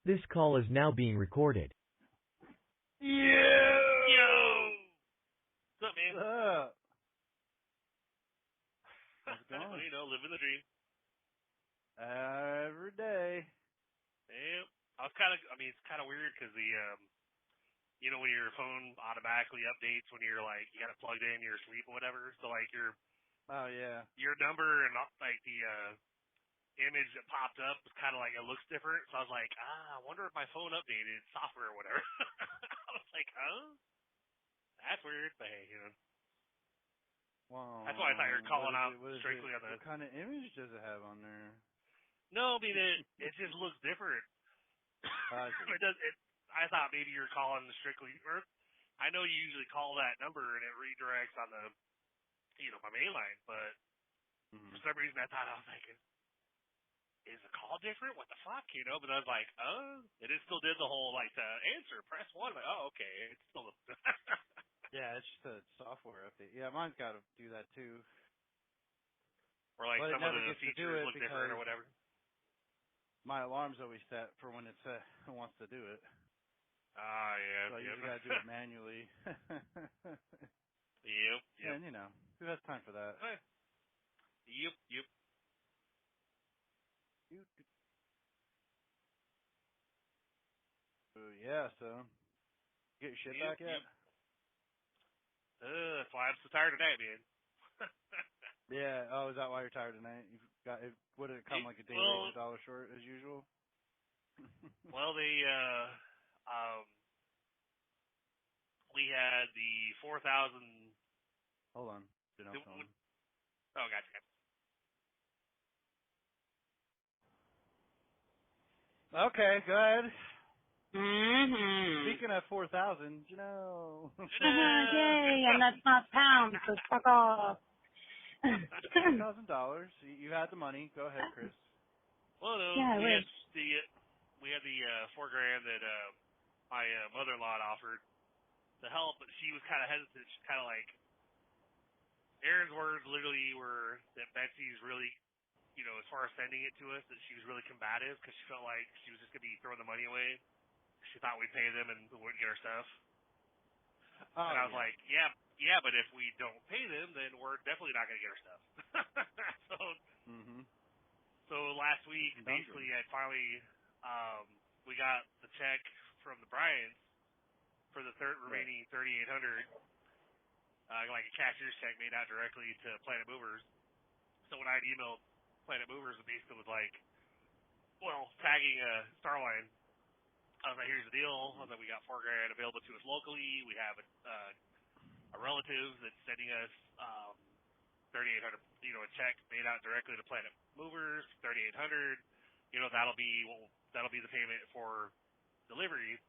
This call is now being recorded. Yo! What's up, man? What's up? How's it Well, going? living the dream. Every day. Yeah. It's kind of weird because when your phone automatically updates when you're like, you got it plugged in, you're asleep or whatever. So like Oh yeah. your number and like the image that popped up was kind of like, it looks different. So I was like, I wonder if my phone updated software or whatever. I was like, huh? That's weird. But hey, Wow. that's why I thought you were calling out What is it? strictly on the. What kind of image does it have on there? No, I mean it just looks different. I see. It does. I thought maybe you're calling strictly. Or I know you usually call that number and it redirects on the, my main line. But for some reason, I thought, I was like, is the call different? What the fuck, But I was like, oh, it still did the whole like the answer. Press 1. I'm like, oh, okay. It's still. Yeah, it's just a software update. Yeah, mine's got to do that too. Or like But it some of never the gets to do features it look different because or whatever. my alarm's always set for when it wants to do it. Ah, yeah, So I yep. usually got to do it manually. Yep. And who has time for that? Yep. Yeah, so get your shit back yet? Yep. That's why I'm so tired of that, man. Yeah. Oh, is that why you're tired tonight? You've got it. What did it come like a day late and a dollar short as usual? Well, we had the 4,000. Hold on. No phone. Oh, gotcha. Okay, go ahead. Mm-hmm. Speaking of 4,000, Yay, and that's not pounds, so fuck off. $4,000. You had the money. Go ahead, Chris. Well, no, Yeah, I wish. we had the $4,000 that my mother-in-law had offered to help, but she was kind of hesitant. She's kind of like, Aaron's words literally were that Betsy's really, as far as sending it to us, that she was really combative because she felt like she was just going to be throwing the money away. She thought we'd pay them and we wouldn't get our stuff. Oh, and I was like, yeah, but if we don't pay them, then we're definitely not going to get our stuff. So last week, basically, I finally, we got the check from the Bryants for the remaining $3,800, like a cashier's check made out directly to Planet Movers. So when I had emailed Planet Movers, it basically was like, tagging Starline. I was like, here's the deal. I was like, we got $4,000 available to us locally. We have a relative that's sending us $3,800, a check made out directly to Planet Movers, $3,800. That'll be the payment for delivery.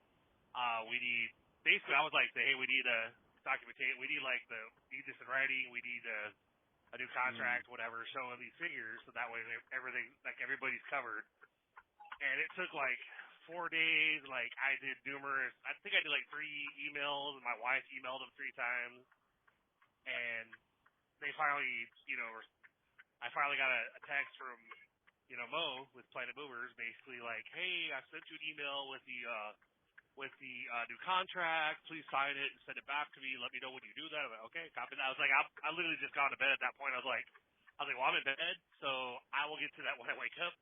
We need, basically, I was like, hey, we need a documentation. We need need this in writing. We need a new contract, whatever, showing these figures, so that way everything, like everybody's covered. And it took like 4 days. Like I did numerous. I think I did like 3 emails, and my wife emailed them 3 times. And they finally, I finally got a text from, Mo with Planet Movers, basically like, hey, I sent you an email with the new contract. Please sign it and send it back to me. Let me know when you do that. I'm like, okay, copy that. I was like, I literally just got to bed at that point. I was like, well, I'm in bed, so I will get to that when I wake up.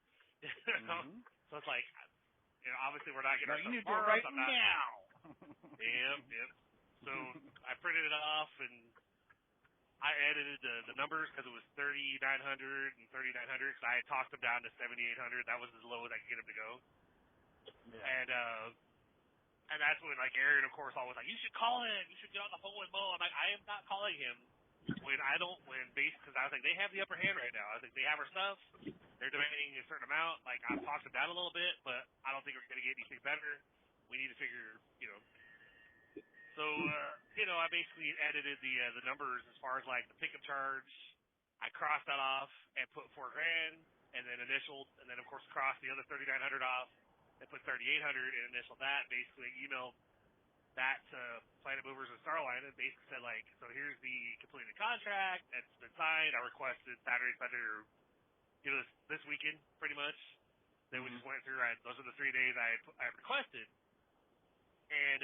So it's like, obviously we're not getting our stuff tomorrow. Right now. Yep. So I printed it off and I edited the numbers because it was 3,900 and 3,900 because I had talked them down to 7,800. That was as low as I could get them to go. Yeah. And that's when, like, Aaron, of course, always like, you should call him. You should get on the phone with Mo. I'm like, I am not calling him because I was like, they have the upper hand right now. I was like, they have our stuff. They're demanding a certain amount. Like, I've talked them down a little bit, but I don't think we're going to get anything better. We need to figure, So, I basically edited the numbers as far as, like, the pickup charge. I crossed that off and put $4,000 and then initialed, and then, of course, crossed the other 3,900 off and put 3,800 and initialed that. Basically, emailed that to Planet Movers and Starline and basically said, like, so here's the completed contract. It's been signed. I requested Saturday, Sunday, or, this weekend, pretty much. Then we just went through. Those are the 3 days I requested, and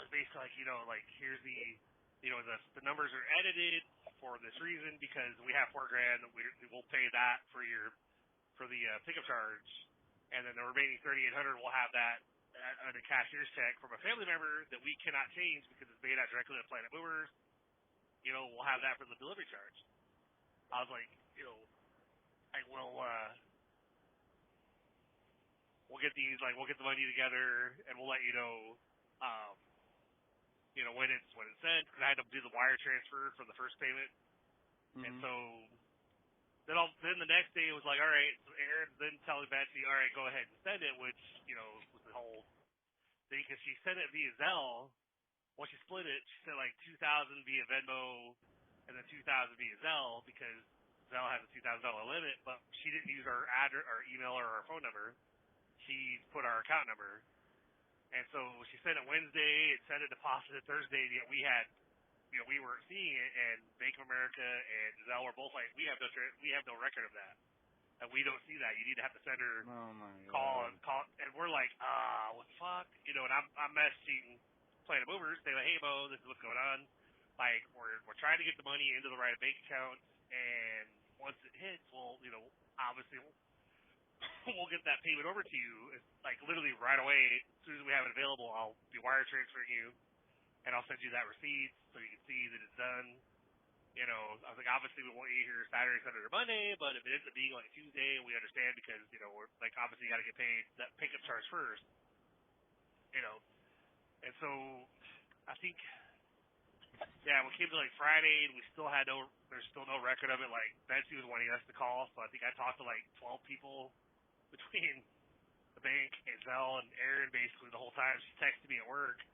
basically like here's the the numbers are edited for this reason because we have $4,000. We'll pay that for the pickup charge, and then the remaining 3,800 we'll have that on a cashier's check from a family member that we cannot change because it's made out directly to Planet Movers. We'll have that for the delivery charge. I was like, we'll get these, we'll get the money together, and we'll let you know, when it's sent, because I had to do the wire transfer for the first payment. And so then the next day it was like, all right, so Aaron then telling Betsy, all right, go ahead and send it, which, was the whole thing, because she sent it via Zelle. Well, she split it. She sent like 2,000 via Venmo and then 2,000 via Zelle because Zelle has a $2,000 limit, but she didn't use our address, our email, or our phone number. She put our account number. And so she sent it Wednesday. It said it deposited Thursday. Yet we had, we weren't seeing it, and Bank of America and Zelle were both like, we have no record of that, and we don't see that. You need to have to send her call, and we're like, what the fuck, And I'm messaging Planet Movers, saying like, hey Bo, this is what's going on. Like we're trying to get the money into the right bank account, and once it hits, we'll obviously we'll get that payment over to you. It's like literally right away. As soon as we have it available, I'll be wire transferring you, and I'll send you that receipt so you can see that it's done. I was like, obviously we want you here Saturday, Sunday, or Monday, but if it ends up being like Tuesday, we understand because we're like obviously you got to get paid that pickup charge first. And so I think, when it came to like Friday, and there's still no record of it. Like Betsy was wanting us to call, so I think I talked to like 12 people between the bank and Zelle and Aaron basically the whole time. She texted me at work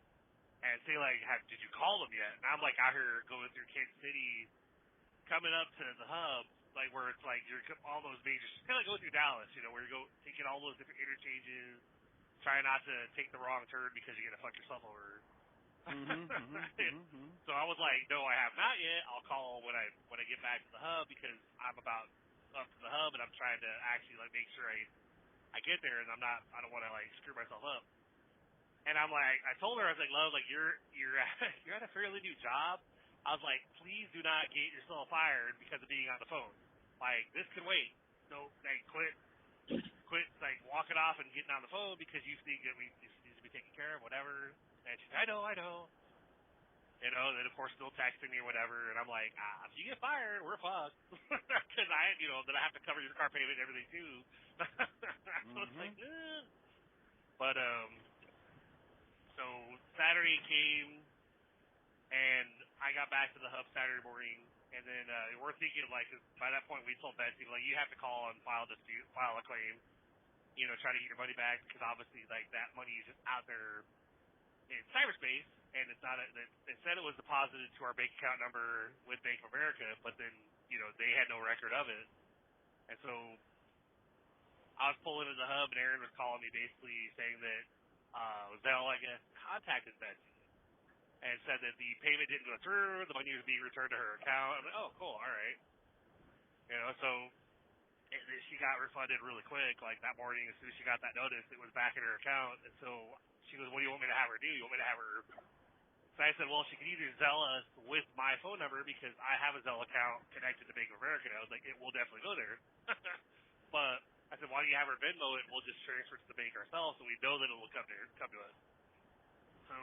and say like, did you call them yet? And I'm like out here going through Kansas City, coming up to the hub, like where it's like you're all those majors, kind of go through Dallas, where you go taking all those different interchanges, trying not to take the wrong turn because you're gonna fuck yourself over. So I was like, no, I have not yet. I'll call when I get back to the hub because I'm about up to the hub and I'm trying to actually like make sure I get there and I don't want to like screw myself up. And I'm like, I told her, I was like, love, like you're at a fairly new job. I was like, please do not get yourself fired because of being on the phone. Like this can wait. No, like quit like walking off and getting on the phone because you think that this needs to be taken care of, whatever. And she's like, I know. Then of course still texting me or whatever, and I'm like, if you get fired, we're fucked. Because then I have to cover your car payment and everything too. So it's like, But, so Saturday came, and I got back to the hub Saturday morning, and then we're thinking, like, by that point we told Betsy, like, you have to call and file a claim, try to get your money back, because obviously, like, that money is just out there in cyberspace, and it's not. It said it was deposited to our bank account number with Bank of America, but then they had no record of it, and so I was pulling into the hub, and Aaron was calling me basically saying that Zelle, I guess, contacted Betsy and said that the payment didn't go through, the money was being returned to her account. I'm like, oh, cool, all right, so. She got refunded really quick, like that morning. As soon as she got that notice, it was back in her account. And so she goes, what do you want me to have her do? You want me to have her? So I said, well, she can either Zelle us with my phone number because I have a Zelle account connected to Bank of America. I was like, it will definitely go there. But I said, why don't you have her Venmo it? We'll just transfer it to the bank ourselves so we know that it will come to us. So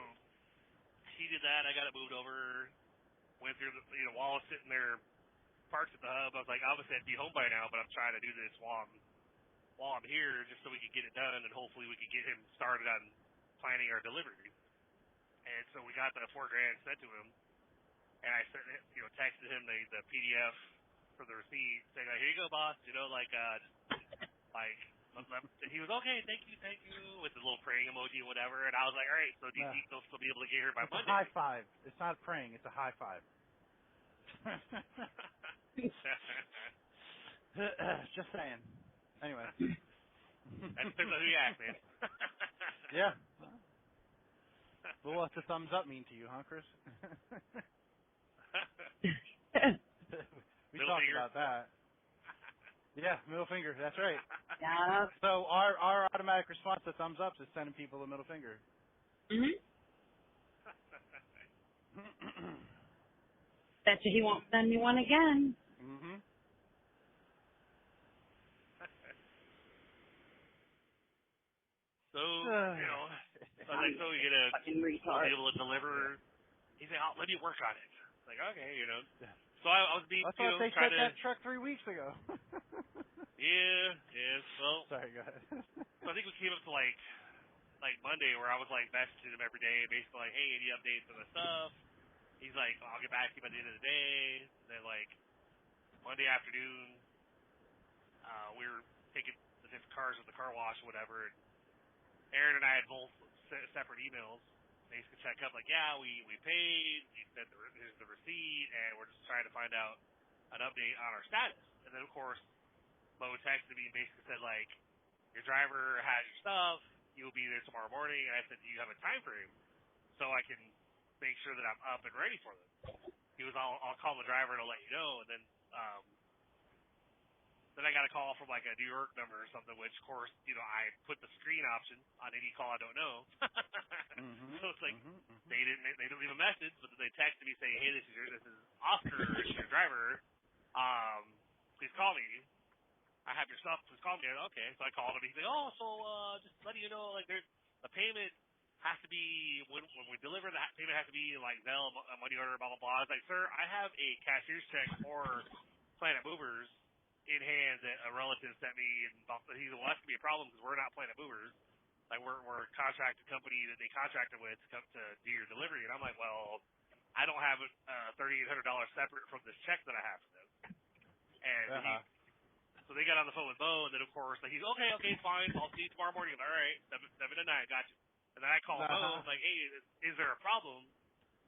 she did that. I got it moved over. Went through while I was sitting there. Parts at the hub. I was like, obviously I'd be home by now, but I'm trying to do this while I'm here, just so we could get it done, and hopefully we could get him started on planning our delivery. And so we got the $4,000 sent to him, and I sent texted him the PDF for the receipt, saying, here you go, boss. He was okay, thank you, with the little praying emoji or whatever. And I was like, all right, so do you think they'll still be able to get here by Monday? It's a high five. It's not praying. It's a high five. Just saying. Anyway. That depends on who you ask, man. Yeah. Well, what's a thumbs up mean to you, huh, Chris? We talked about that. Yeah, middle finger. That's right. Yeah. So our automatic response to thumbs ups is sending people a middle finger. Mhm. Bet you he won't send me one again. Mhm. So, you know, so I was like, so you gonna Fucking retard. be able to deliver? He's like, oh, let me work on it. Like, okay, you know. So I was being, I thought they trying sent to. that truck 3 weeks ago. Yeah. Well, Sorry, go ahead. so I think we came up to like Monday where I was like messaging him every day, basically like, hey, any updates on the stuff? He's like, I'll get back to you by the end of the day. And then like Monday afternoon, we were taking the different cars at the car wash or whatever. And Aaron and I had both separate emails, basically check up like, yeah, we paid. We sent here's the receipt, and we're just trying to find out an update on our status. And then of course, Mo texted me and basically said like, your driver has your stuff. You'll be there tomorrow morning. And I said, do you have a time frame so I can make sure that I'm up and ready for them? He was, I'll call the driver and I'll let you know. And then I got a call from like a New York number or something, which of course, I put the screen option on any call I don't know. So it's like they didn't leave a message, but then they texted me saying, hey, this is Oscar, your driver. Please call me. I have your stuff. Please call me. Okay, so I called him. He's like, oh, so just letting you know, like, there's the payment has to be when we deliver. The payment has to be like Zelle, money order, blah blah blah. I was like, sir, I have a cashier's check for Planet Movers in hand that a relative sent me, and he's like, well, that's gonna be a problem because we're not Planet Movers. Like, we're a contracted company that they contracted with to come to do your delivery. And I'm like, well, I don't have $3,800 separate from this check that I have for them. And so they got on the phone with Bo, and then of course like, he's okay, fine. I'll see you tomorrow morning. I'm like, all right, 7 to 9, got you. And then I call Bo, I'm like, hey, is there a problem?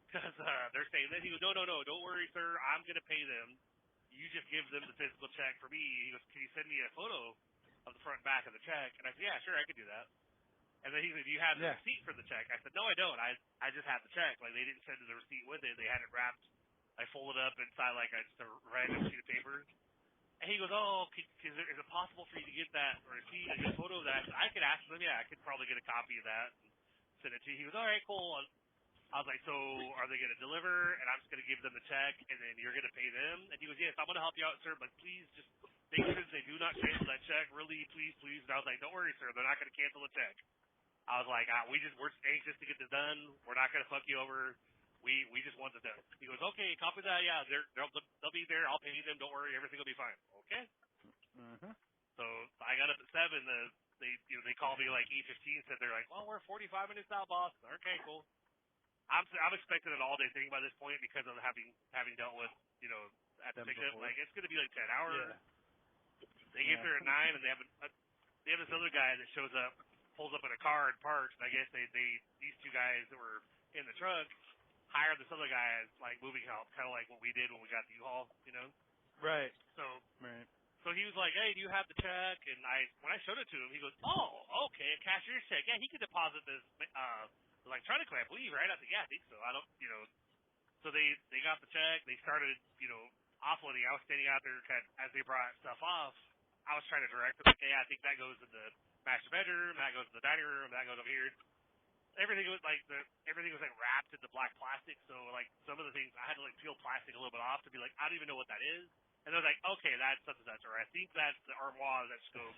Because they're saying that. He goes, no, don't worry, sir. I'm gonna pay them. You just give them the physical check for me. He goes, can you send me a photo of the front and back of the check? And I said, yeah, sure, I could do that. And then he said, do you have the receipt for the check? I said, no, I don't. I just have the check. Like, they didn't send the receipt with it. They had it wrapped. I folded up inside like just a random sheet of paper. And he goes, oh, is it possible for you to get that receipt and get a photo of that? I could ask them, yeah, I could probably get a copy of that and send it to you. He goes, all right, cool. I was like, so are they going to deliver? And I'm just going to give them the check, and then you're going to pay them? And he goes, yes, I'm going to help you out, sir, but please just make sure they do not cancel that check. Really, please. And I was like, don't worry, sir. They're not going to cancel the check. I was like, we're anxious to get this done. We're not going to fuck you over. We just want this done. He goes, okay, copy that. Yeah, they'll be there. I'll pay them. Don't worry, everything will be fine. Okay. So I got up at 7. They called me like 8:15. Said they're like, well, we're 45 minutes out, boss. Okay, cool. I'm expecting an all day thing by this point because of having dealt with at the pickup. Like, it's gonna be like 10 hours. Yeah. They get there at 9, and they have this other guy that shows up, pulls up in a car and parks. And I guess these two guys that were in the truck hired this other guy as like moving help, kind of like what we did when we got the U-Haul, Right. So he was like, hey, do you have the check? And when I showed it to him, he goes, oh, okay, a cashier's check. Yeah, he could deposit this electronically, I believe, right? I said, yeah, I think so. I don't, So they got the check. They started, offloading. I was standing out there as they brought stuff off. I was trying to direct them, like, hey, I think that goes in the master bedroom, that goes in the dining room, that goes over here. Everything was wrapped in the black plastic, so like some of the things I had to like peel plastic a little bit off to be like, I don't even know what that is. And they're like, okay, that's such and such, or I think that's the armoire that scope.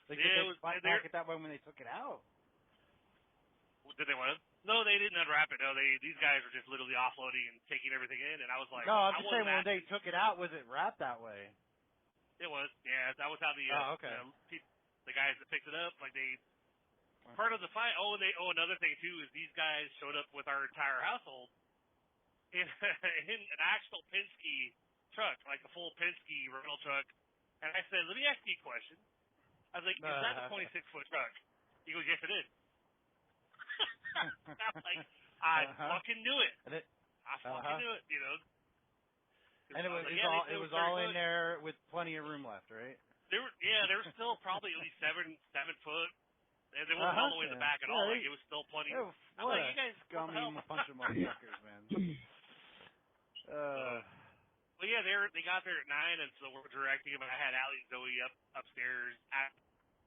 Did they pack it that way when they took it out? Did they want to? No, they didn't unwrap it. No, these guys were just literally offloading and taking everything in, and I was like, no, I'm just saying when they took it out, was it wrapped that way? It was, yeah. That was how the the guys that picked it up, like they. Part of the fight. Another thing too is these guys showed up with our entire household in an actual Penske truck, like a full Penske rental truck. And I said, let me ask you a question. I was like, is that a 26-foot truck? He goes, yes, it is. I'm like, I fucking knew it. I fucking knew it. And it was all in there with plenty of room left, right? There was still probably at least 7 foot. And they weren't all the way in the back at all. Like, it was still plenty. I'm like, you guys, scummy bunch of motherfuckers, man. Well, yeah, they got there at 9, and so we're directing them. And I had Allie and Zoe upstairs at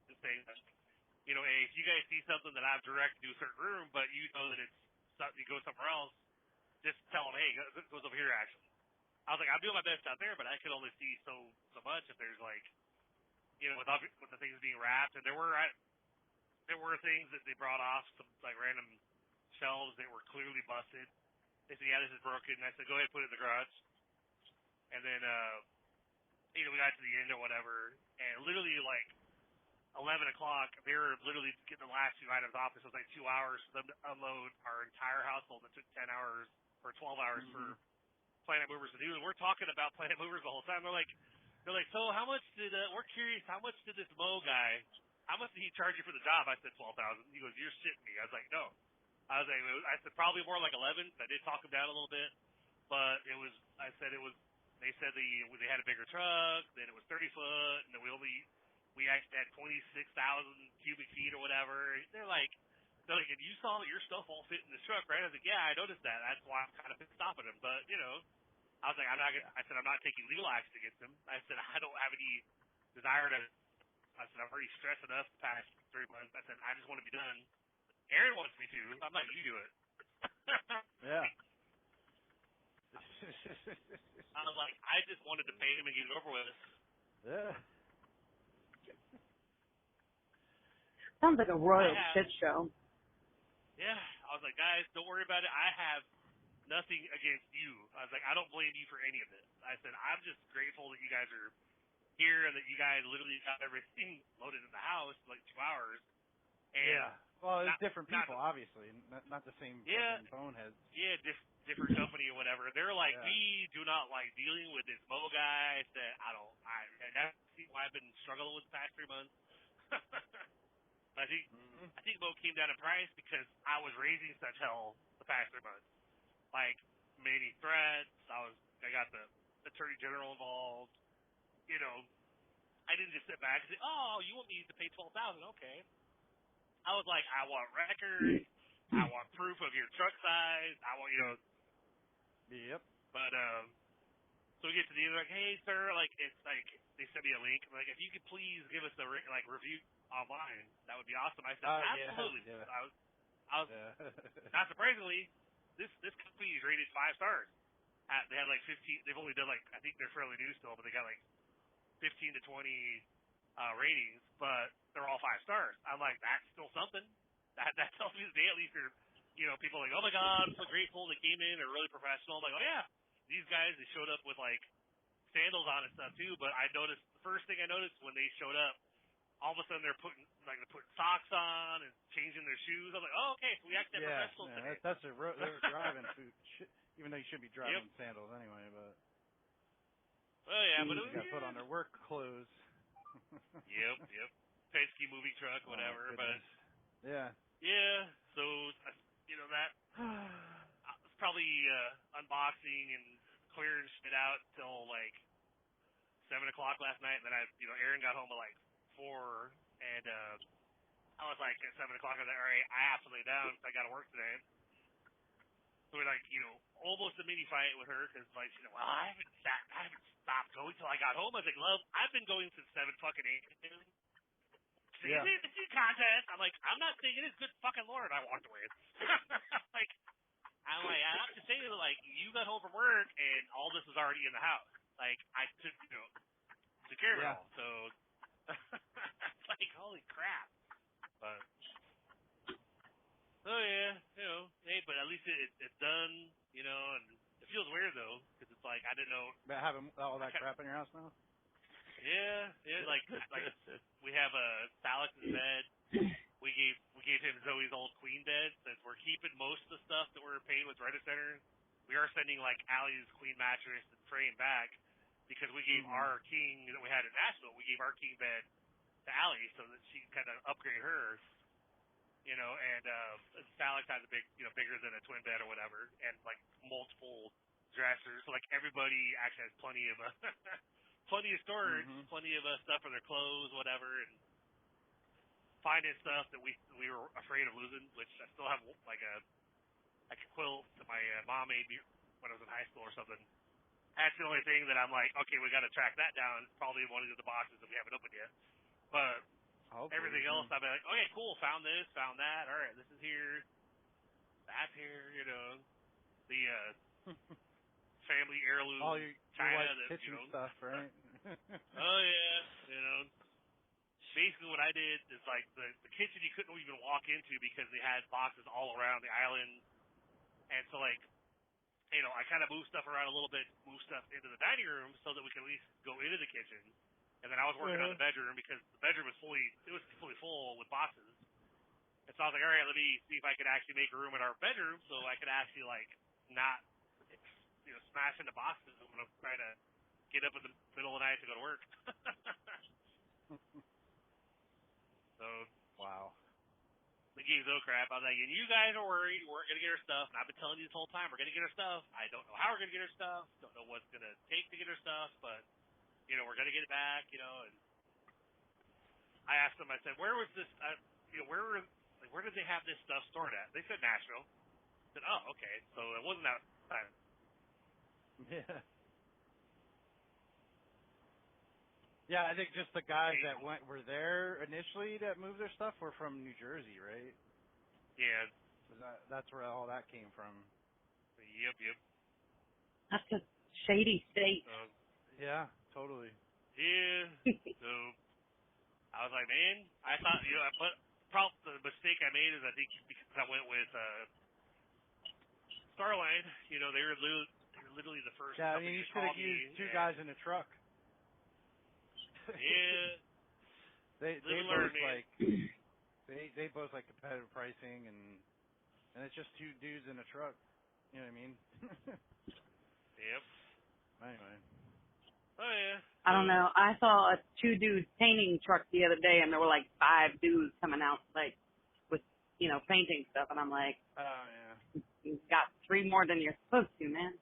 the thing. You know, hey, if you guys see something that I've directed to a certain room, but you know that it's something you go somewhere else, just tell them, hey, it goes over here. Actually, I was like, I'm doing my best out there, but I can only see so much if there's like, you know, with the things being wrapped, and there were things that they brought off some like random shelves that were clearly busted. They said, yeah, this is broken. And I said, go ahead and put it in the garage. And then, you know, we got to the end or whatever, and literally like 11 o'clock, they were literally getting the last 2 items off. It was like 2 hours for them to unload our entire household. It took 10 hours or 12 hours for Planet Movers to do. And we're talking about Planet Movers the whole time. They're like, so how much did, we're curious, how much did this Mo guy, how much did he charge you for the job? I said, 12,000. He goes, you're shitting me. I was like, no. I said, probably more like 11. I did talk him down a little bit, but they said they had a bigger truck, then it was 30 foot, and then we actually had 26,000 cubic feet or whatever. They're like, and you saw that your stuff all fit in the truck, right? I was like, yeah, I noticed that. That's why I'm kind of pissed off at him. But, you know, I was like, I'm not taking legal action against him. I said, I don't have any desire to, I said, I've already stressed enough the past 3 months. I said, I just want to be done. Aaron wants me to. I'm like, you do it. Yeah. I was like, I just wanted to pay him and get it over with. Yeah. Sounds like a royal shit show. Yeah. I was like, guys, don't worry about it. I have nothing against you. I was like, I don't blame you for any of this. I said, I'm just grateful that you guys are here and that you guys literally got everything loaded in the house in like 2 hours. And yeah. Well, it's different people, obviously, not the same fucking boneheads. Yeah, different company or whatever. They're like, we do not like dealing with this Mo guy. I said, and that's why I've been struggling with the past 3 months. I think Mo came down in price because I was raising such hell the past 3 months. Like, many threats. I got the attorney general involved. You know, I didn't just sit back and say, oh, you want me to pay $12,000? Okay. I was like, I want records. I want proof of your truck size. I want, you know. Yep. But, so we get to the end, like, hey, sir, like, it's like, they sent me a link. I'm like, if you could please give us a, review online, that would be awesome. I said, absolutely. Yeah. I was not surprisingly, this company is rated 5 stars. They had like 15, they've only done like, I think they're fairly new still, but they got like 15 to 20 ratings, but they're all 5 stars. I'm like, that's still something. That tells me that they at least are, you know, people are like, oh my God, I'm so grateful they came in, they're really professional. I'm like, oh yeah, these guys, they showed up with like sandals on and stuff too, but the first thing I noticed when they showed up, all of a sudden they're putting socks on and changing their shoes. I'm like, oh, okay, so we actually have professionals today. That's their driving food, even though you should be driving in sandals anyway, but. Well, yeah, but it was, got put on their work clothes. Yep. Penske moving truck, whatever, but yeah. So you know that was probably unboxing and clearing shit out till like 7 o'clock last night. And then Aaron got home at like 4, and I was like at 7 o'clock. I was like, all right, I have to lay down. I got to work today. So we're like, almost a mini fight with her because like, well, I haven't stopped going till I got home. I was like, love, I've been going since 7 fucking 8. Yeah. The contest. I'm like, I'm not saying it is. Good fucking Lord, I walked away. I'm just saying that like you got home from work and all this was already in the house. Like I took care of it all. So it's like holy crap. But hey, but at least it's done. And it feels weird though because it's like I didn't know. About having all that crap in your house now. Yeah, like we have a Alex in bed. We gave him Zoe's old queen bed since we're keeping most of the stuff that we're paying with Reddit Center. We are sending like Allie's queen mattress and frame back because we gave our king that we had in Nashville. We gave our king bed to Allie so that she can kind of upgrade hers. And Alex has a bigger than a twin bed or whatever, and like multiple dressers. So like everybody actually has plenty of plenty of storage, plenty of stuff for their clothes, whatever, and finding stuff that we were afraid of losing, which I still have like a quilt that my mom made me when I was in high school or something. I That's the only thing that I'm like, okay, we got to track that down. It's probably one of the boxes that we haven't opened yet. But everything else, I'll be like, okay, cool, found this, found that. All right, this is here, that's here. The family heirloom all your china that kitchen stuff, right? Oh yeah, Basically, what I did is like the kitchen you couldn't even walk into because they had boxes all around the island, and so like. I kind of moved stuff around a little bit, moved stuff into the dining room so that we could at least go into the kitchen. And then I was working on the bedroom because the bedroom was fully full with boxes. And so I was like, all right, let me see if I could actually make a room in our bedroom so I could actually like not, smash into boxes when I'm trying to get up in the middle of the night to go to work. So. Wow. The game's no crap. I was like, and you guys are worried we're going to get our stuff. And I've been telling you this whole time, we're going to get our stuff. I don't know how we're going to get our stuff. Don't know what's going to take to get our stuff. But, we're going to get it back, And I asked them, I said, where was this, where did they have this stuff stored at? They said Nashville. I said, oh, okay. So it wasn't that time. Yeah. Yeah, I think just the guys that were there initially that moved their stuff were from New Jersey, right? Yeah. That's where all that came from. Yep. That's a shady state. Yeah, totally. Yeah. So I was like, man, I thought, the mistake I made is I think because I went with Starline, they were literally the first. Yeah, I mean, you should have used two guys in a truck. Yeah. they both like they both like competitive pricing and it's just two dudes in a truck. You know what I mean? Yep. Anyway. Oh yeah. I don't know. I saw a 2-dude painting truck the other day, and there were like 5 dudes coming out like with painting stuff, and I'm like, oh yeah. You got 3 more than you're supposed to, man.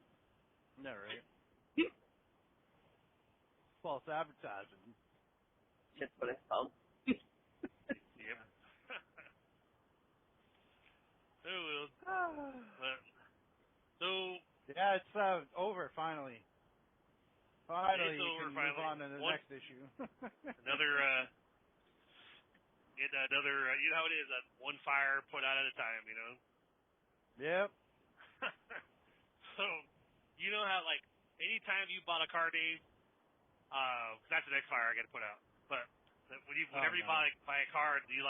No, right? False advertising. That's what it's called. Yep. Oh well. But, so. Yeah, it's over finally. Finally, it's you over, can move on to the next issue. another, you know how it is, one fire put out at a time, Yep. So, you know how, like, anytime you bought a car, Dave, that's the next fire I got to put out. But whenever you buy a car, do you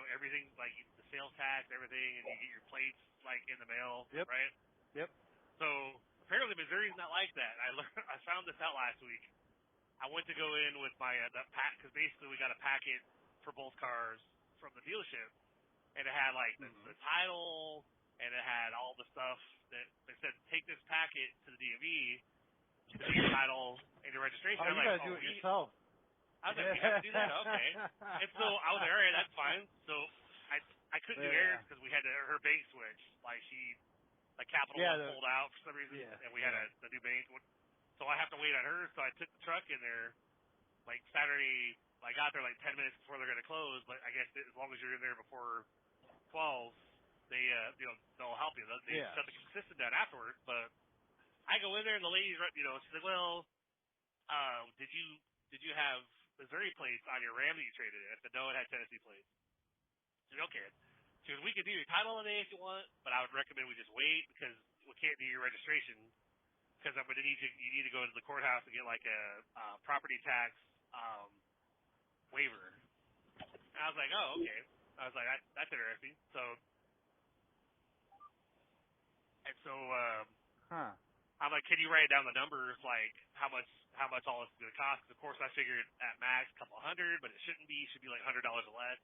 everything, like the sales tax, everything, and you get your plates like in the mail, Yep. right? Yep. So apparently Missouri's not like that. I found this out last week. I went to go in with my because basically we got a packet for both cars from the dealership, and it had like the title, and it had all the stuff that they said take this packet to the DMV, to get your title and your registration. Oh, I'm you like, gotta do it yourself. I was like, we have to do that? Okay. And so I was like, all right, that's fine. So I couldn't do Erin's because we had her bank switch. Like Capital One pulled out for some reason, and we had the new bank. So I have to wait on her. So I took the truck in there, like Saturday. I got there like 10 minutes before they're going to close. But I guess as long as you're in there before 12, they they'll help you. They shut the system down afterwards. But I go in there and the lady's she's like, well, did you have Missouri plates on your Ram that you traded in? I said, no, it had Tennessee plates. She said, okay. She goes, we could do your title today if you want, but I would recommend we just wait because we can't do your registration because I'm going to you need to go to the courthouse and get like a property tax waiver. And I was like, oh, okay. I was like, that's interesting. So, I'm like, can you write down the numbers, like how much all this is going to cost? Because of course I figured at max a couple $100, but it shouldn't be. It should be like $100 or less,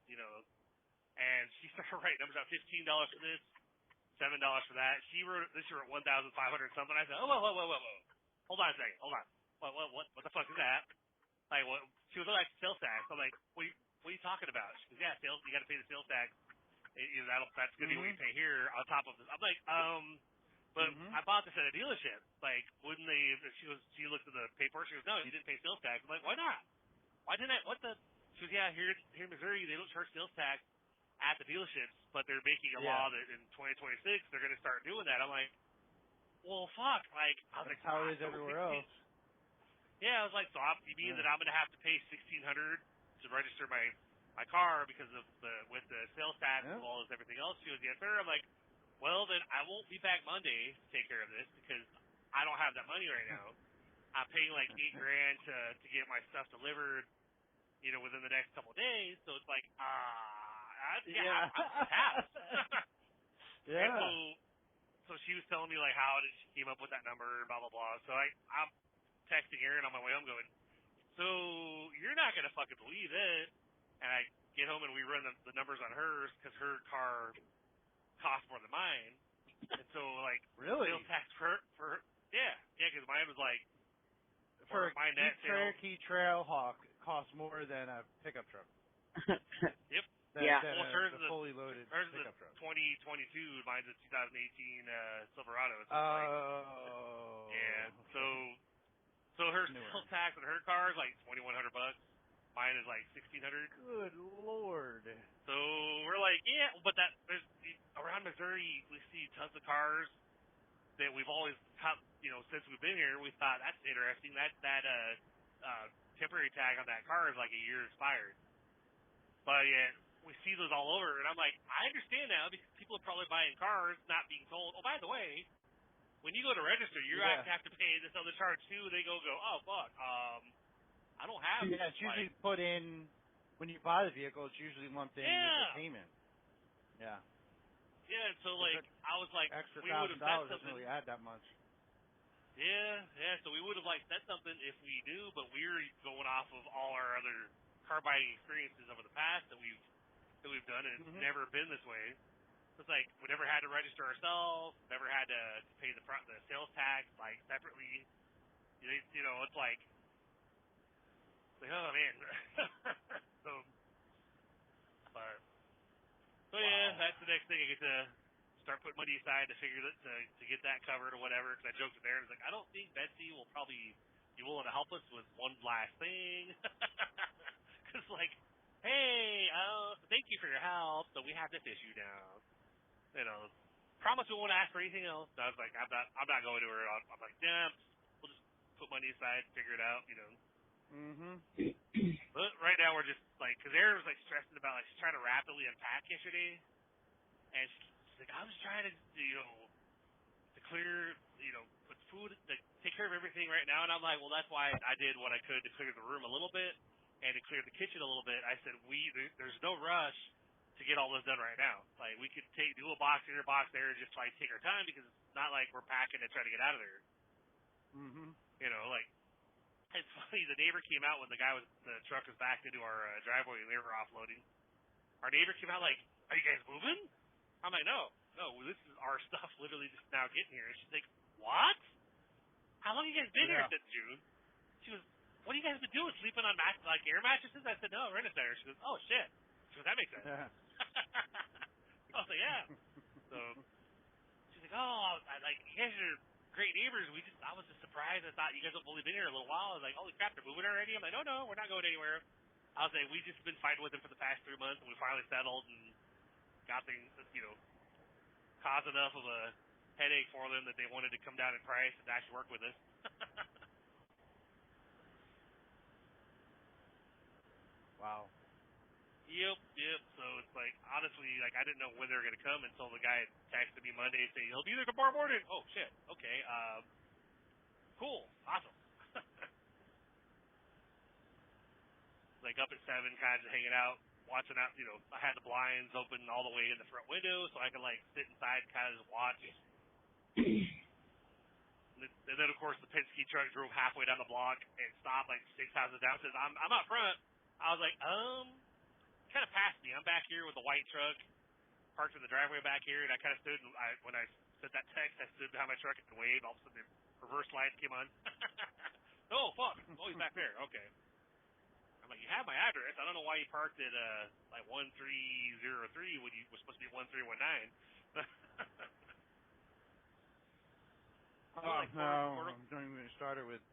And she started writing numbers out, $15 for this, $7 for that. She wrote $1,500 something. I said, oh, whoa. Hold on a second. Hold on. What the fuck is that? Like, what? She was like, sales tax. I'm like, what are you talking about? She goes, yeah, sales. You got to pay the sales tax. That's going to be what you pay here on top of this. I'm like, but I bought this at a dealership. Like, wouldn't they? She looked at the paperwork. She goes, no, you didn't pay sales tax. I'm like, why not? Why didn't I? What the? She goes, yeah, here in Missouri, they don't charge sales tax at the dealerships, but they're making a law that in 2026 they're going to start doing that. I'm like, well, fuck. Like, I was That's like, how it is everywhere else. Yeah, I was like, so you mean that I'm gonna have to pay $1,600 to register my car because of with the sales tax as well as everything else? She goes, yes, sir. I'm like, well, then I won't be back Monday to take care of this because I don't have that money right now. I'm paying like $8,000 to get my stuff delivered, within the next couple of days. So it's like, I'm tapped. Yeah. And so she was telling me like how she came up with that number and blah blah blah. So I'm texting Erin on my way home going, so you're not gonna fucking believe it. And I get home and we run the numbers on hers because her car costs more than mine. And so like really sales tax for her, yeah, because mine was like for my net Cherokee Trailhawk costs more than a pickup truck. Yep. Than well, hers is a fully loaded hers pickup is truck. 2022. Mine's a 2018 Silverado. So yeah. So her sales tax on her car is like $2,100. Mine is like $1,600. Good Lord. So we're like, yeah, but there's around Missouri we see tons of cars that we've always since we've been here. We thought that's interesting. That temporary tag on that car is like a year expired. But yeah, we see those all over, and I'm like, I understand now because people are probably buying cars not being told, oh, by the way, when you go to register, you have to pay this other charge too. They go, oh fuck, I don't have. Yeah, it's usually put in when you buy the vehicle. It's usually lumped in with the payment. Yeah. Yeah, so like I was like, extra we would have said doesn't really add that much. Yeah. So we would have said something if we knew, but we're going off of all our other car buying experiences over the past that we've done, and it's never been this way. It's like we never had to register ourselves, never had to pay the sales tax separately. It's like oh man. So yeah, that's the next thing. I get to start putting money aside to figure that to get that covered or whatever. Because I joked with Aaron, I was like, I don't think Betsy will probably be willing to help us with one last thing. Because hey, thank you for your help. So we have this issue now. Promise we won't ask for anything else. So I was like, I'm not going to her. I'm like, yeah, we'll just put money aside, figure it out. But right now we're just because Erin was stressing about she's trying to rapidly unpack yesterday, and she's like, I was trying to to clear put food to take care of everything right now, and I'm like, well, that's why I did what I could to clear the room a little bit and to clear the kitchen a little bit. I said there's no rush to get all this done right now. We could do a box here, a box there, and just take our time because it's not like we're packing to try to get out of there. It's funny. The neighbor came out when the truck was backed into our driveway and they were offloading. Our neighbor came out like, "Are you guys moving?" I'm like, "No, this is our stuff. Literally just now getting here." And she's like, "What? How long have you guys been here?" I said, "June." She goes, "What have you guys been doing? Sleeping on air mattresses?" I said, "No, rent a center." She goes, "Oh shit." She goes, "That makes sense." Yeah. I was like, "Yeah." So she's like, "Oh, you guys are great neighbors. I was just surprised. I thought you guys have only been here a little while." I was like, "Holy crap, they're moving already?" I'm like, "No, we're not going anywhere." I was like, "We just been fighting with them for the past 3 months, and we finally settled and got things, caused enough of a headache for them that they wanted to come down in price and actually work with us." Wow. Yep. So it's honestly, I didn't know when they were going to come until the guy texted me Monday saying he'll be there tomorrow morning. Oh shit. Okay. Cool. Awesome. Up at 7, kind of hanging out, watching out. I had the blinds open all the way in the front window so I could sit inside, and kind of just watch. And then of course the Penske truck drove halfway down the block and stopped 6 houses down. Says, "I'm out front." I was like, kind of past me. I'm back here with the white truck parked in the driveway back here, and I kind of stood. When I sent that text, I stood behind my truck and waved. All of a sudden, the reverse lights came on. Oh fuck! Oh, he's back there. Okay. I'm like, you have my address. I don't know why you parked at 1303 when you were supposed to be 1319. No, don't even start it with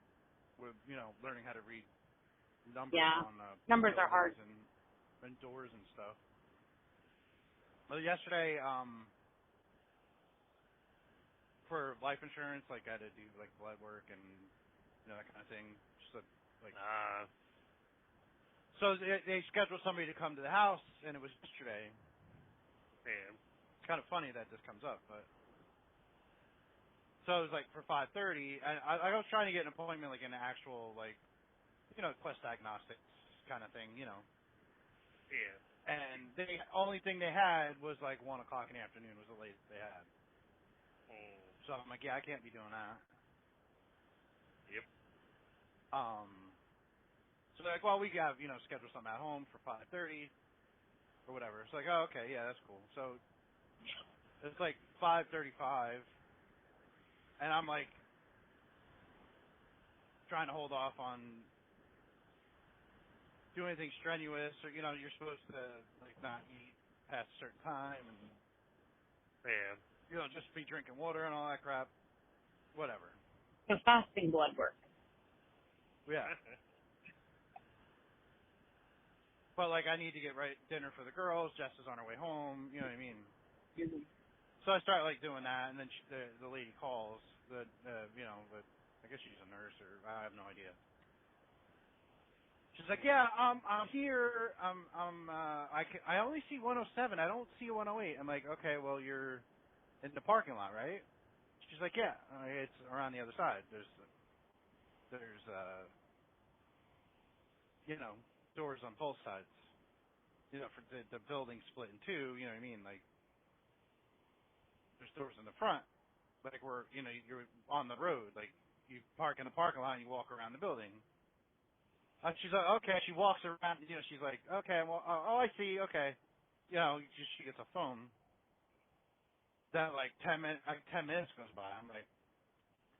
learning how to read numbers on numbers are hard and doors and stuff. Well, yesterday, for life insurance, like I had to do like blood work and that kind of thing. Just like. So they scheduled somebody to come to the house, and it was yesterday. Man. It's kind of funny that this comes up, but so it was like for 5:30. I was trying to get an appointment, like an actual like Quest Diagnostics kind of thing, Yeah. And the only thing they had was like 1 o'clock in the afternoon was the latest they had. So I'm like, yeah, I can't be doing that. Yep. So they're like, well, we have schedule something at home for 5:30 or whatever. It's like, oh, okay, yeah, that's cool. So it's like 5:35, and I'm like trying to hold off on doing anything strenuous, or you're supposed to like not eat past a certain time, and just be drinking water and all that crap. Whatever. So fasting blood work. Yeah. But like, I need to get dinner for the girls. Jess is on her way home. You know what I mean? Mm-hmm. So I start like doing that, and then the lady calls. But I guess she's a nurse, or I have no idea. She's like, yeah, I'm here. I only see 107. I don't see 108. I'm like, okay, well you're in the parking lot, right? She's like, yeah, it's around the other side. There's doors on both sides. For the building split in two. You know what I mean? Like, there's doors in the front. Like you're on the road. Like you park in the parking lot and you walk around the building. She's like, okay. She walks around. She's like, okay. Well, I see. Okay. She gets a phone. Then like 10 minutes goes by. I'm like,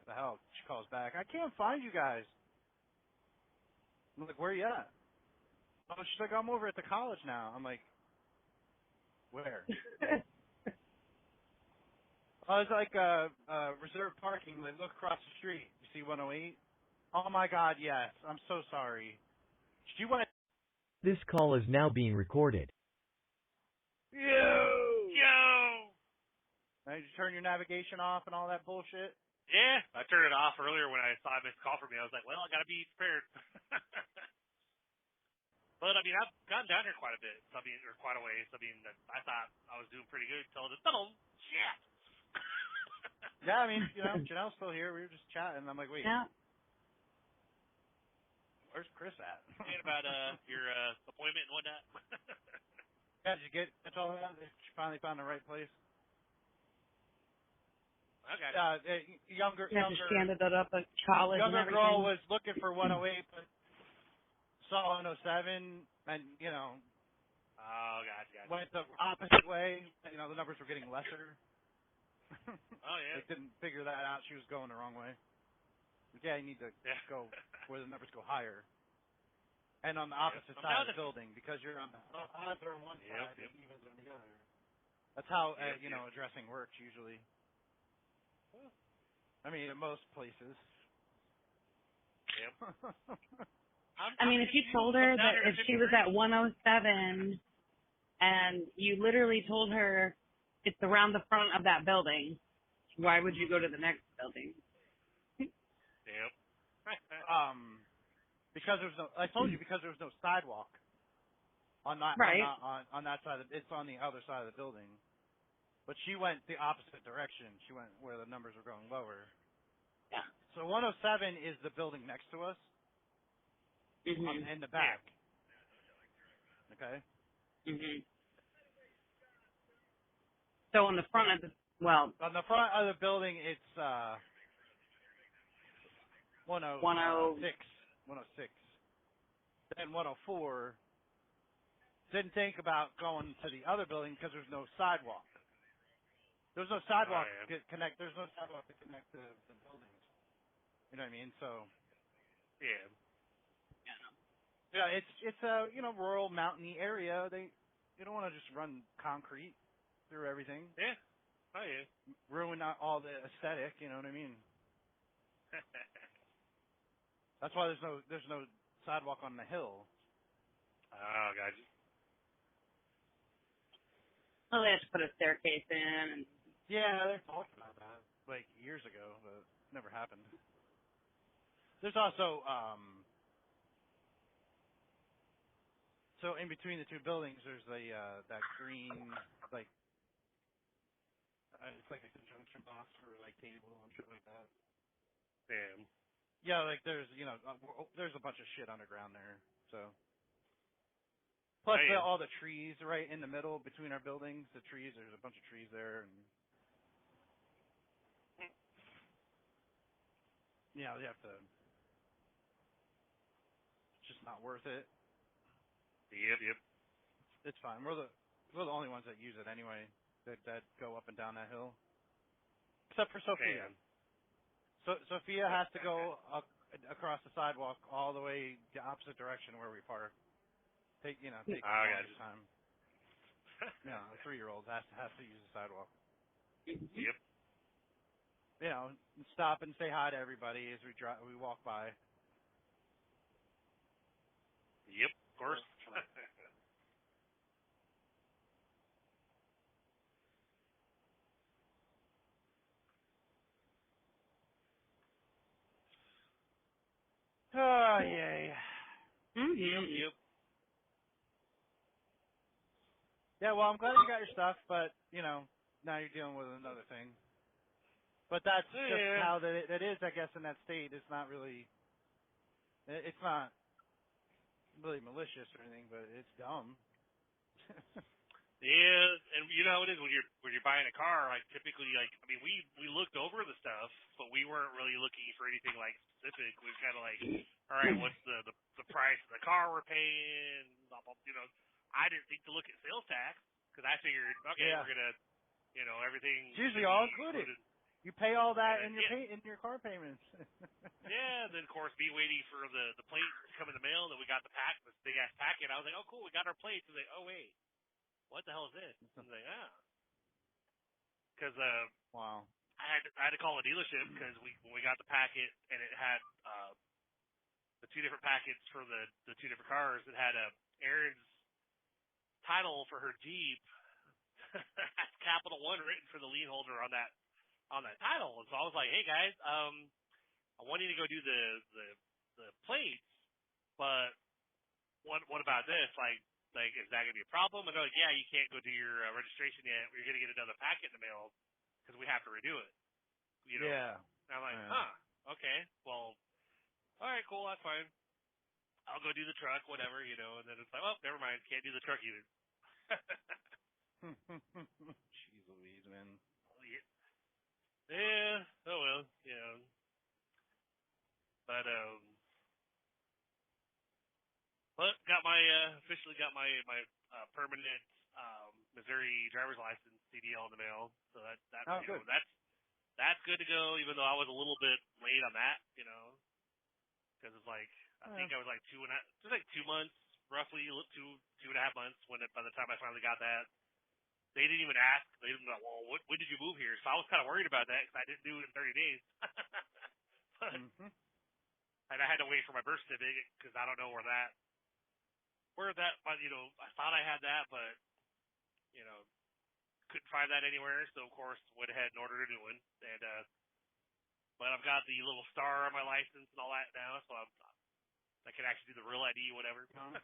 what the hell? She calls back. I can't find you guys. I'm like, where are you at? Oh, she's like, I'm over at the college now. I'm like, where? It's like reserved parking. Like, look across the street. You see 108? Oh my God, yes. I'm so sorry. She went. This call is now being recorded. Yo! Now you turn your navigation off and all that bullshit? Yeah, I turned it off earlier when I saw a missed call from me. I was like, well, I gotta be prepared. But, I mean, I've gotten down here quite a bit, or quite a ways. I mean, I thought I was doing pretty good until the shit. Yeah, I mean, Janelle's still here. We were just chatting. I'm like, wait. Yeah. Where's Chris at? And about your appointment and whatnot. Yeah, did you get all that? Did you finally found the right place? Okay. Younger She ended up at college and everything. girl was looking for 108, but saw 107, and Oh, gotcha. went the opposite way. The numbers were getting lesser. Oh yeah. They didn't figure that out. She was going the wrong way. Yeah, you need to go where the numbers go higher. And on the opposite side of the building, because you're on the odds are on one side and evens on the other. That's how addressing works usually. I mean, in most places. Yep. I mean, if you told her that if she was at 107 and you literally told her it's around the front of that building, why would you go to the next building? Yep. Because I told you, because there was no sidewalk on that on that side. It's on the other side of the building. But she went the opposite direction. She went where the numbers were going lower. Yeah. So 107 is the building next to us. Mm-hmm. In the back. Yeah. Okay. Mhm. So on the front of the on the front of the building, it's 106. 106. Then 104. Didn't think about going to the other building because there's no sidewalk. There's no sidewalk to connect. There's no sidewalk to connect the buildings. You know what I mean? So. Yeah. Yeah, it's a rural mountainy area. You don't want to just run concrete through everything. Yeah. Oh yeah. Ruin all the aesthetic. You know what I mean? That's why there's no sidewalk on the hill. Oh, gotcha. Well, they have to put a staircase in. Yeah, they're talking about that, like years ago, but it never happened. There's also so in between the two buildings, there's that green like It's like a conjunction box for like cable and shit like that. Damn. yeah, like there's there's a bunch of shit underground there. So plus all the trees right in the middle between our buildings, the trees. There's a bunch of trees there, and yeah, you have to. It's just not worth it. Yep. It's fine. We're the only ones that use it anyway. That go up and down that hill, except for Sophia. Damn. So Sophia has to go across the sidewalk all the way the opposite direction where we park. Take a long time. Yeah, a 3-year-old has to use the sidewalk. Yep. Stop and say hi to everybody as we walk by. Yep, of course. Oh, yay. Mm-hmm. Yep. Yeah, well, I'm glad you got your stuff, but, now you're dealing with another thing. But that's just how that is, I guess, in that state. It's not really malicious or anything, but it's dumb. Yeah, and you know how it is when you're buying a car. Like typically, we looked over the stuff, but we weren't really looking for anything like specific. We was kind of like, all right, what's the price of the car we're paying? I didn't think to look at sales tax because I figured, okay, we're gonna, everything. It's usually all included. You pay all that in your car payments. Yeah, then of course be waiting for the plates to come in the mail. Then we got this big ass packet. I was like, oh cool, we got our plates. I was like, oh wait. What the hell is this? I was like, because wow. I had to call a dealership because when we got the packet and it had the two different packets for the two different cars, it had Erin's title for her Jeep, Capital One written for the lien holder on that title. And so I was like, hey guys, I want you to go do the plates, but what about this? Like, is that going to be a problem? And they're like, yeah, you can't go do your registration yet. You're going to get another packet in the mail because we have to redo it. Yeah. And I'm like, okay. Well, all right, cool, that's fine. I'll go do the truck, whatever, And then it's like, well, never mind, can't do the truck either. Jeez Louise, man. Yeah, oh well, But officially got my permanent Missouri driver's license CDL in the mail, so good. That's good to go. Even though I was a little bit late on that, because it's like I think I was like 2 months, roughly 2.5 months by the time I finally got that. They didn't even ask. They didn't go, well, when did you move here? So I was kind of worried about that because I didn't do it in 30 days. And I had to wait for my birth certificate because I don't know where that. But I thought I had that, but couldn't find that anywhere. So of course went ahead and ordered a new one. And but I've got the little star on my license and all that now, so I can actually do the real ID, whatever. Time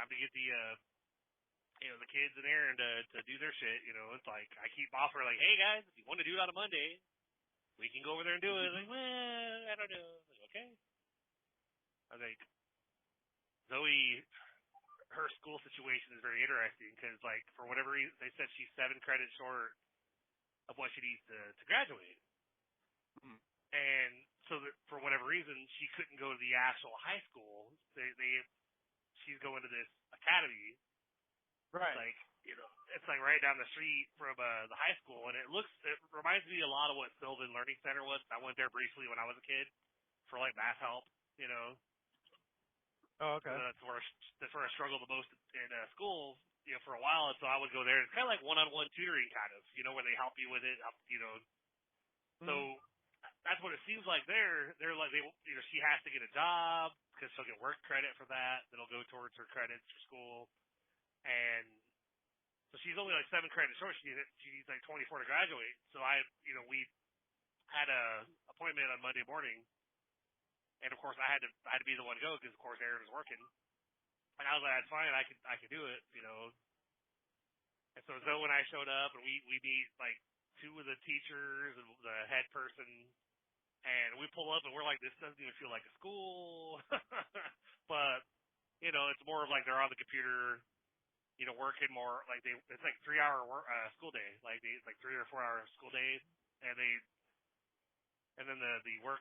to get the kids in there and to do their shit. It's like I keep offering, like, hey guys, if you want to do it on a Monday, we can go over there and do it. Like, well, I don't know. Like, okay. I was like, Zoe, her school situation is very interesting because, like, for whatever reason, they said she's 7 credits short of what she needs to graduate. And so that for whatever reason, she couldn't go to the actual high school. She's going to this academy. Right. Like, it's like right down the street from the high school, and it reminds me a lot of what Sylvan Learning Center was. I went there briefly when I was a kid for like math help, Oh, okay. So that's where I struggled the most in school, for a while. And so I would go there. It's kind of like one-on-one tutoring, kind of, where they help you with it, So that's what it seems like. They're like she has to get a job because she'll get work credit for that. That'll go towards her credits for school, and So she's only like 7 credits short. She needs like 24 to graduate. So we had a appointment on Monday morning, and of course I had to be the one to go because of course Aaron was working. And I was like, that's fine, I could do it, And so Zoe and I showed up, and we meet like 2 of the teachers and the head person, and we pull up, and we're like, this doesn't even feel like a school, but it's more of like they're on the computer, working more. Like it's like 3-hour school day, like it's like 3 or 4 hour school day, and then the work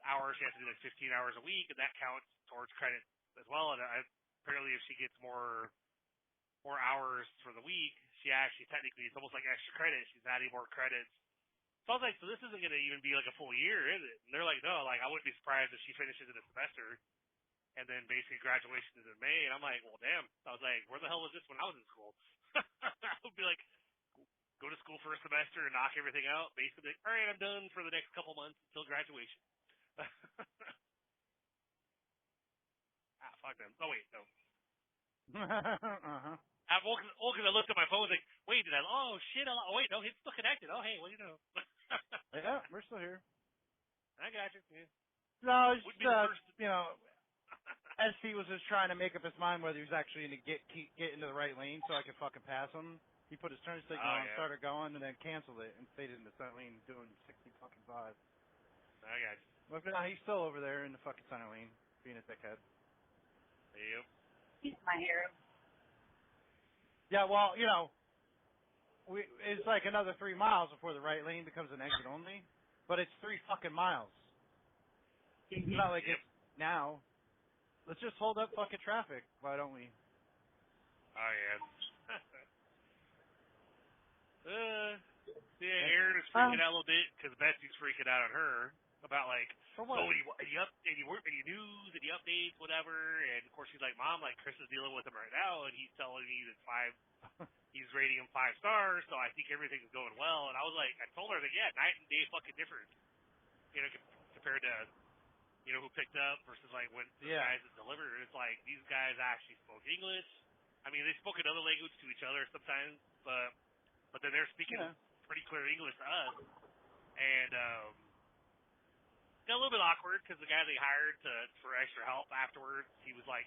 hours she has to do like 15 hours a week, and that counts towards credit as well. And apparently, if she gets more hours for the week, she actually technically it's almost like extra credit. She's adding more credits. So I was like, so this isn't going to even be like a full year, is it? And they're like, no. Like I wouldn't be surprised if she finishes in a semester, and then basically graduation is in May. And I'm like, well, damn. I was like, where the hell was this when I was in school? I would be like, go to school for a semester and knock everything out. Basically, all right, I'm done for the next couple months until graduation. Fuck them. Oh wait, no. Uh-huh. Because I looked at my phone, like, wait, oh shit, oh wait, no, it's still connected. Oh hey, well Yeah, we're still here. I got you. Yeah. No, it's Wouldn't be the first. SC was just trying to make up his mind whether he was actually going to get into the right lane so I could fucking pass him. He put his turn signal on, started going, and then canceled it and stayed in the center lane doing 60 fucking 5. I got you. But no, he's still over there in the fucking center lane, being a dickhead. Yep. He's my hero. Yeah, well, it's like another 3 miles before the right lane becomes an exit only, but it's 3 fucking miles. It's not like it's now. Let's just hold up fucking traffic. Why don't we? Oh yeah. Aaron is freaking out a little bit because Betsy's freaking out on her about like, for what? any news, any updates, whatever. And of course she's like, Mom, like Chris is dealing with him right now, and he's telling me that he's rating him 5 stars, so I think everything's going well. And I was like, I told her that night and day fucking difference, compared to who picked up versus like when the guys that delivered. It's like these guys actually spoke English. I mean, they spoke another language to each other sometimes, but then they're speaking pretty clear English to us. And got a little bit awkward because the guy they hired for extra help afterwards, he was like,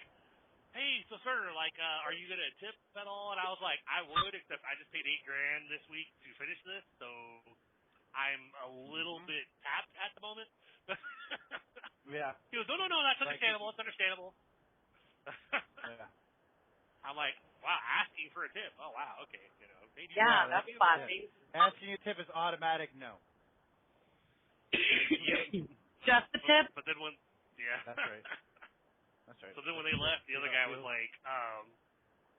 hey, so sir, like, are you gonna tip at all? And I was like, I would, except I just paid $8,000 this week to finish this, so I'm a little bit tapped at the moment. Yeah. He goes, no, that's understandable. It's understandable. Yeah. I'm like, wow, asking for a tip. Oh wow, okay, maybe. Yeah, that's classy. Asking a tip is automatic no. Just the tip? But then when, That's right. That's right. So then when they left, the other guy was like,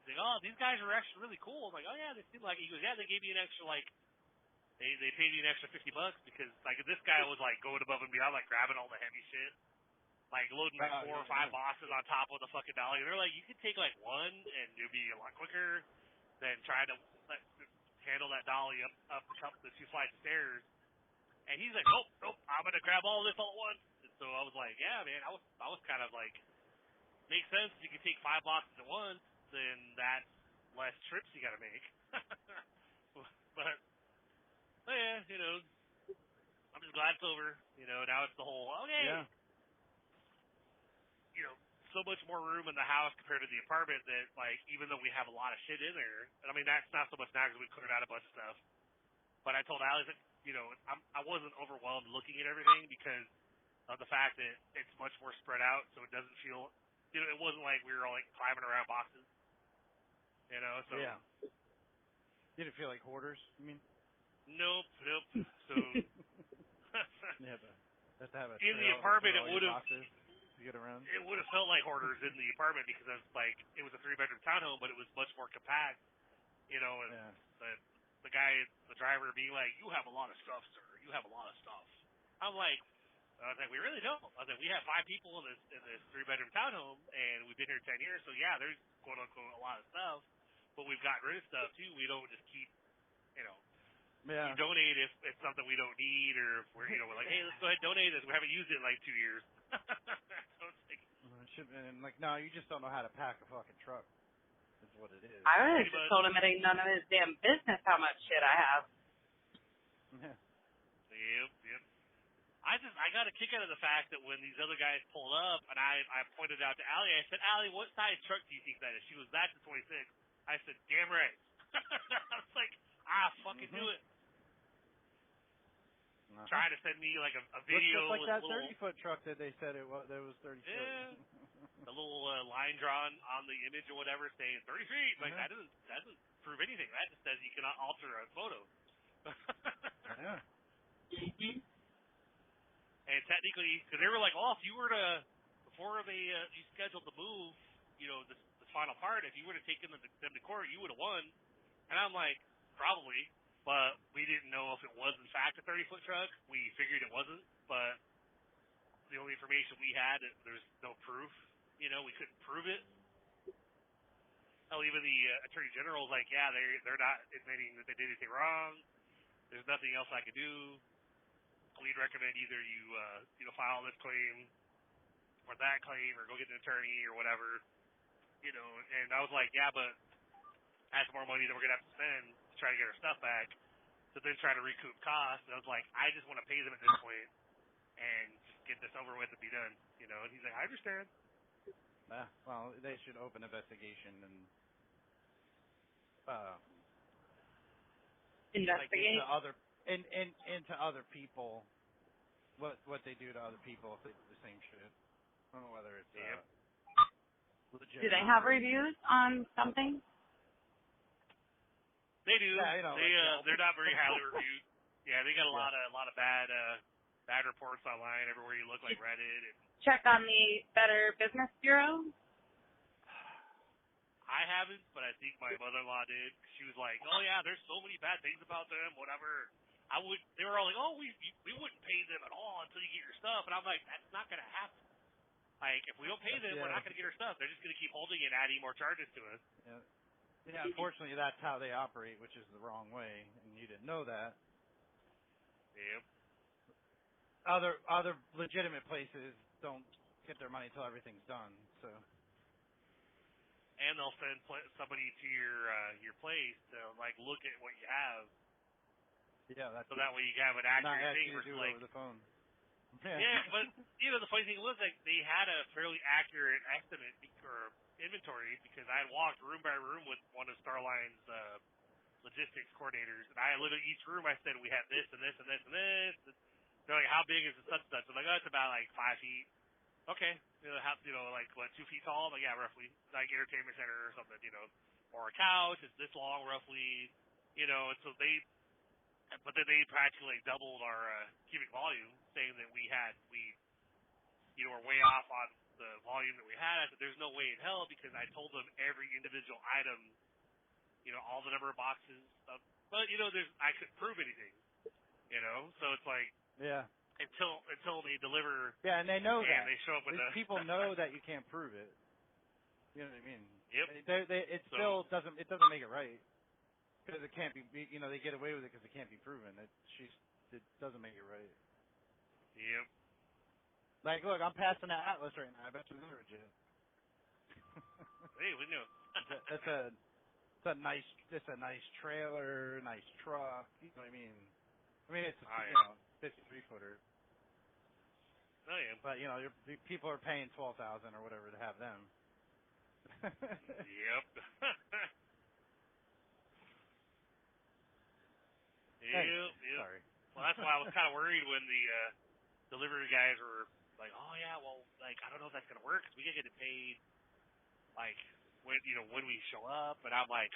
he's like, oh, these guys are actually really cool. I'm like, oh yeah, they seem like. He goes, yeah, they gave me an extra like. They paid me an extra $50 because like this guy was like going above and beyond, like grabbing all the heavy shit, like loading like 4 or 5 boxes on top of the fucking dolly. And they're like, you could take like one and it'd be a lot quicker than trying to handle that dolly up the 2 flights of stairs. And he's like, nope, I'm gonna grab all this all at once. And so I was like, yeah, man, I was kind of like, makes sense. If you can take 5 boxes at once, then that's less trips you got to make. but yeah, I'm just glad it's over. Now it's the whole so much more room in the house compared to the apartment that like even though we have a lot of shit in there, and I mean that's not so much now because we cleared out a bunch of stuff. But I told Alex that I wasn't overwhelmed looking at everything because of the fact that it's much more spread out, so it doesn't feel it wasn't like we were all like climbing around boxes. So yeah. You didn't feel like hoarders, you mean? Nope. So you have to have a in the apartment it would have get around. It would have felt like hoarders in the apartment because it was like it was a 3-bedroom townhome, but it was much more compact. And the guy, the driver, being like, "You have a lot of stuff, sir. You have a lot of stuff." I was like, "We really don't." I was like, "We have 5 people in this 3-bedroom townhome, and we've been here 10 years, so yeah, there's quote unquote a lot of stuff, but we've gotten rid of stuff too. We don't just keep, We donate if it's something we don't need, or if we're we're like, hey, let's go ahead and donate this. We haven't used it in like 2 years." So it's like, no, you just don't know how to pack a fucking truck. Is what it is. I would have just told him it ain't none of his damn business how much shit I have. Yeah. Yep. I got a kick out of the fact that when these other guys pulled up and I pointed out to Allie, I said, Allie, what size truck do you think that is? She was, that's a 26. I said, damn right. I was like, fucking do it. Trying to send me like a video. Looks just like that little, 30-foot truck that they said it was. That was 30 foot. Yeah. A little line drawn on the image or whatever saying 30 feet. Like that doesn't prove anything. That just says you cannot alter a photo. Yeah. And technically, because they were like, oh, if you were to, before you scheduled the move, this final part, if you would have taken them to court, you would have won. And I'm like, probably, but we didn't know if it was in fact a 30-foot truck. We figured it wasn't, but the only information we had, there's no proof. We couldn't prove it. Hell, even the Attorney General was like, yeah, they're not admitting that they did anything wrong. There's nothing else I could do. We'd recommend either you file this claim or that claim or go get an attorney or whatever. And I was like, yeah, but that's more money that we're going to have to spend to try to get our stuff back to then try to recoup costs. And I was like, I just want to pay them at this point and just get this over with and be done. And he's like, I understand. Well, they should open investigation and Investigate into other people. What they do to other people if they do the same shit. I don't know whether it's legit. Do they have reviews on something? They do. Yeah, they're not very highly reviewed. Yeah, they got a lot of bad reports online everywhere you look, like Reddit. And Check on the Better Business Bureau. I haven't, but I think my mother-in-law did. She was like, "Oh yeah, there's so many bad things about them, whatever." They were all like, "Oh, we wouldn't pay them at all until you get your stuff," and I'm like, "That's not gonna happen. Like, if we don't pay them, we're not gonna get our stuff. They're just gonna keep holding it and adding more charges to us." Yeah. Unfortunately, that's how they operate, which is the wrong way, and you didn't know that. Yep. Other legitimate places don't get their money until everything's done. So. And they'll send somebody to your place to like look at what you have. Yeah, that's so that way you can have an accurate thing. Not do like, over the phone. Yeah, but the funny thing was like they had a fairly accurate estimate or inventory because I had walked room by room with one of Starline's logistics coordinators, and I literally each room I said we had this and this and this and this. They're like, how big is the such and such? I'm like, oh, it's about like 5 feet. Okay, like what, 2 feet tall? I'm like, yeah, roughly, like entertainment center or something, or a couch is this long roughly, and so but then they practically doubled our cubic volume, saying that we were way off on the volume that we had. I said, there's no way in hell because I told them every individual item, all the number of boxes, stuff. But I couldn't prove anything, so it's like until they deliver. Yeah, and they know that. And they show up with people know that you can't prove it. You know what I mean? Yep. It still doesn't make it right. Because it can't be, they get away with it because it can't be proven. It doesn't make it right. Yep. Like, look, I'm passing that Atlas right now. I bet you it's legit. Hey, we knew. It's a nice trailer, nice truck. You know what I mean? It's a 53-footer. Oh yeah. But people are paying $12,000 or whatever to have them. Yep. Yep. Sorry. Well, that's why I was kind of worried when the delivery guys were like, "Oh yeah, well, like I don't know if that's gonna work because we can get it paid, like when we show up." And I'm like,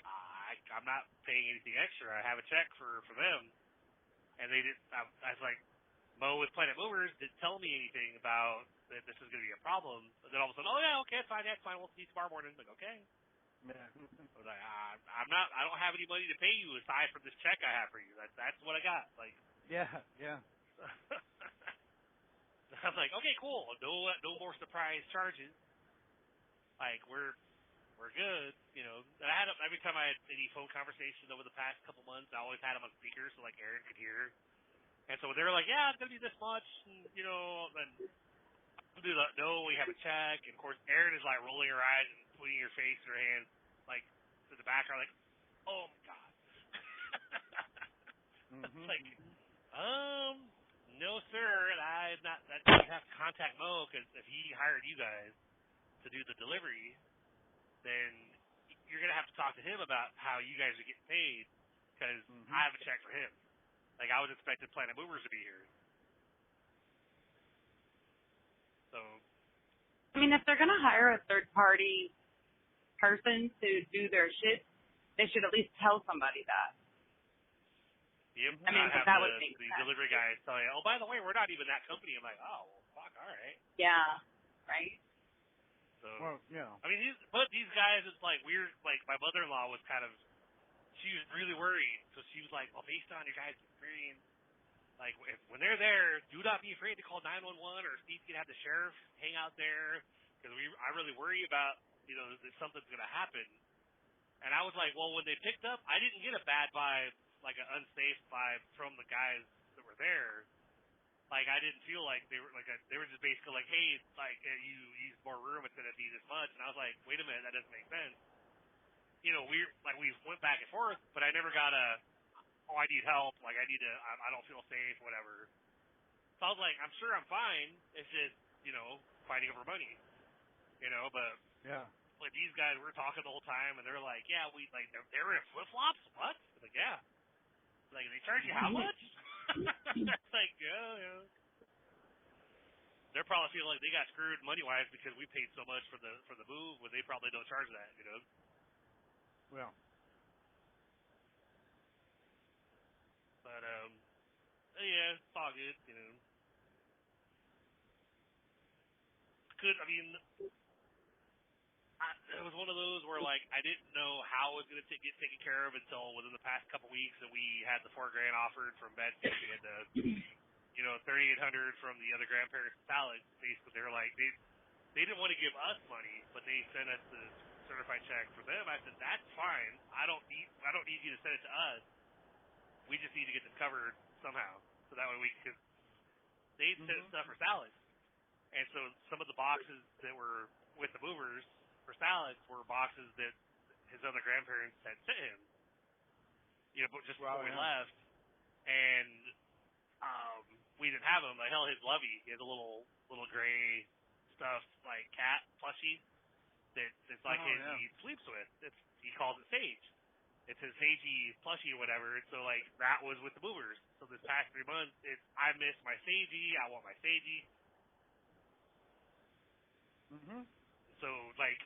I'm not paying anything extra. I have a check for them, and they didn't. I was like, Mo with Planet Movers didn't tell me anything about that this is gonna be a problem. And then all of a sudden, oh yeah, okay, it's fine, we'll see you tomorrow morning. I'm like, okay. Yeah. I was like, I don't have any money to pay you aside from this check I have for you. That's what I got. Like, yeah. I was like, okay, cool. No more surprise charges. Like, we're good, And I had every time I had any phone conversation over the past couple months, I always had them on speaker so like Aaron could hear. And so they were like, yeah, it's gonna be this much, and and do that. No, we have a check. And of course, Aaron is like rolling her eyes and putting her face in her hands. like to the background, like, oh my god. It's like, no sir, I'm not. That you have to contact Mo because if he hired you guys to do the delivery, then you're gonna have to talk to him about how you guys are getting paid because I have a check for him. Like I was expecting Planet Movers to be here. So. I mean, if they're gonna hire a third-party person to do their shit, they should at least tell somebody that. Yep. I mean, have that would make the sense. delivery guys tell you, oh, by the way, we're not even that company. I'm like, oh, well, fuck, all right. Yeah. Right. So. Well, yeah. I mean, these guys, it's like weird. Like my mother-in-law was kind of, she was really worried. So she was like, well, based on your guys' experience, like when they're there, do not be afraid to call 911 or see if you can have the sheriff hang out there because I really worry about that something's gonna happen. And I was like, well, when they picked up, I didn't get a bad vibe, like an unsafe vibe from the guys that were there. Like I didn't feel like they were they were just basically like, hey, like you use more room, it's gonna be this much. And I was like, wait a minute, that doesn't make sense. We went back and forth, but I never got I need help, like I don't feel safe, whatever. So I was like, I'm sure I'm fine. It's just fighting over money, but yeah. like these guys were talking the whole time, and they're like, yeah, they're in flip flops. What? Like, yeah. Like they charge you how much? It's like, yeah. They're probably feeling like they got screwed money wise because we paid so much for the move, when they probably don't charge that, Well. But yeah, it's all good, Good. I mean. It was one of those where, like, I didn't know how it was going to get taken care of until within the past couple weeks, and we had the $4,000 offered from Betsy. We had the, $3,800 from the other grandparents' salads. Basically, they were like, they didn't want to give us money, but they sent us the certified check for them. I said, that's fine. I don't need you to send it to us. We just need to get this covered somehow, so that way we could. They sent stuff for salads, and so some of the boxes that were with the movers for salads were boxes that his other grandparents had sent him, but just before we left, and we didn't have them. Like hell, his Lovey, he has a little gray stuffed like cat plushie that's like he sleeps with. He calls it Sage. It's his Sagey plushie or whatever. And so like that was with the movers. So this past 3 months, I miss my Sagey. I want my Sagey. So like.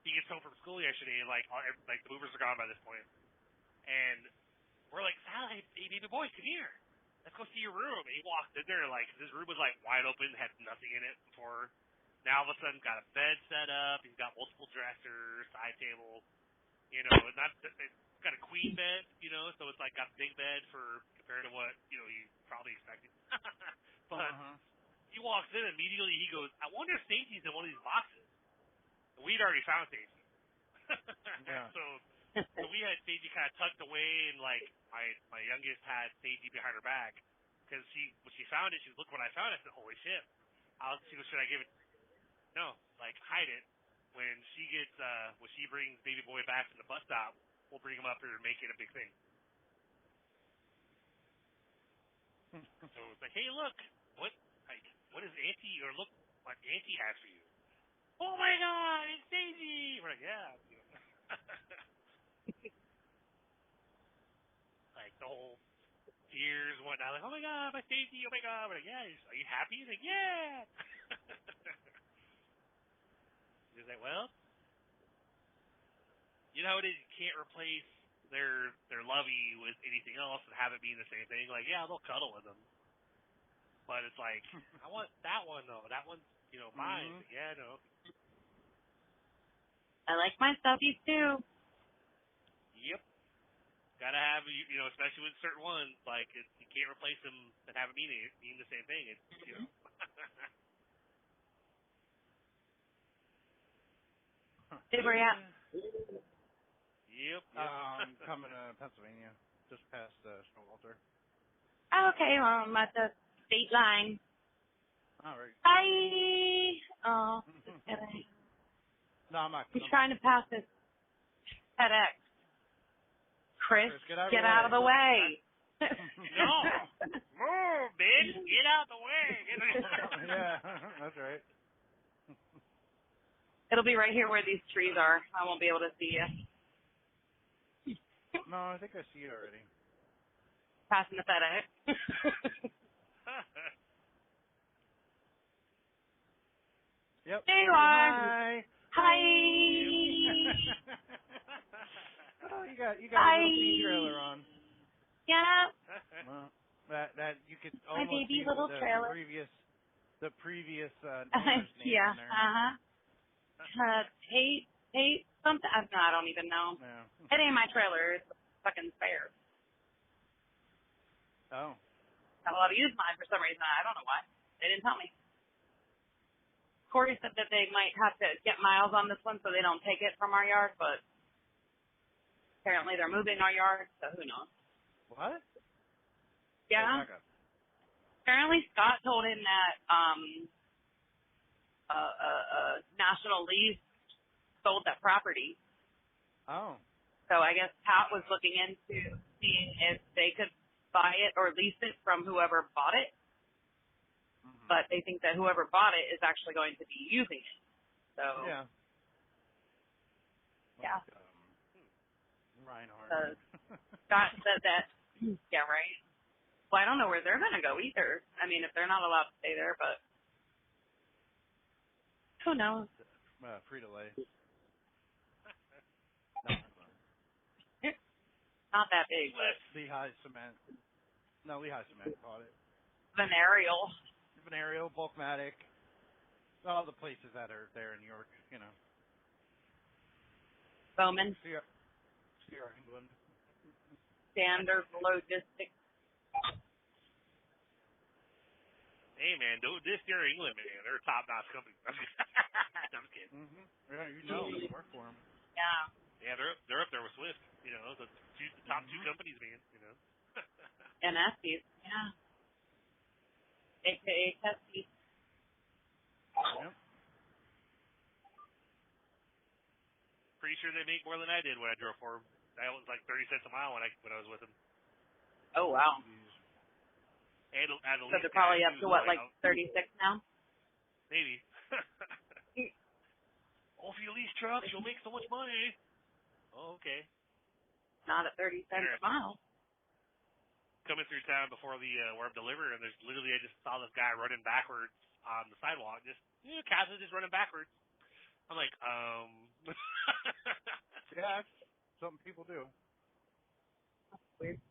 He gets home from school yesterday, and like the movers are gone by this point, and we're like, Sally, hey baby boy, come here, let's go see your room. And he walked in there, like his room was like wide open, had nothing in it before. Now all of a sudden, got a bed set up. He's got multiple dressers, side table, it's got a queen bed, so it's like got a big bed for compared to what you probably expected. But he walks in immediately. He goes, I wonder if Stacey's in one of these boxes. We'd already found Stacey. Yeah. So we had Stacey kind of tucked away, and like my youngest had Stacey behind her back because when she found it, she was, look what I found. I said, holy shit. She goes, should I give it? No, like hide it. When she brings baby boy back from the bus stop, we'll bring him up here and make it a big thing. So it's like, hey, look, what is Auntie, or look what Auntie has for you? Oh my God, it's Daisy! We're like, yeah. Like the whole tears and whatnot. Like, oh my God, my Daisy! Oh my God! We're like, yeah. Are you happy? He's like, yeah. He's like, well, you know how it is. You can't replace their lovey with anything else and have it be the same thing. Like, yeah, they'll cuddle with them, but it's like, I want that one though. That one's mine. But yeah, no. I like my stuffies too. Yep. Gotta have, especially with certain ones, like, you can't replace them and have it mean the same thing. It's, Hey, where you at? Yep. Coming to Pennsylvania, just past Snowalter. Oh, okay, well, I'm at the state line. All right. Bye! Oh, just kidding. No, I'm not. He's trying to pass his FedEx. Chris, get out of the way. No. Move, bitch. Get out the way. Yeah, that's right. It'll be right here where these trees are. I won't be able to see you. No, I think I see it already. Passing the FedEx. Yep. There you are. Hi. Hi. Oh, you got a little teen trailer on. Yeah. Well, that you could My almost baby see little trailer. the previous owner's name Yeah. on there. Tate something. I don't even know. Yeah. It ain't my trailer. It's a fucking spare. Oh. Not allowed to use mine for some reason. I don't know why. They didn't tell me. Corey said that they might have to get miles on this one so they don't take it from our yard, but apparently they're moving our yard, so who knows. What? Yeah. Oh, Apparently Scott told him that National Lease sold that property. oh. So I guess Pat was looking into seeing if they could buy it or lease it from whoever bought it. Mm-hmm. But they think that whoever bought it is actually going to be using it. So Yeah. Yeah. Reinhardt. Scott said that. Yeah, right. Well, I don't know where they're going to go either. I mean, if they're not allowed to stay there, but who knows? Free-to-lay. Not that big, but Lehigh Cement. No, Lehigh Cement bought it. Venereal. Venereal, Bulkmatic, all the places that are there in New York, you know. Bowman. Sierra England. Standard Logistics. Hey, man, this here England, man, they're a top-notch company. I'm just kidding. Mm-hmm. Yeah, you work for them. Yeah. Yeah, they're up there with Swift. You know, the top two companies, man. You know. And Estes. Yeah. AKA Estes. Yep. Pretty sure they make more than I did when I drove for them. That was like 30 cents a mile when I was with them. Oh, wow. And as a So they're probably up to what, like 36 now? Maybe. Oh, if you lease trucks, you'll make so much money. Oh, okay. Not at 30 cents a mile. Coming through town before the where I'm delivering, and there's literally I just saw this guy running backwards on the sidewalk, just casually just running backwards. I'm like, Yeah, that's something people do. That's weird.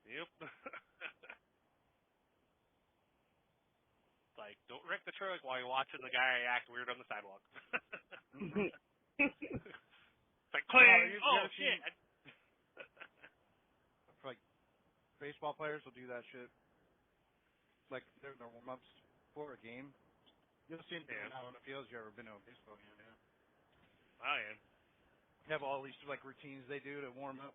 Yep. Like, don't wreck the truck while you're watching the guy act weird on the sidewalk. It's like, cling! Oh, shit! Like, baseball players will do that shit. Like, they're in their warm-ups for a game. You'll see them out on the fields. You ever been to a baseball game, yeah? Oh, yeah. They have all these, like, routines they do to warm up.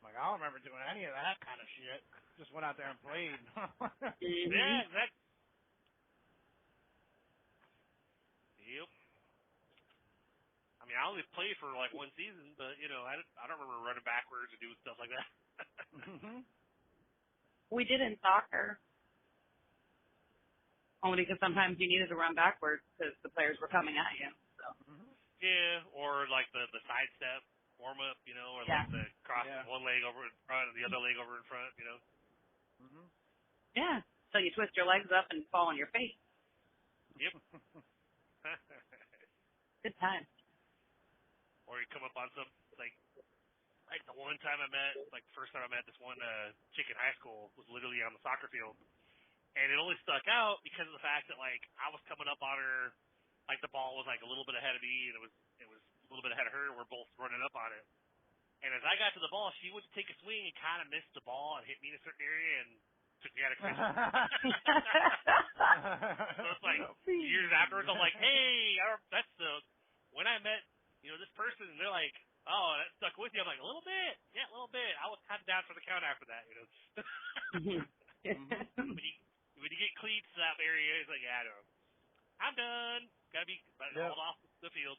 Like, I don't remember doing any of that kind of shit. Just went out there and played. Yeah, exactly. Yep. I mean, I only played for like one season, but I don't remember running backwards and doing stuff like that. We did in soccer. Only because sometimes you needed to run backwards because the players were coming at you. So. Yeah, or like the side step warm up, or like the cross one leg over in front and the other leg over in front, Yeah. So you twist your legs up and fall on your face. Yep. Good time. Or you come up on some like the one time I met, like the first time I met this one chick in high school was literally on the soccer field, and it only stuck out because of the fact that like I was coming up on her, like the ball was like a little bit ahead of me, and it was a little bit ahead of her. We're both running up on it, and as I got to the ball, she went to take a swing and kind of missed the ball and hit me in a certain area and took me out of commission. So it's like years afterwards, I'm like, hey, that's when I met this person, and they're like, oh, that stuck with you. I'm like, a little bit, yeah, a little bit. I was kind of down for the count after that, When you get cleats to that area, it's like, yeah, I know. I'm done. Gotta be hauled off the field.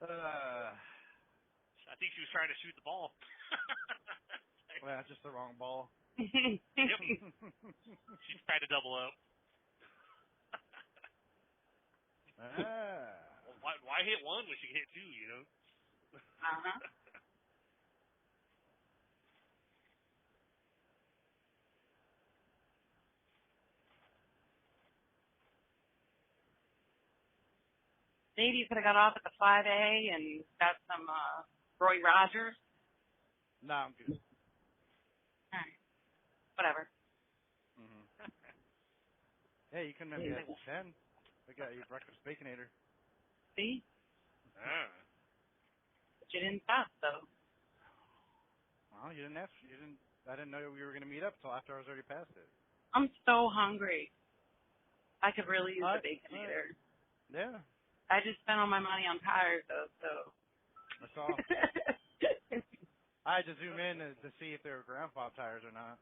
I think she was trying to shoot the ball. Well, just the wrong ball. Yep. She tried to double up. Well, why hit one when she can hit two, you know? Uh-huh. Maybe you could have got off at the 5A and got some Roy Rogers. No, I'm good. All right. Whatever. Mm-hmm. Hey, you can maybe at 10. We got you breakfast baconator. See? Ah. But you didn't stop, so. Well, you didn't ask. I didn't know we were going to meet up till after I was already past it. I'm so hungry. I could really use the baconator. Yeah. I just spent all my money on tires, though, so. I saw. I had to zoom in to see if they were grandpa tires or not.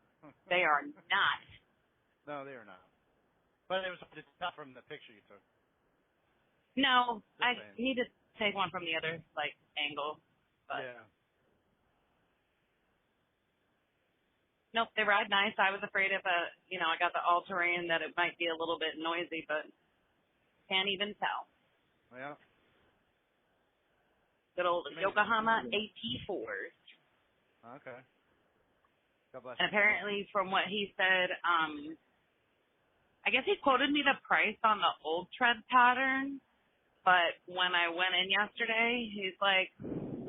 They are not. No, they are not. But it was hard to tell from the picture you took. No, Just I saying. need to take one from the other, angle. But Yeah. nope, they ride nice. I was afraid if, I got the all-terrain that it might be a little bit noisy, but can't even tell. Yeah. Good old Yokohama AT4s. Okay. God bless And you. apparently, from what he said, I guess he quoted me the price on the old tread pattern, but when I went in yesterday, he's like,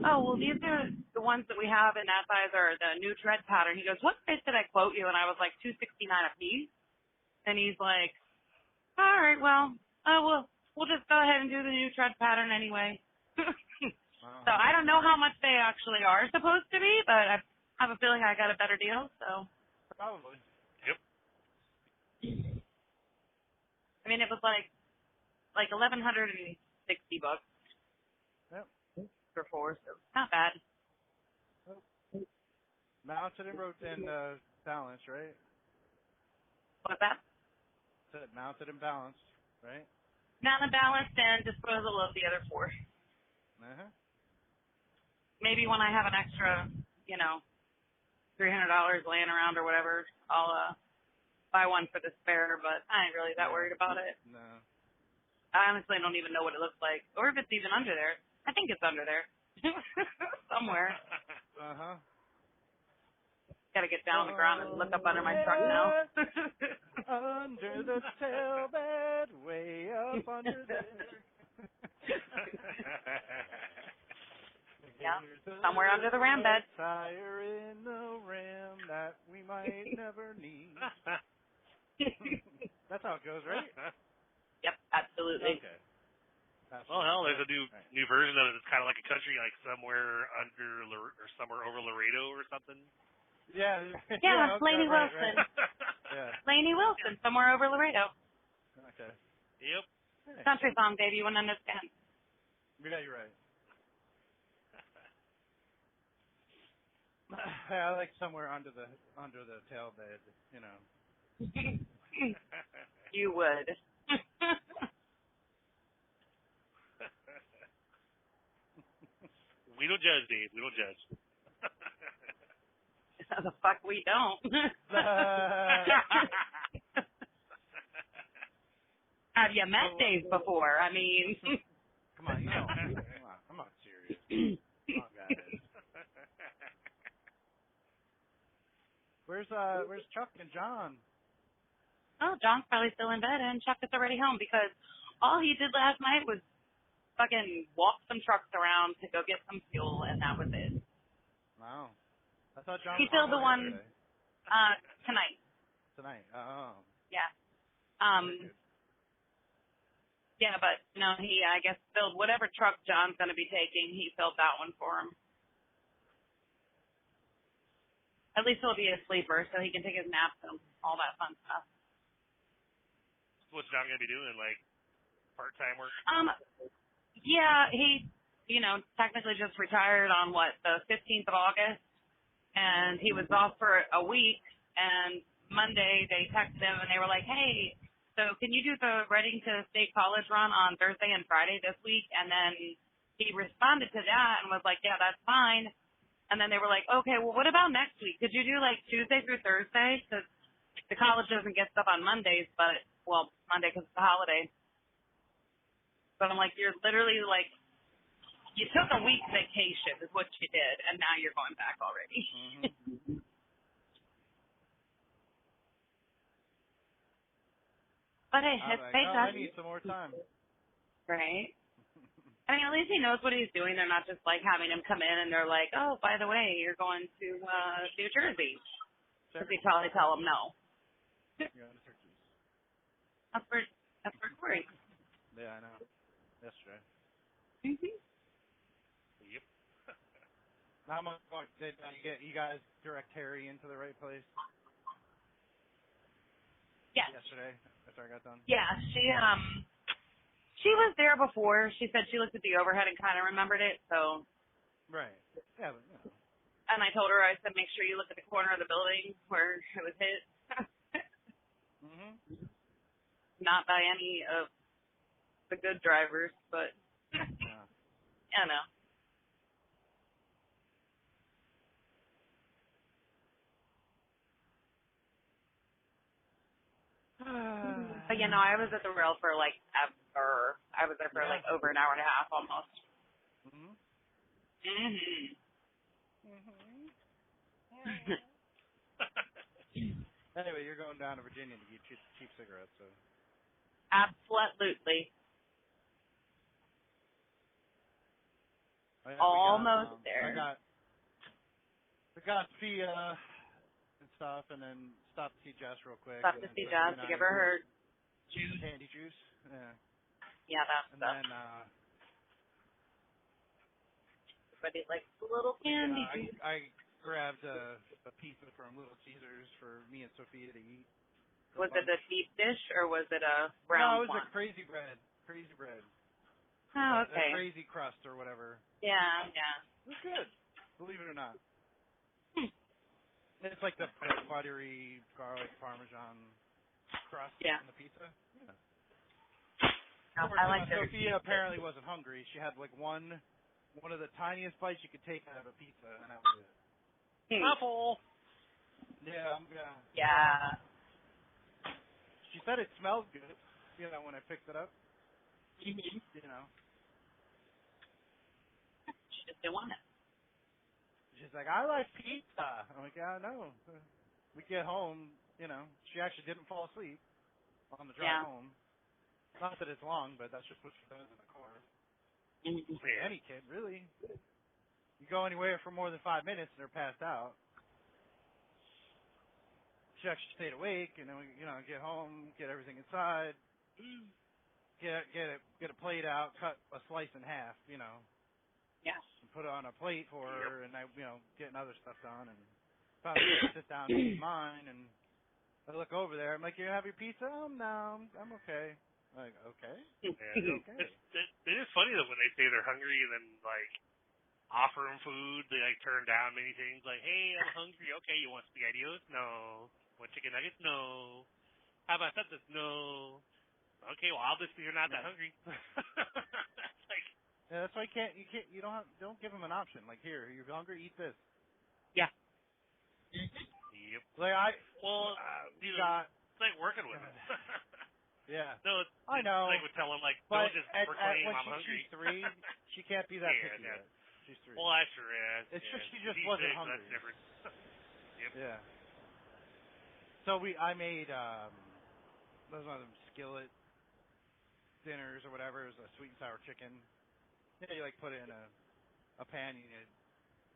oh, well, these are the ones that we have in that size are the new tread pattern. He goes, what price did I quote you? And I was like, $269 a piece. And he's like, all right, well, we'll just go ahead and do the new tread pattern anyway. So I don't know how much they actually are supposed to be, but I have a feeling I got a better deal, so. Probably. Yep. I mean, it was like $1,160 Yep. for four, so not bad. Mounted and balanced, right? What's that? Said mounted and balanced, right? Mountain balanced and disposal of the other four. Uh-huh. Maybe when I have an extra, $300 laying around or whatever, I'll buy one for the spare, but I ain't really that worried about it. No. I honestly don't even know what it looks like, or if it's even under there. I think it's under there. Somewhere. Uh-huh. Gotta get down on the ground and look up under my truck now. Under the tailbed, way up under there. Yeah, somewhere under the ram bed. Tire in the ram that we might never need. That's how it goes, right? Yep, absolutely. Okay. Well, hell, there's a new version of it. It's kind of like a country, like somewhere under or somewhere over Laredo or something. Yeah. Yeah, Lainey right, Wilson. Right. Yeah. Lainey Wilson, somewhere over Laredo. Okay. Yep. Country song, baby, you wouldn't understand. Yeah, you're right. I like somewhere under the tail bed, You would. We don't judge, Dave. We don't judge. The fuck we don't. Have you met Dave before? I mean. Come on, I'm not serious. Come on, guys. Where's Chuck and John? Oh, John's probably still in bed, and Chuck is already home because all he did last night was fucking walk some trucks around to go get some fuel, and that was it. Wow. I thought John. He filled the one tonight. Tonight. Oh. Yeah. Yeah, but no, he I guess filled whatever truck John's going to be taking. He filled that one for him. At least he'll be a sleeper, so he can take his naps and all that fun stuff. What's John gonna be doing? Like part-time work? Yeah, he, technically just retired on the 15th of August. and he was off for a week, and Monday they texted him and they were like, hey, so can you do the Reading to State College run on Thursday and Friday this week? And then he responded to that and was like, yeah, that's fine. And then they were like, okay, well, what about next week? Could you do like Tuesday through Thursday? Because the college doesn't get stuff on Mondays, but, well, Monday because it's a holiday. But I'm like, you're literally like, you took a week vacation is what you did, and now you're going back already. Mm-hmm. But hey, it's paycheck. I need some more time. Right? I mean, at least he knows what he's doing. They're not just like having him come in and they're like, oh, by the way, you're going to New Jersey. Because he'd probably tell them no. You're going to Turkey. That's for Corey. Yeah, I know. That's true. Mm-hmm. Yep. How much did you guys direct Harry into the right place? Yes. Yesterday, after I got done. Yeah, she was there before. She said she looked at the overhead and kind of remembered it. So. Right. Yeah, but And I told her, I said, make sure you look at the corner of the building where it was hit. Mhm. Not by any of the good drivers, but Yeah. I know. But you know, I was at the rail for like ever. I was there for like over an hour and a half almost. Mhm. Anyway, you're going down to Virginia to get cheap cigarettes, so. Absolutely. Oh, yeah, Almost there. We got Fia and stuff, and then stopped to see Jess real quick. Stopped to see Jess to give her her juice. Candy juice. Yeah. Yeah, that And stuff. then Everybody likes the little candy juice. I grabbed a pizza from Little Caesars for me and Sophia to eat. Was it a deep dish or was it a No, brown it was one? a crazy bread. Crazy bread. Oh, okay. A crazy crust or whatever. Yeah. It was good. Believe it or not. Hmm. It's like the buttery garlic parmesan crust on the pizza. Yeah. I like their Sophia apparently wasn't hungry. She had like one of the tiniest bites you could take out of a pizza, and that was it. Apple. Yeah, I'm gonna. Yeah. She said it smelled good. You know, when I picked it up. Mhm. You know. She just didn't want it. She's like, I like pizza. I'm like, yeah, I know. We get home, you know. She actually didn't fall asleep on the drive home. Not that it's long, but that's just what she does in the car. Mm-hmm. Any kid, really. You go anywhere for more than 5 minutes and they're passed out. She actually stayed awake, and then we, you know, get home, get everything inside, get a plate out, cut a slice in half, you know. Yeah. And put it on a plate for her, and I, you know, getting other stuff done, and finally sit down and eat mine, and I look over there, I'm like, you have your pizza? Oh, no, I'm okay. I'm like, okay? Yeah. You're okay. It is funny that when they say they're hungry and then, like, offer them food, they, like, turn down many things. Like, hey, I'm hungry. Okay, you want SpaghettiOs? No. Want chicken nuggets? No. How about that? No. Okay, well, obviously you're not that hungry. It's like, yeah, that's why you don't give them an option. Like, here, you're hungry, eat this. Yeah. yep. Like, it's like working with them. Yeah. No, I know. Like would tell them, like, but don't just when proclaim I'm hungry. She's 3, she can't be that picky yet. She's 3. Well, that's true, yeah. It's just she just She's wasn't 6, hungry. That's different. Yep. Yeah. So I made those one of them skillet dinners or whatever. It was a sweet and sour chicken. Yeah, you like put it in a pan, you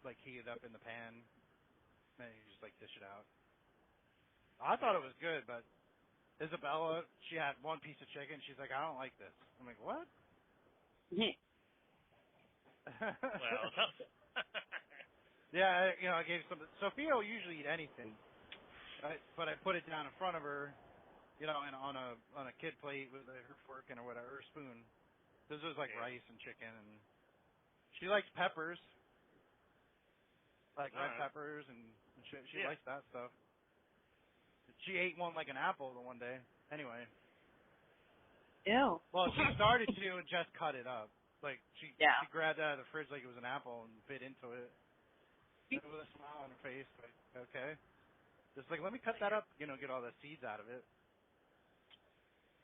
like heat it up in the pan, and you just like dish it out. I thought it was good, but Isabella, she had one piece of chicken. She's like, I don't like this. I'm like, what? Well, yeah, you know, I gave some. Sophia will usually eat anything, right? But I put it down in front of her, you know, and on a kid plate with her fork and or whatever, her spoon. This was like rice and chicken, and she likes peppers. like red peppers and shit. She likes that stuff. She ate one like an apple the one day. Anyway. Ew. Well, she started to and just cut it up. Like she grabbed it out of the fridge like it was an apple and bit into it. With a smile on her face, like, okay. Just like, let me cut that up, get all the seeds out of it.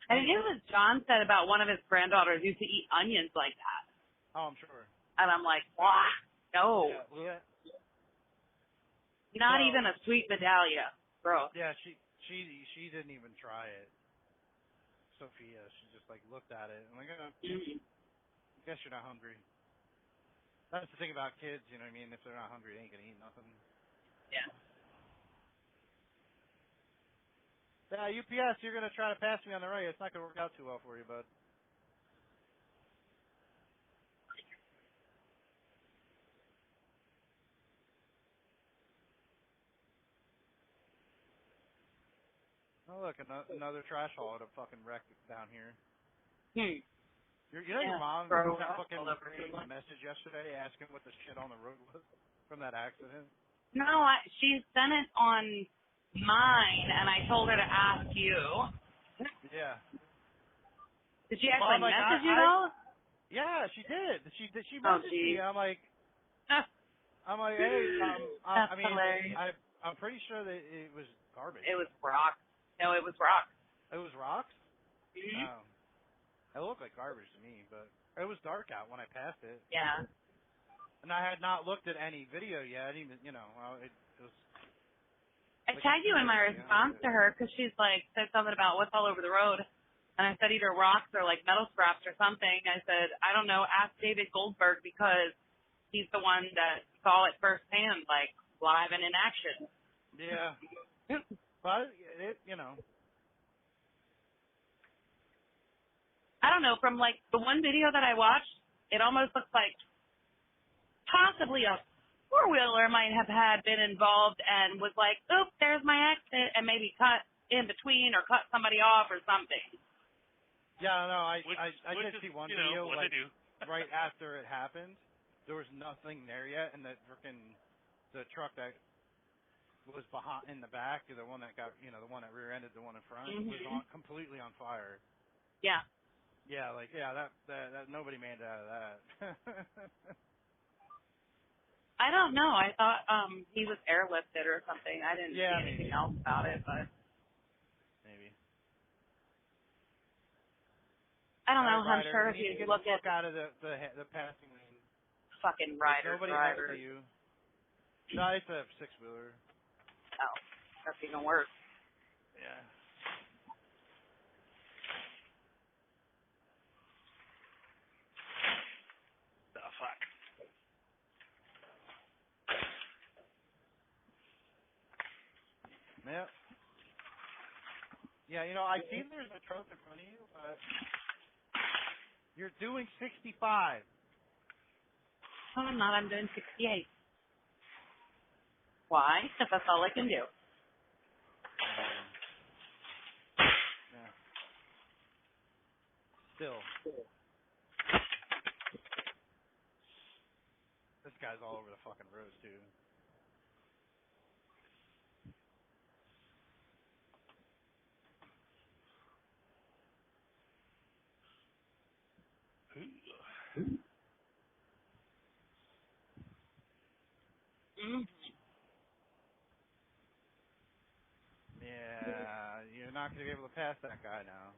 I think it was John said about one of his granddaughters used to eat onions like that. Oh, I'm sure. And I'm like, wow, no. Yeah. Not even a sweet Vidalia. Gross. Yeah, she didn't even try it. Sophia, she just like looked at it and like, I guess you're not hungry. That's the thing about kids, you know what I mean? If they're not hungry, they ain't gonna eat nothing. Yeah. Yeah, UPS, you're gonna try to pass me on the right. It's not gonna work out too well for you, bud. Oh look, another trash haul at a fucking wreck down here. Your mom fucking gave a message yesterday asking what the shit on the road was from that accident? No, she sent it on mine, and I told her to ask you. Yeah. Did she actually message you though? Yeah, she did. She messaged me. I'm like, hey, I mean, hilarious. I'm pretty sure that it was garbage. It was rock. No, it was rock. It was rocks? Mm-hmm. Oh. It looked like garbage to me, but it was dark out when I passed it. Yeah. And I had not looked at any video yet. Even, it was. I tagged you in my response to her because she's like said something about what's all over the road, and I said either rocks or like metal scraps or something. I said I don't know. Ask David Goldberg because he's the one that saw it firsthand, like live and in action. Yeah. But I don't know. From like the one video that I watched, it almost looks like possibly a four-wheeler might have been involved and was like, oops, there's my exit, and maybe cut in between or cut somebody off or something. Yeah, no, I did see one video like right after it happened. There was nothing there yet, and the truck that was behind in the back, the one that got the one that rear-ended the one in front, was completely on fire. Yeah. Yeah, that nobody made it out of that. I don't know. I thought he was airlifted or something. I didn't see anything else about it, but maybe. I don't know. I'm sure if you look at out of the passing lane. Fucking rider nobody driver. Next to you. No, it's a six-wheeler. Oh, that's even worse. Yeah. The fuck. Yep. Yeah, I see there's a truck in front of you, but you're doing 65. No, I'm not. I'm doing 68. Why? Because that's all I can do. Yeah. Still. This guy's all over the fucking road, too. Yeah, you're not going to be able to pass that guy now.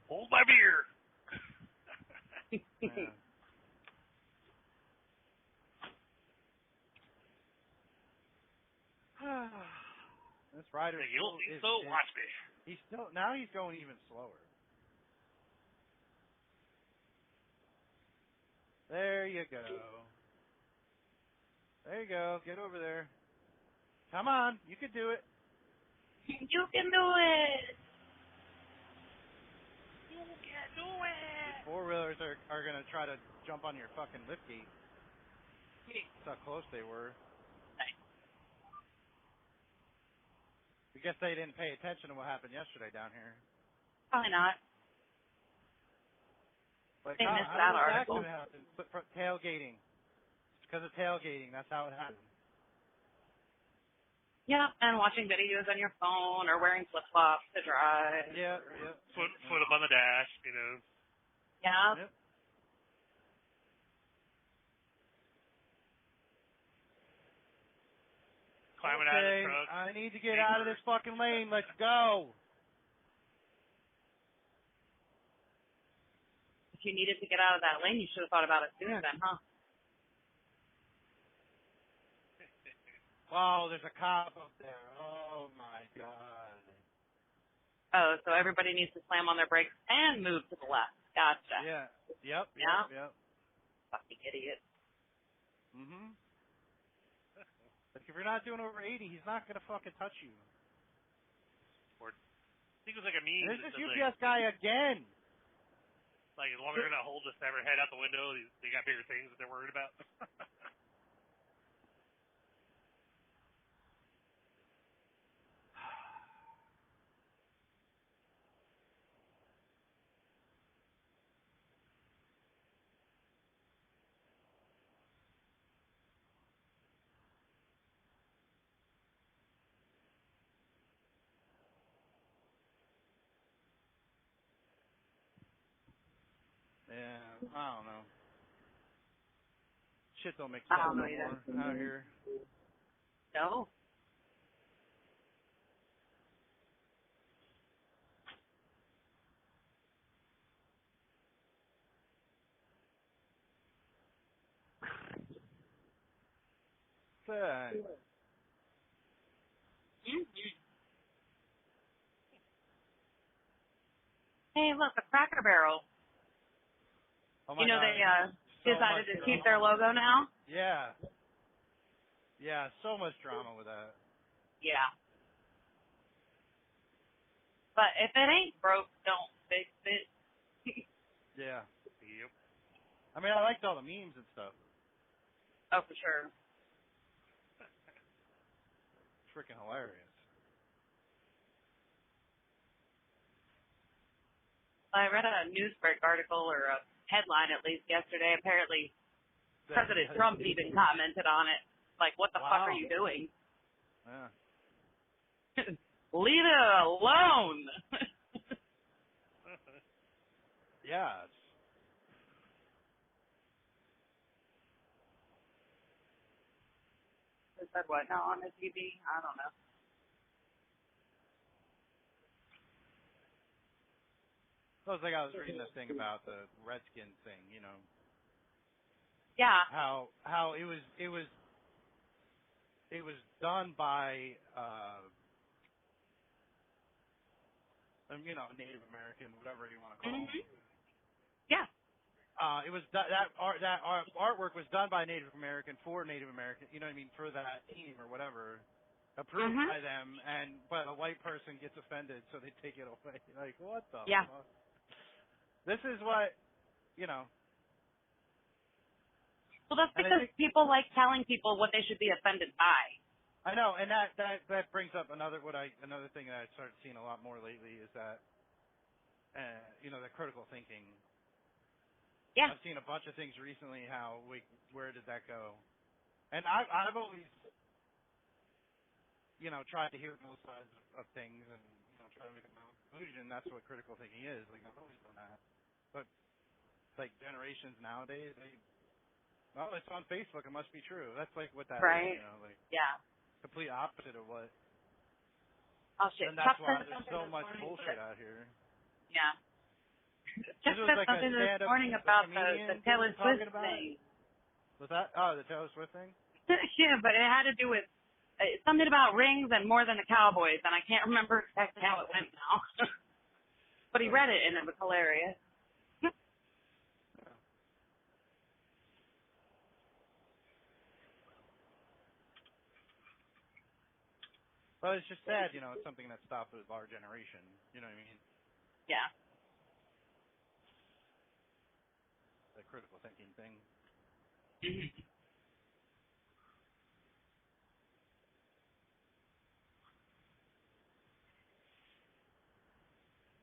Hold my beer. Yeah. This rider watch me. He's going even slower. There you go. There you go. Get over there. Come on, you can do it. You can do it. You can do it. These four-wheelers are going to try to jump on your fucking liftgate. That's how close they were. I guess they didn't pay attention to what happened yesterday down here. Probably not. Like, They missed how that did article. That happen? Tailgating. because of tailgating. That's how it happens. Yeah, and watching videos on your phone or wearing flip-flops to drive. Yeah, yeah. Foot up on the dash, you know. Yeah. Yep. Climbing out of the truck. I need to get out of this fucking lane. Let's go. If you needed to get out of that lane, you should have thought about it sooner then, huh? Wow, there's a cop up there. Oh, my God. Oh, so everybody needs to slam on their brakes and move to the left. Gotcha. Yeah. Yep. Yeah? Yep. Fucking idiot. Mm-hmm. Like, if you're not doing over 80, he's not going to fucking touch you. I think it was like a meme. There's that this said, UPS guy again. Like, as long as they're not holding us ever head out the window, they got bigger things that they're worried about. Yeah, I don't know. Shit don't make I sense don't know anymore either. out here. No. Sad. Hey, look, a Cracker Barrel. Oh my You know, God. they So decided much to keep drama. their logo now? Yeah. Yeah, so much drama with that. Yeah. But if it ain't broke, don't fix it. Yeah. Yep. I mean, I liked all the memes and stuff. Oh, for sure. Freaking hilarious. I read a Newsbreak article, or a headline at least, yesterday. Apparently, President Trump even commented on it. Like, what the fuck are you doing? Yeah. Leave it alone. Yeah. Is that what now on the TV? I don't know. So it was like I was reading this thing about the Redskins thing, you know. Yeah. How it was done by you know, Native American, whatever you want to call them. Yeah. It was that artwork was done by Native American for Native American, you know what I mean, for that team or whatever, approved by them, but a white person gets offended, so they take it away. Like, what the fuck? This is what, you know. Well, that's because people like telling people what they should be offended by. I know, and that brings up another thing that I started seeing a lot more lately is that, you know, the critical thinking. Yeah. I've seen a bunch of things recently. Where did that go? And I've always, you know, tried to hear both sides of things and, you know, try to make a conclusion. That's what critical thinking is. Like, I've always done that. But like generations nowadays, well, it's on Facebook. It must be true. That's like what that is, you know, like complete opposite of what. Oh shit! And that's why there's so much bullshit out here. Yeah. This Just was said like something a this morning about the Taylor Swift thing. Was that? Oh, the Taylor Swift thing? Yeah, but it had to do with something about rings and more than the Cowboys, and I can't remember exactly how it went now. But he read it, and it was hilarious. Well, it's just sad, you know, it's something that stopped with our generation. You know what I mean? Yeah. The critical thinking thing.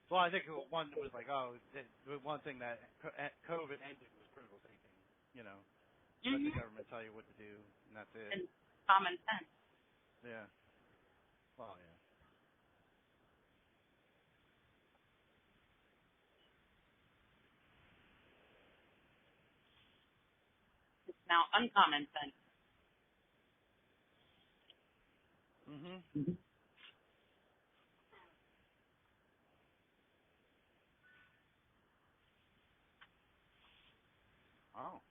Well, I think one was like, one thing that COVID ended was critical thinking, you know. let the government tell you what to do, and that's it. And common sense. Yeah. Well, yeah. It's now uncommon sense. Mhm. Oh.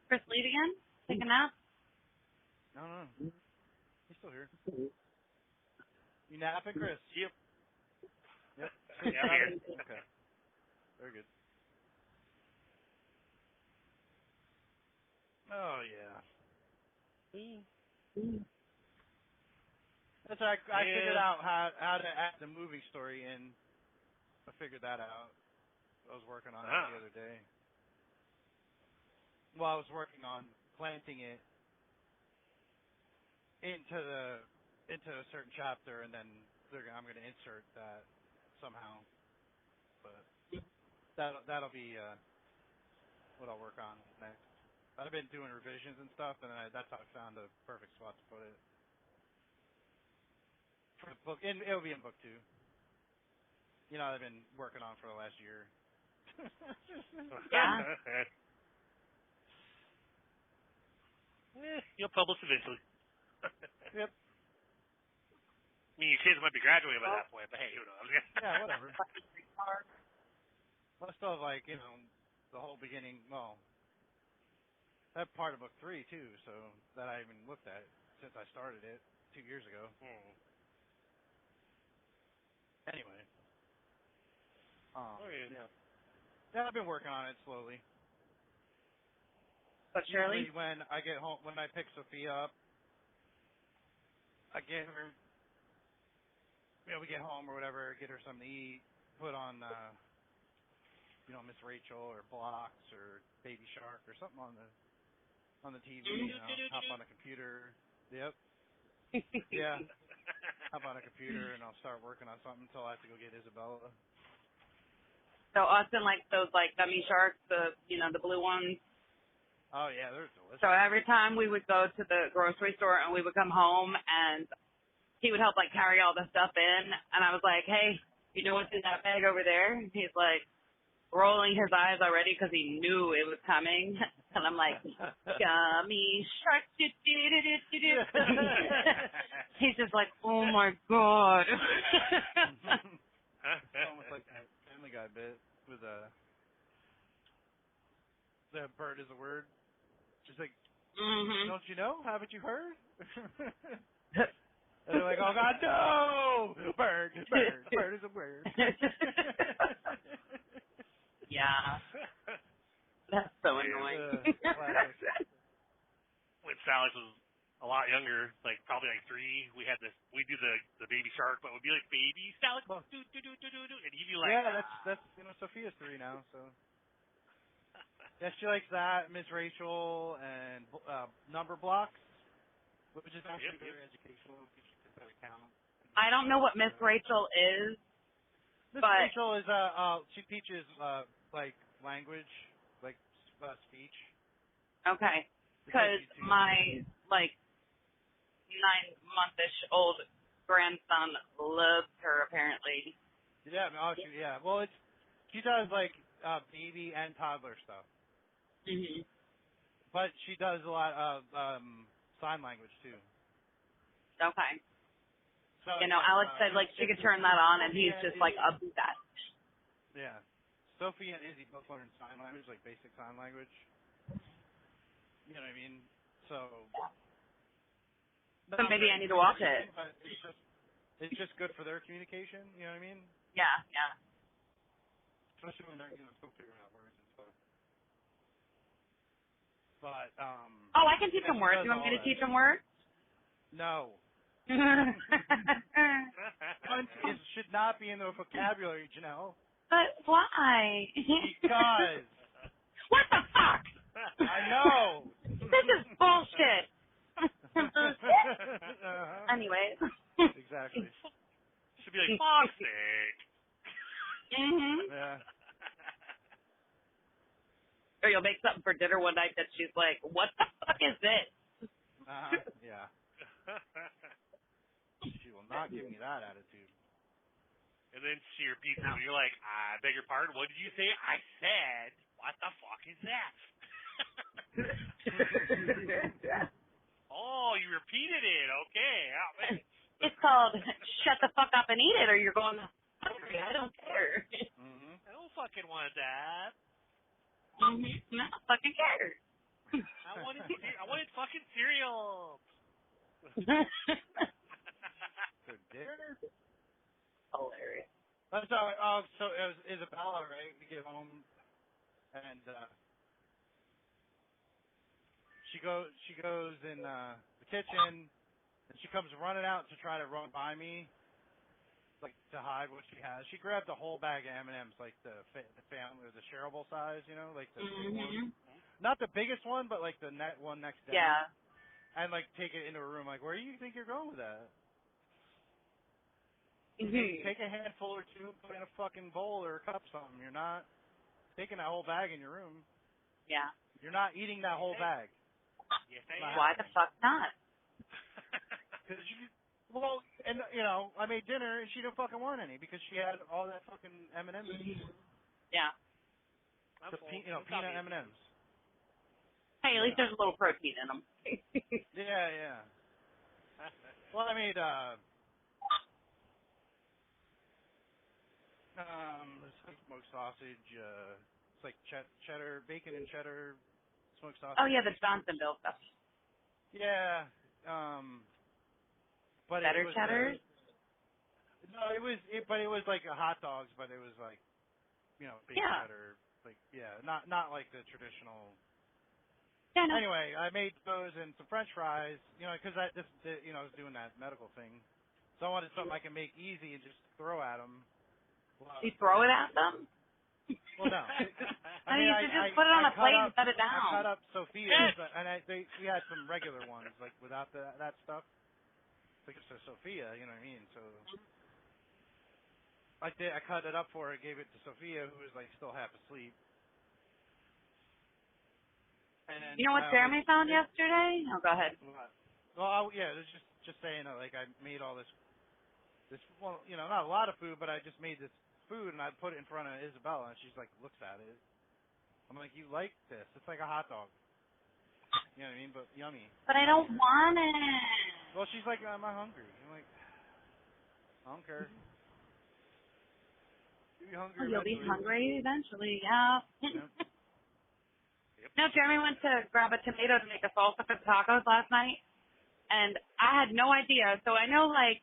Chris leave again? Take a nap? No. He's still here. You napping, Chris? Yep. Yep. Yeah, I'm here. Okay. Very good. Oh yeah. That's right. I figured out how to add the movie story in. I figured that out. I was working on it the other day. Well, I was working on planting it into a certain chapter, and then I'm going to insert that somehow. But that'll be what I'll work on next. I've been doing revisions and stuff, and that's how I found the perfect spot to put it. For the book, and it'll be in book 2. You know, I've been working on for the last year. Yeah. You'll publish eventually. Yep. I mean, your kids might be graduating by that point, but hey, who knows? Yeah, whatever. Well, I still have, like, you know, the whole beginning, well, that part of book 3, too, so that I haven't looked at since I started it 2 years ago. Anyway. Yeah. Yeah, I've been working on it slowly. But surely? Usually when I get home, when I pick Sophia up, I get her, you know, we get home or whatever, get her something to eat, put on, you know, Miss Rachel or Blocks or Baby Shark or something on the TV, you know, hop on a computer. Yep. Yeah. Hop on a computer and I'll start working on something until I have to go get Isabella. So Austin likes those like gummy sharks, the blue ones. Oh yeah, they're delicious. So every time we would go to the grocery store and we would come home and he would help like carry all the stuff in, and I was like, hey, you know what's in that bag over there? He's like rolling his eyes already because he knew it was coming. And I'm like, gummy shark. He's just like, oh my God. It's almost like that Family Guy bit with the bird is a word. Just like, Don't you know? Haven't you heard? And they're like, oh God, no! Bird is a word. Yeah. That's so annoying. When Alex was a lot younger, like probably like 3, we do the baby shark, but it would be like baby Alex, and he'd be like, yeah, that's you know, Sophia's 3 now, so. Yeah, she likes that, Miss Rachel, and number blocks, which is actually very educational. I don't know what Miss Rachel is. Miss Rachel is she teaches like language, like speech. Okay, because my like 9-month-ish old grandson loves her apparently. Yeah, yeah. Well, she does like baby and toddler stuff. Mhm. But she does a lot of sign language too. Okay. So, you know, Alex said like she could turn that on, and he's just like obsessed. Yeah. Sophie and Izzy both learn sign language, like basic sign language. You know what I mean? So. So maybe I need to watch it. But it's just good for their communication. You know what I mean? Yeah, yeah. Especially when they're still figuring out words and stuff. But oh, I can teach them words. You want me to teach them words? No. It should not be in the vocabulary, Janelle. But why? Because. What the fuck? I know. This is bullshit. Anyway. Exactly. Should be like toxic. Yeah. Or you'll make something for for dinner one night that she's like, what the fuck is this? Yeah. She will not give me that attitude. And then she repeats it, and you're like, I beg your pardon, what did you say? I said, what the fuck is that? Oh, you repeated it. Okay. Oh, man. It's called shut the fuck up and eat it, or you're going hungry. I don't care. I don't fucking want that. I don't fucking care. I wanted fucking cereal. For dinner? Hilarious. So it was Isabella, right? We get home, and she goes in the kitchen, and she comes running out to try to run by me, like to hide what she has. She grabbed a whole bag of M&Ms, like the family, or the shareable size, like the big one. Not the biggest one, but like the one next down. Yeah. And like take it into a room. Like, where do you think you're going with that? Take a handful or two, put it in a fucking bowl or a cup, something. You're not taking that whole bag in your room. Yeah. You're not eating that whole bag. Yes, Why the fuck not? Because well, and I made dinner and she didn't fucking want any because she had all that fucking M&Ms. Yeah. Peanut M&Ms. Hey, at least there's a little protein in them. Yeah. Well, I made smoked sausage. It's like cheddar, bacon and cheddar smoked sausage. Oh yeah, the Johnsonville stuff. Yeah. But Better it was cheddar? No, it was like a hot dogs, but it was like, bacon cheddar. Like, not like the traditional. Yeah, no. Anyway, I made those and some French fries, because I was doing that medical thing. So I wanted something I can make easy and just throw at them. You throw it at them? Well, no. You should just put it on a plate and set it down. I cut up Sophia's, and we had some regular ones, like without that stuff. Like, so Sophia, you know what I mean? So I cut it up for her, gave it to Sophia, who was like still half asleep. And then, you know what Jeremy found yesterday? Oh, go ahead. Well, it was just saying, like, I made all this, well, not a lot of food, but I just made this food, and I put it in front of Isabella, and she's like, looks at it. I'm like, you like this? It's like a hot dog. You know what I mean? But yummy. But I don't want it. Well, she's like, I'm not hungry. I'm like, I don't care. You'll be hungry eventually, yeah. Yep. No, Jeremy went to grab a tomato to make a salsa for the tacos last night, and I had no idea. So I know, like,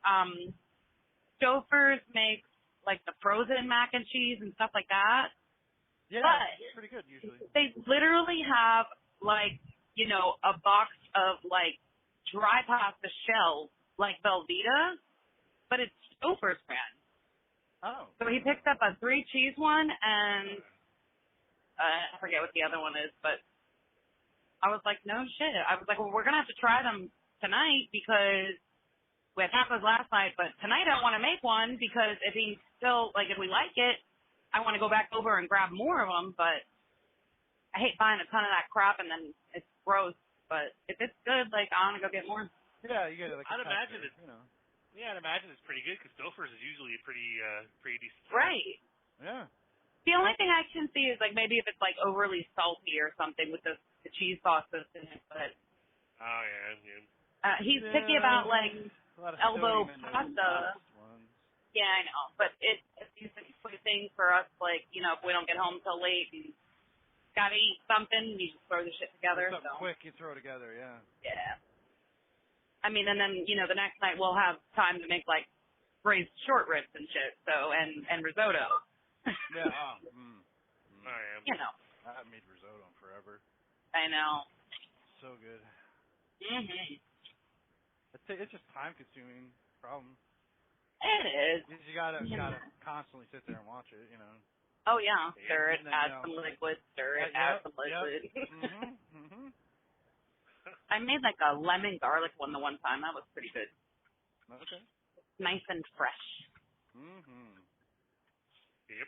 Stouffer's makes, like, the frozen mac and cheese and stuff like that. Yeah, but it's pretty good usually. They literally have, like, a box of, like, dry pasta shells, like Velveeta, but it's Stouffer's brand. Oh. So he picked up a 3-cheese one, and I forget what the other one is, but I was like, no shit. I was like, well, we're going to have to try them tonight because we had tacos last night, but tonight I want to make one because if we like it, I want to go back over and grab more of them, but I hate buying a ton of that crap and then it's gross. But if it's good, like, I want to go get more. Yeah, you get it. Like I'd imagine it's, Yeah, I'd imagine it's pretty good because Stouffer's is usually a pretty decent. Right. Yeah. The only thing I can see is, like, maybe if it's, like, overly salty or something with the cheese sauce that's in it, but... Oh, yeah. He's picky about, like, elbow pasta. Yeah, I know. But it's a decent thing for us, like, if we don't get home till late and gotta eat something, you just throw the shit together. Something quick you throw together, yeah. Yeah. I mean, and then, the next night we'll have time to make, like, braised short ribs and shit, so, and risotto. Yeah, I am. I haven't made risotto in forever. I know. So good. Mhm. It's just time consuming problem. It is. You gotta constantly sit there and watch it, Oh yeah, stir it, add some liquid, stir it, add some liquid. I made like a lemon garlic one the one time. That was pretty good. Okay. Nice and fresh. Yep.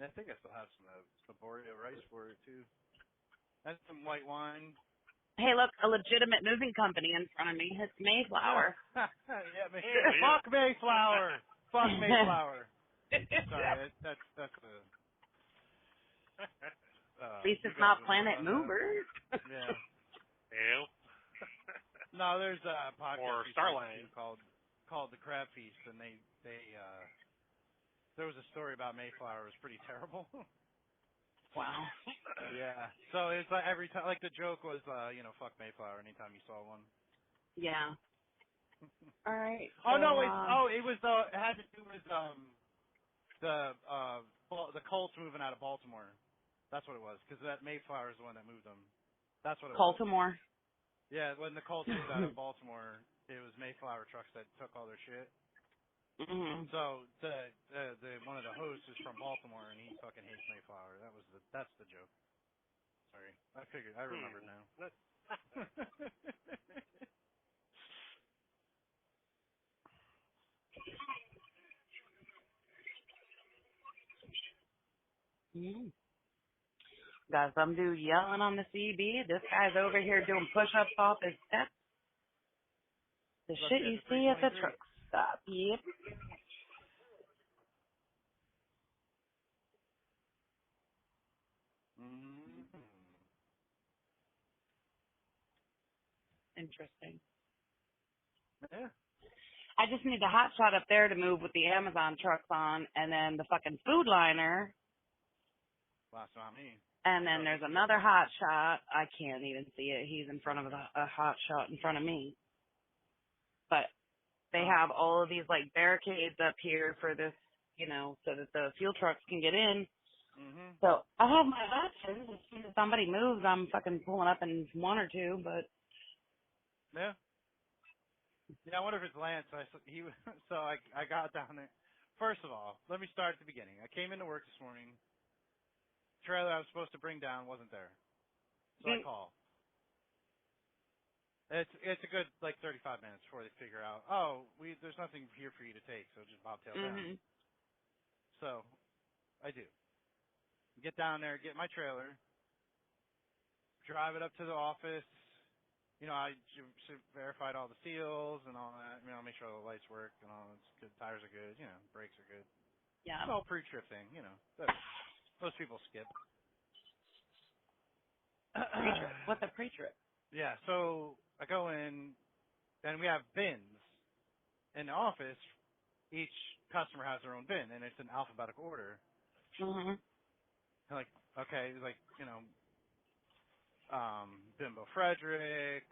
I think I still have some Boreo rice for it too. That's some white wine. Hey, look, a legitimate moving company in front of me. It's Mayflower. Yeah, Yeah. fuck Mayflower. Fuck Mayflower. Sorry, that's At least it's you guys not would know Planet about that. Movers. Yeah. Ew. No, there's a podcast Or we Starline. listened to called The Crab Feast, and they there was a story about Mayflower. It was pretty terrible. Wow. Yeah. So it's like every time, like the joke was, fuck Mayflower anytime you saw one. Yeah. All right. Oh So, no, it was it had to do with the Colts moving out of Baltimore. That's what it was, because that Mayflower is the one that moved them. That's what it was. Baltimore. Yeah, when the Colts moved out of Baltimore, it was Mayflower trucks that took all their shit. Mm-hmm. So the one of the hosts is from Baltimore, and he fucking hates Mayflower. That's the joke. Sorry, I remembered now. Mm-hmm. Got some dude yelling on the CB. This guy's over here doing push-ups off his steps. The shit you see at the truck stop. Yep. Mm-hmm. Interesting. Yeah. I just need the hot shot up there to move with the Amazon trucks on, and then the fucking food liner. Last not me. And then there's another hot shot. I can't even see it. He's in front of a hot shot in front of me. But they have all of these like barricades up here for this, so that the fuel trucks can get in. Mhm. So I have my options. As soon as somebody moves, I'm fucking pulling up in one or two. But Yeah. Yeah, I wonder if it's Lance. So I got down there. First of all, let me start at the beginning. I came into work this morning. Trailer I was supposed to bring down wasn't there, so I call. It's a good like 35 minutes before they figure out. Oh, there's nothing here for you to take, so just bobtail down. So I do. Get down there, get my trailer, drive it up to the office. I verified all the seals and all that. Make sure all the lights work and all that's good. Tires are good. Brakes are good. yeah. It's all pre-trip thing. That most people skip. Pre-trip. What's a pre-trip? Yeah. So I go in, and we have bins in the office. Each customer has their own bin, and it's in alphabetical order. Mhm. And okay, like Bimbo Frederick,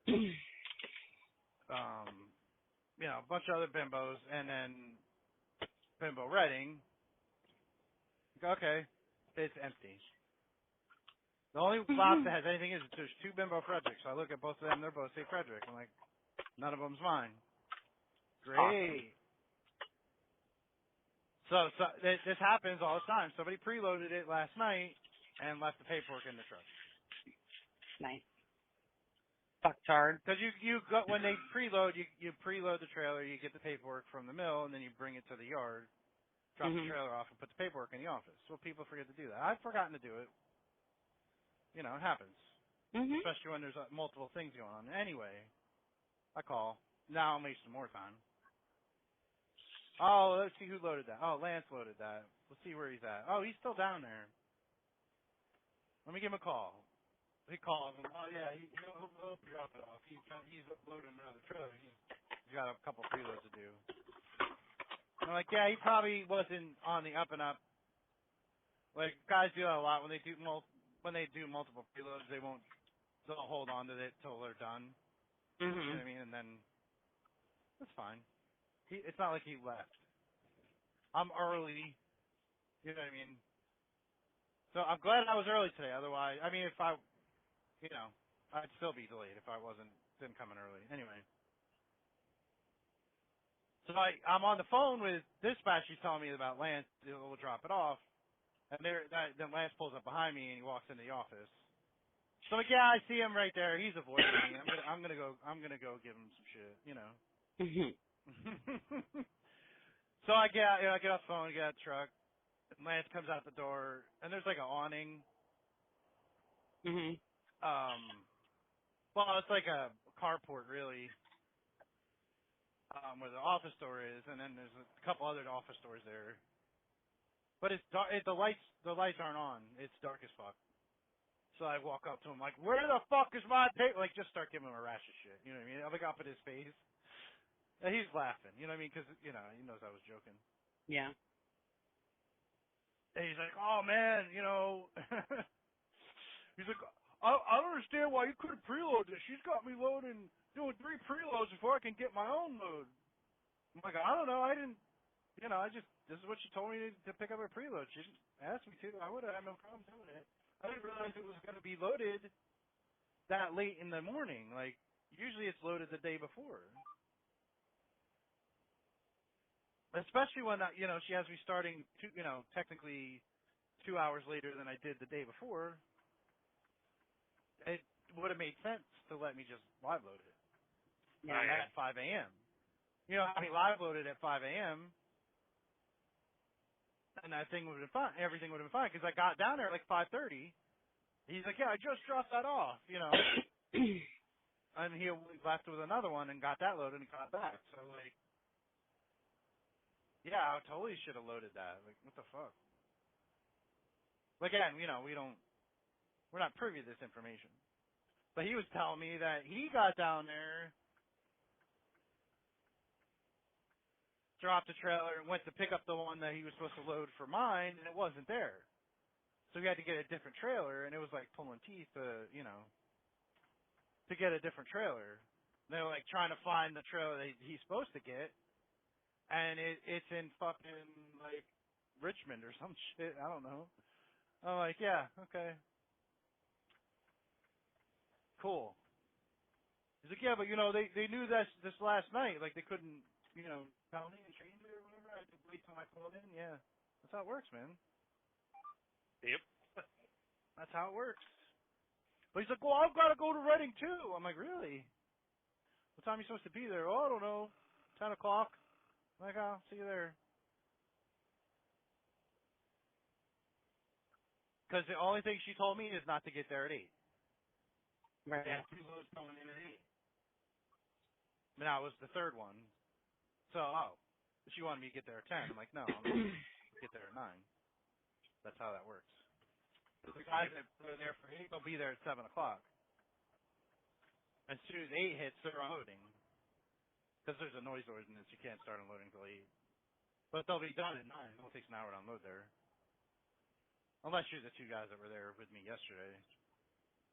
a bunch of other bimbos, and then Bimbo Redding. Okay, it's empty. The only box that has anything is there's two Bimbo Fredericks. So I look at both of them, they're both say Frederick. I'm like, none of them's mine. Great. So this happens all the time. Somebody preloaded it last night and left the paperwork in the truck. Nice. Fucktard. Because you got when they preload, you preload the trailer, you get the paperwork from the mill, and then you bring it to the yard, drop the trailer off, and put the paperwork in the office. Well, people forget to do that. I've forgotten to do it. It happens. Especially when there's multiple things going on. Anyway, I call. Now I'm wasting more time. Oh, let's see who loaded that. Oh, Lance loaded that. Let's see where he's at. Oh, he's still down there. Let me give him a call. He calls him. Oh, yeah, he'll drop it off. He's loading another trailer. He's got a couple preloads to do. I'm like, yeah, he probably wasn't on the up and up. Like, guys do that a lot. When they do multiple preloads, they'll hold on to it till they're done. You know what I mean? And then that's fine. It's not like he left. I'm early. You know what I mean? So I'm glad I was early today. Otherwise, if I'd still be delayed if I didn't come in early. Anyway. So I'm on the phone with dispatch. He's telling me about Lance. We'll drop it off. And then Lance pulls up behind me and he walks into the office. So I'm like, yeah, I see him right there. He's avoiding me. I'm gonna go give him some shit. So I get off the phone, get out the truck, Lance comes out the door, and there's like an awning. Mhm. Well, it's like a carport, really, where the office door is, and then there's a couple other office doors there. But it's dark. The lights aren't on. It's dark as fuck. So I walk up to him like, "Where the fuck is my tape?" Like, just start giving him a rash of shit. You know what I mean? I look up at his face, and he's laughing. You know what I mean? Because he knows I was joking. Yeah. And he's like, "Oh man, he's like, I don't understand why you couldn't preload this. She's got me loading, doing 3 preloads before I can get my own load." I'm like, "I don't know. I didn't, this is what she told me to pick up a preload. She didn't ask me to. I would have had no problem doing it. I didn't realize it was going to be loaded that late in the morning. Like, usually it's loaded the day before. Especially when, she has me starting, technically 2 hours later than I did the day before. It would have made sense to let me just live load it at 5 a.m. I mean, live loaded at 5 a.m., and that thing would have been fine. Everything would have been fine, because I got down there at like 5:30. He's like, "Yeah, I just dropped that off," and he left with another one and got that loaded and got back. So, like, yeah, I totally should have loaded that. Like, what the fuck? Like, again, we're not privy to this information. But he was telling me that he got down there, dropped the trailer, and went to pick up the one that he was supposed to load for mine, and it wasn't there. So he had to get a different trailer, and it was like pulling teeth to get a different trailer. And they were like trying to find the trailer that he's supposed to get, and it's in fucking like Richmond or some shit. I don't know. I'm like, yeah, okay, cool. He's like, yeah, but they knew this last night. Like, they couldn't tell me and change it or whatever. I had to wait till I called in. Yeah, that's how it works, man. Yep. That's how it works. But he's like, well, I've got to go to Reading too. I'm like, really? What time are you supposed to be there? Oh, I don't know. 10 o'clock. I'm like, oh, see you there. Because the only thing she told me is not to get there at 8. Right. Yeah, 2 loads coming in at 8. Now, it was the third one. So, she wanted me to get there at 10. I'm like, no, I'm going to get there at 9. That's how that works. The guys that are there for 8, they'll be there at 7 o'clock. As soon as 8 hits, they're unloading. Because there's a noise ordinance, you can't start unloading until 8. But they'll be done at 9. It only takes an hour to unload there. Unless you're the 2 guys that were there with me yesterday.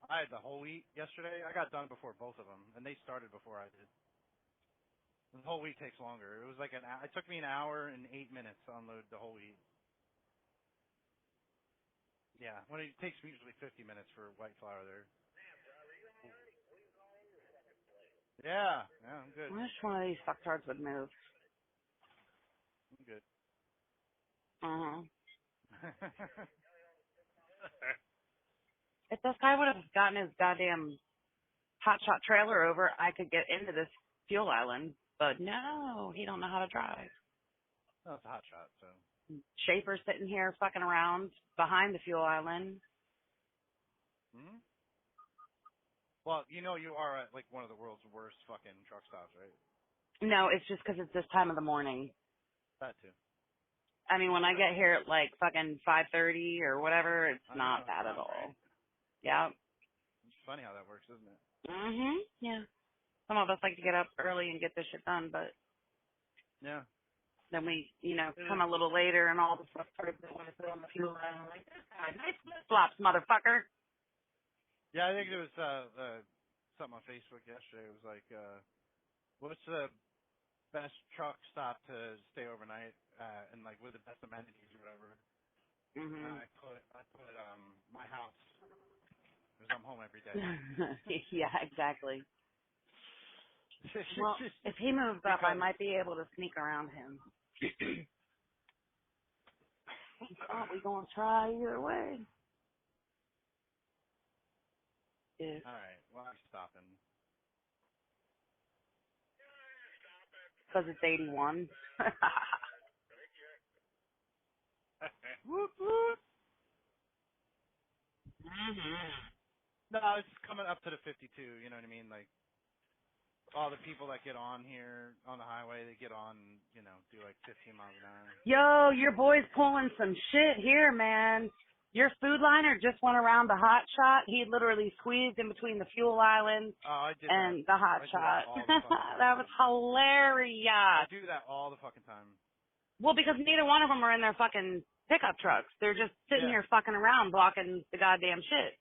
I had the whole week yesterday. I got done before both of them, and they started before I did. The whole week takes longer. It was like it took me an hour and 8 minutes to unload the whole week. Yeah, when it takes me usually 50 minutes for white flour there. Yeah, I'm good. I wish one of these fucktards would move. I'm good. Uh-huh. If this guy would have gotten his goddamn hotshot trailer over, I could get into this fuel island. But no, he don't know how to drive. No, it's a hot shot, so. Schaefer's sitting here fucking around behind the fuel island. Hmm? Well, you are at, like, one of the world's worst fucking truck stops, right? No, it's just 'cause it's this time of the morning. That, too. I mean, when I get here at like fucking 5:30 or whatever, it's not bad at all. Right? Yep. It's funny how that works, isn't it? Mhm. Yeah. Some of us like to get up early and get this shit done, but Yeah. then we, come a little later and all the stuff starts that want to put on the fuel island. I'm like, this guy, nice flip-flops, motherfucker. Yeah, I think there was something on Facebook yesterday. It was like, what's the best truck stop to stay overnight and like with the best amenities or whatever. Mhm. And I put my house because I'm home every day. Yeah, exactly. Well, if he moves up, I might be able to sneak around him. Oh, we gonna try either way. Yeah. All right, well I'm stopping. Because it's 81. Whoop, whoop. Mhm. No, it's coming up to the 52, you know what I mean? Like, all the people that get on here on the highway, they get on, you know, do like 15 miles an hour. Yo, your boy's pulling some shit here, man. Your food liner just went around the hot shot. He literally squeezed in between the fuel island Oh, I did and that. the hot I do shot. that all the fucking time. That was hilarious. I do that all the fucking time. Well, because neither one of them are in their fucking pickup trucks. They're just sitting here fucking around blocking the goddamn shit.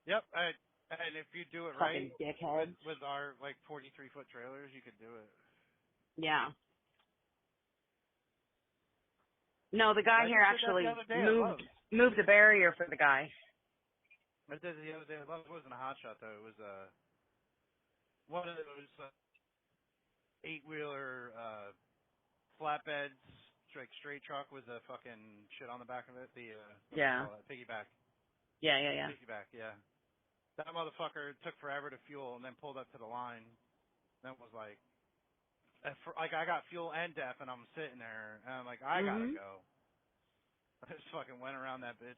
Yep, and if you do it right Fucking dickheads. with our like 43-foot trailers, you could do it. Yeah. No, the guy here actually moved a barrier for the guy. I did it the other day. It wasn't a hot shot though. It was one of those 8-wheeler flatbeds, like straight truck with a fucking shit on the back of it. The what do you call that? Piggyback. Yeah. Piggyback, yeah. That motherfucker took forever to fuel and then pulled up to the line. That was like I got fuel and def, and I'm sitting there, and I'm like, I gotta go. I just fucking went around that bitch.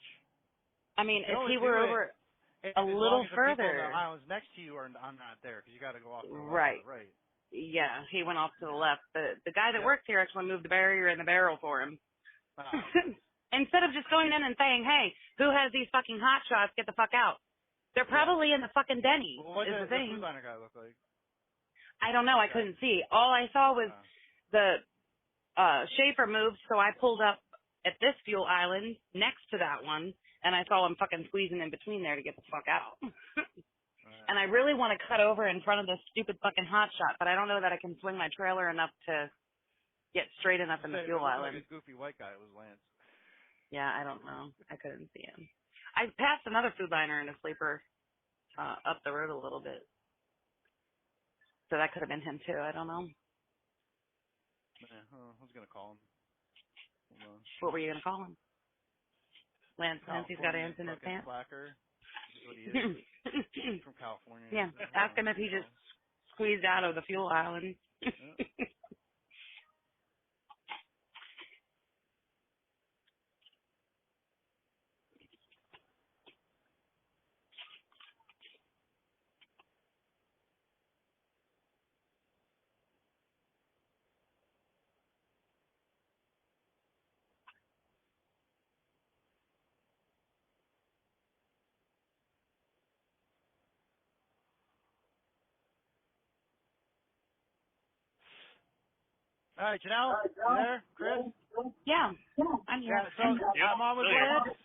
I mean, if he were over a little further. The people on the islands next to you I'm not there, because you got to go off to the right. left or right. Yeah, he went off to the left. The guy that works here actually moved the barrier in the barrel for him. Instead of just going in and saying, hey, who has these fucking hot shots, get the fuck out. They're probably in the fucking Denny's, well, what is the thing. What does the food liner guy look like? I don't know. I couldn't see. All I saw was the Schaefer moved, so I pulled up at this fuel island next to that one, and I saw him fucking squeezing in between there to get the fuck out. And I really want to cut over in front of this stupid fucking hot shot, but I don't know that I can swing my trailer enough to get straight enough in the fuel island. Like a goofy white guy. It was Lance. Yeah, I don't know. I couldn't see him. I passed another food liner in a sleeper up the road a little bit. So that could have been him too. I don't know. Yeah, I was going to call him. Hold on. What were you going to call him? Lance's got ants in his pants. Slacker. Is what he is. From California. Yeah, ask him if he just squeezed out of the fuel island. All right, Janelle, you there? Chris? Yeah, I'm here. Yeah, so I'm on with Lance.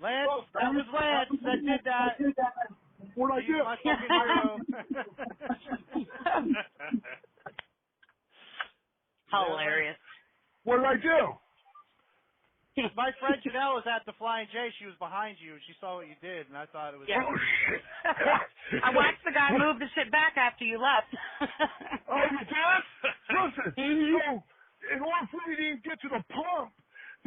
Lance, that was Lance that did that. What'd I do? He's my fucking hero. Hilarious. What did I do? My friend Janelle was at the Flying J. She was behind you, and she saw what you did, and I thought it was. Yeah. I watched the guy move the shit back after you left. Oh, you did? Listen, so in order for me to even get to the pump,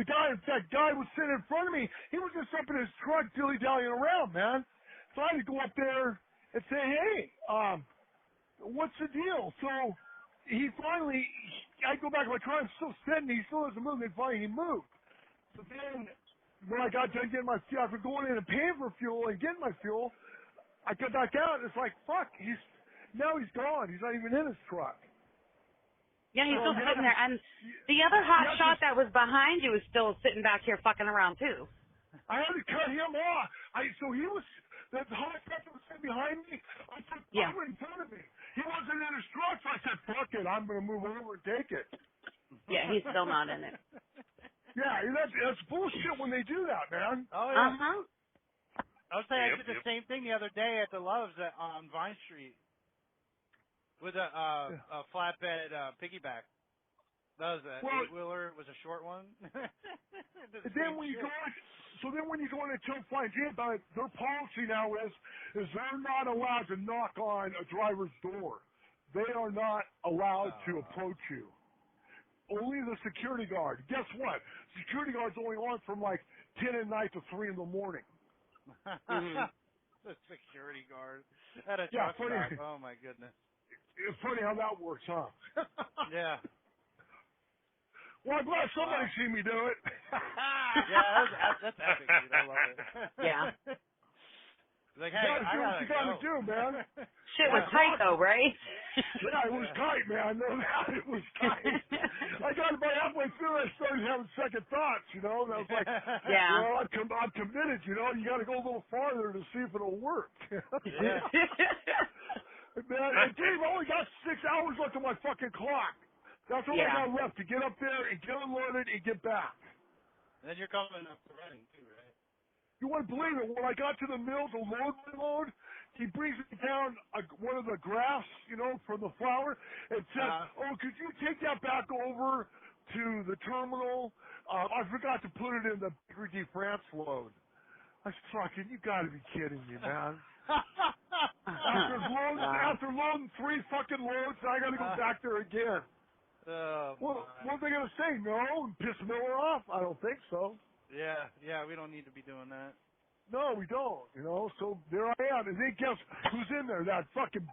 that guy was sitting in front of me. He was just up in his truck dilly-dallying around, man. So I had to go up there and say, hey, what's the deal? So I go back to my car, I'm still sitting, he still doesn't move, and finally he moved. So then, when I got done getting my fuel, after going in and paying for fuel and getting my fuel, I come back out, and it's like, fuck, now he's gone. He's not even in his truck. Yeah, he's still sitting there. And the other hot shot that was behind you is still sitting back here fucking around, too. I had to cut him off. So he was, the hot shot that was sitting behind me, I put cover in front of me. He wasn't in his truck, so I said, fuck it, I'm going to move over and take it. Yeah, he's still not in it. Yeah, that's bullshit when they do that, man. Oh, yeah. Uh-huh. I was saying I did the same thing the other day at the Loves on Vine Street with a flatbed piggyback. That was an 8-wheeler. It was a short one. Then when you go in and tell Flying J about it, their policy now is they're not allowed to knock on a driver's door. They are not allowed to approach you. Only the security guard. Guess what? Security guard's only on from like 10 at night to 3 in the morning. The security guard at a truck stop. Oh my goodness. It's funny how that works, huh? Yeah. Well, I'm glad somebody seen me do it. Yeah, that's epic, dude. I love it. Yeah. Like, hey, You gotta I do what you gotta go. do, man. Shit was tight though, right? Yeah, it was tight, man. I know that. It was tight. I got about halfway through, I started having second thoughts, you know, and I was like, Yeah. well, I'm committed, you know. You got to go a little farther to see if it'll work. Yeah. Man, and Dave, I only got 6 hours left on my fucking clock. That's all I Yeah. got left to get up there and get unloaded and get back. And then you're coming up to running too, right? You wouldn't believe it. When I got to the mill to load my load, he brings me down one of the graphs, you know, from the flour, and says, "Oh, could you take that back over to the terminal? I forgot to put it in the Bakery de France load." I said, "Fucking, you got to be kidding me, man!" After loading 3 fucking loads, I got to go back there again. What are they gonna say? No, and piss Miller off? I don't think so. Yeah, we don't need to be doing that. No, we don't, you know, so there I am. And then guess who's in there? That fucking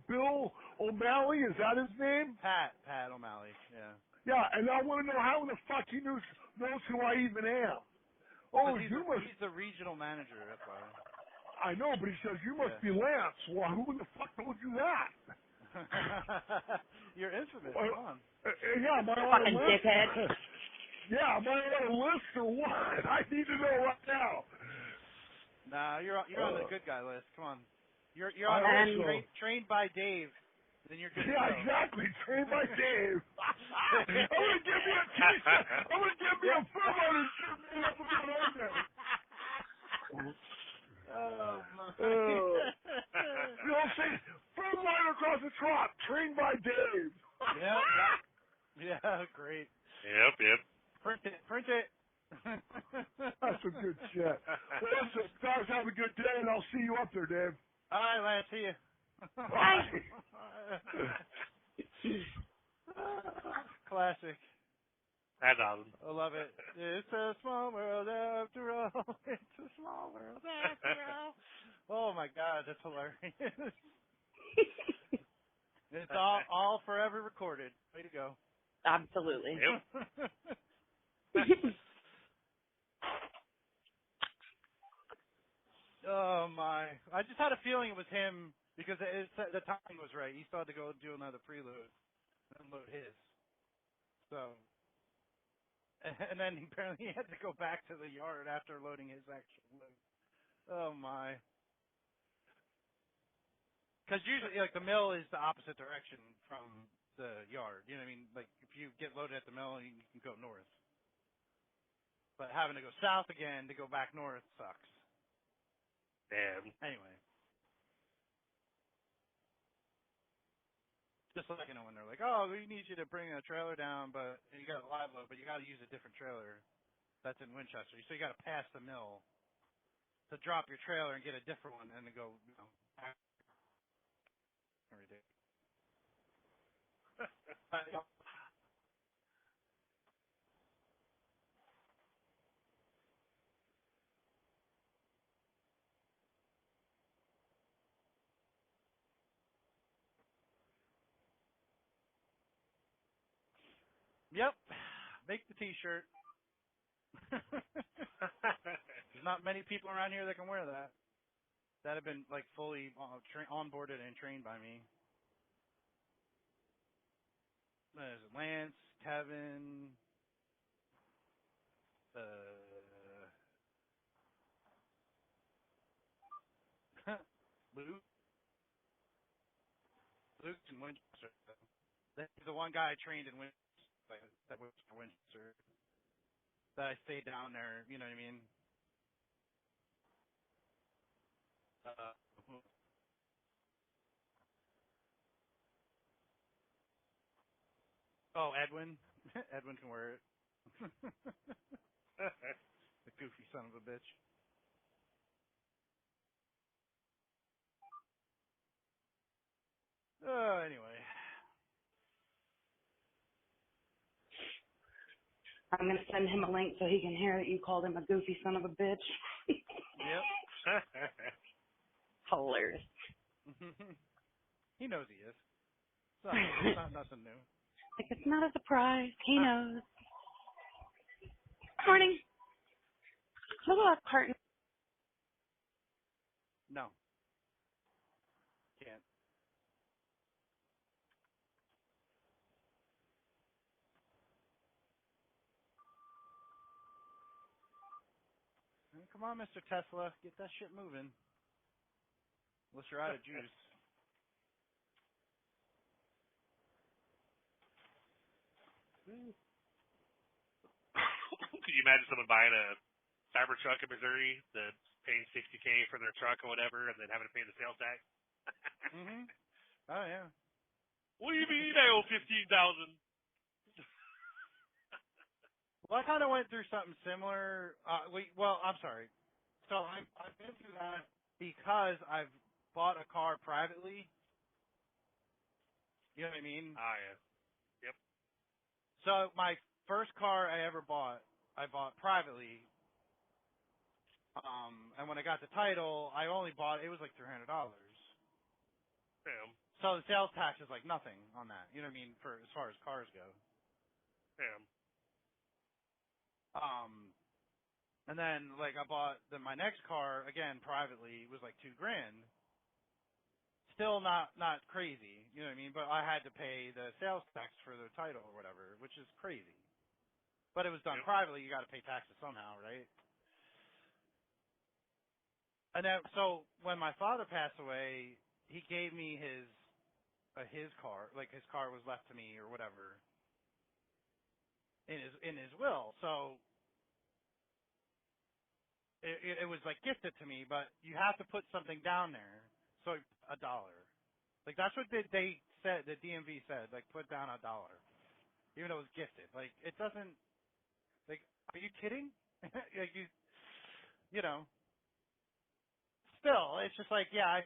Bill O'Malley, is that his name? Pat O'Malley, yeah. Yeah, and I want to know how the fuck he knows who I even am. Oh, he's the regional manager, that's why. I know, but he says, you must be Lance. Well, who the fuck told you that? You're infamous, come on. Yeah, am I on Fucking a list? dickhead. Yeah, am I on a list or what? I need to know right now. Nah, you're on the good guy list. Come on, you're on trained by Dave. Then you're good. Yeah, exactly. Trained by Dave. I'm gonna give me a T-shirt. I'm gonna give me a foot on his shirt made up of an organ. Oh my. You know what I'm saying? Front line across the top. Trained by Dave. Yeah, great. Yep. Print it. That's some good shit. Well, listen, guys, have a good day, and I'll see you up there, Dave. All right, Lance, see you. Bye. Classic. That's awesome. I love it. It's a small world after all. It's a small world after all. Oh my God, that's hilarious. It's all forever recorded. Way to go. Absolutely. Yep. Oh my! I just had a feeling it was him because the timing was right. He still had to go do another preload and load his. So, and then apparently he had to go back to the yard after loading his actual load. Oh my! Because usually, like the mill is the opposite direction from the yard. You know what I mean? Like if you get loaded at the mill, you can go north. But having to go south again to go back north sucks. Damn. Anyway. Just like, you know, when they're like, oh, we need you to bring a trailer down, but you got a live load, but you got to use a different trailer that's in Winchester. So you got to pass the mill to drop your trailer and get a different one and then go, you know, back every day. Yep. Make the T-shirt. There's not many people around here that can wear that. That have been like fully onboarded and trained by me. There's Lance, Kevin, Luke and Winchester. That's the one guy I trained in Winchester. That was for Winchester. That I stayed down there. You know what I mean? Edwin. Edwin can wear it. The goofy son of a bitch. Anyway. I'm going to send him a link so he can hear that you called him a goofy son of a bitch. Yep. Hilarious. He knows he is. It's not nothing new. Like, it's not a surprise. He knows. Morning. Look at that carton. No. Can't. Come on, Mr. Tesla. Get that shit moving. Unless you're out of juice. Could you imagine someone buying a Cybertruck in Missouri that's paying $60K for their truck or whatever, and then having to pay the sales tax? Mhm. Oh yeah. What do you mean I owe $15,000? Well, I kind of went through something similar. Well, I'm sorry. So I've been through that because I've bought a car privately. You know what I mean? Ah, yeah. Yep. So my first car I ever bought, I bought privately. And when I got the title, I only bought it was like $300. Damn. So the sales tax is like nothing on that. You know what I mean? For as far as cars go. Damn. And then like I bought my next car again privately. It was like $2,000. Still not crazy, you know what I mean? But I had to pay the sales tax for the title or whatever, which is crazy. But it was done privately. You got to pay taxes somehow, right? And then so when my father passed away, he gave me his car, like his car was left to me or whatever in his will. So it was like gifted to me, but you have to put something down there. So $1. Like that's what they said, the DMV said, like put down $1. Even though it was gifted. Like it doesn't, like, are you kidding? Like you know. Still, it's just like, yeah,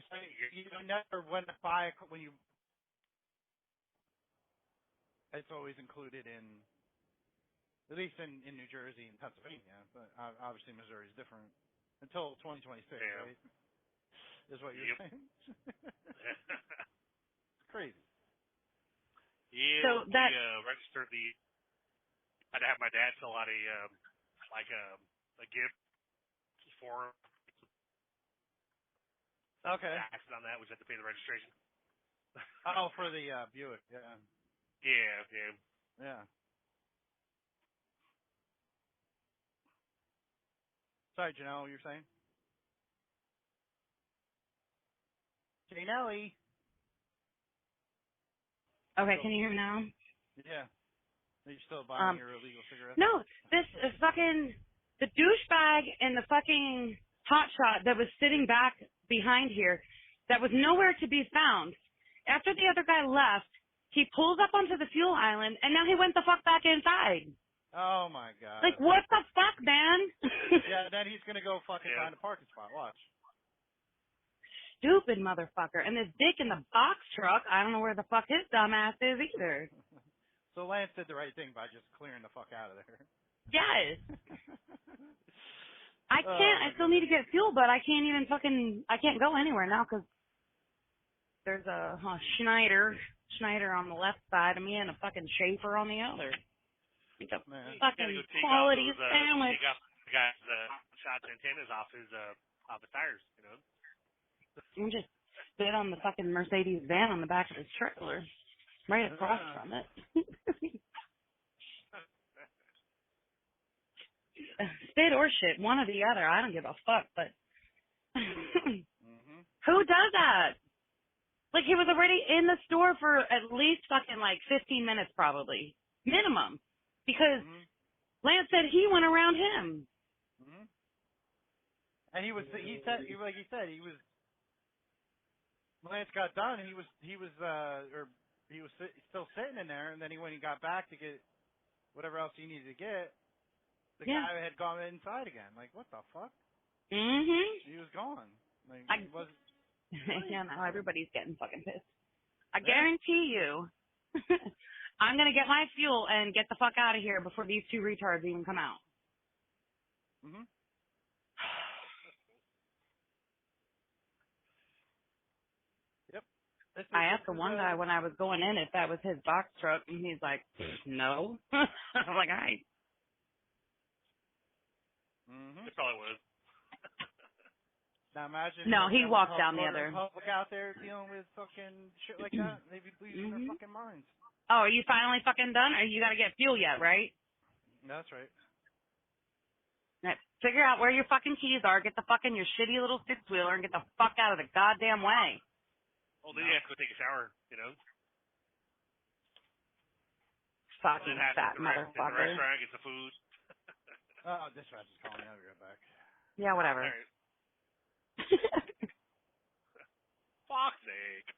you never when to buy when you, it's always included in, at least in New Jersey and Pennsylvania, but obviously Missouri is different until 2026, right? Is what you're saying? It's crazy. Yeah, So we that registered I had to have my dad fill out a gift form. Okay. Taxes on that, we just had to pay the registration. Oh, for the Buick, yeah. Yeah. Yeah. Sorry, Janelle, what you're saying? Janelle. okay? Can you hear me now? Yeah. Are you still buying your illegal cigarettes? No, this is fucking the douchebag and the fucking hotshot that was sitting back behind here that was nowhere to be found. After the other guy left, he pulls up onto the fuel island, and now he went the fuck back inside. Oh, my God. Like, what the fuck, man? Yeah, then he's going to go fucking find a parking spot. Watch. Stupid motherfucker. And this dick in the box truck, I don't know where the fuck his dumb ass is either. So Lance did the right thing by just clearing the fuck out of there. Yes. I still need to get fuel, but I can't even I can't go anywhere now because there's a Schneider on the left side of me and a fucking Schaefer on the other. It's a fucking quality sandwich. Take off the guy's shot antennas off his tires, you know. And just spit on the fucking Mercedes van on the back of his trailer, right across from it. Spit or shit, one or the other. I don't give a fuck, but who does that? Like, he was already in the store for at least fucking like 15 minutes probably. Minimum. Because Lance said he went around him. And Lance got done, he was still sitting in there, and then when he got back to get whatever else he needed to get, the guy had gone inside again. Like, what the fuck? He was gone. Like, he wasn't. Yeah, now everybody's getting fucking pissed. I guarantee you, I'm gonna get my fuel and get the fuck out of here before these two retards even come out. Yep. I asked the one guy when I was going in if that was his box truck, and he's like, no. I'm like, all right. probably was. Now imagine. No, he walked down the other. Public out there dealing with fucking shit like that. They'd be losing their fucking minds. Oh, are you finally fucking done? Or you got to get fuel yet, right? That's right. Right. Figure out where your fucking keys are. Get the fucking your shitty little six-wheeler and get the fuck out of the goddamn way. Well, then you have to go take a shower, you know. Fucking fat motherfucker. At the restaurant, get the food. Oh, dispatch is calling me. I'll be right back. Yeah, whatever. All right. Fuck's sake.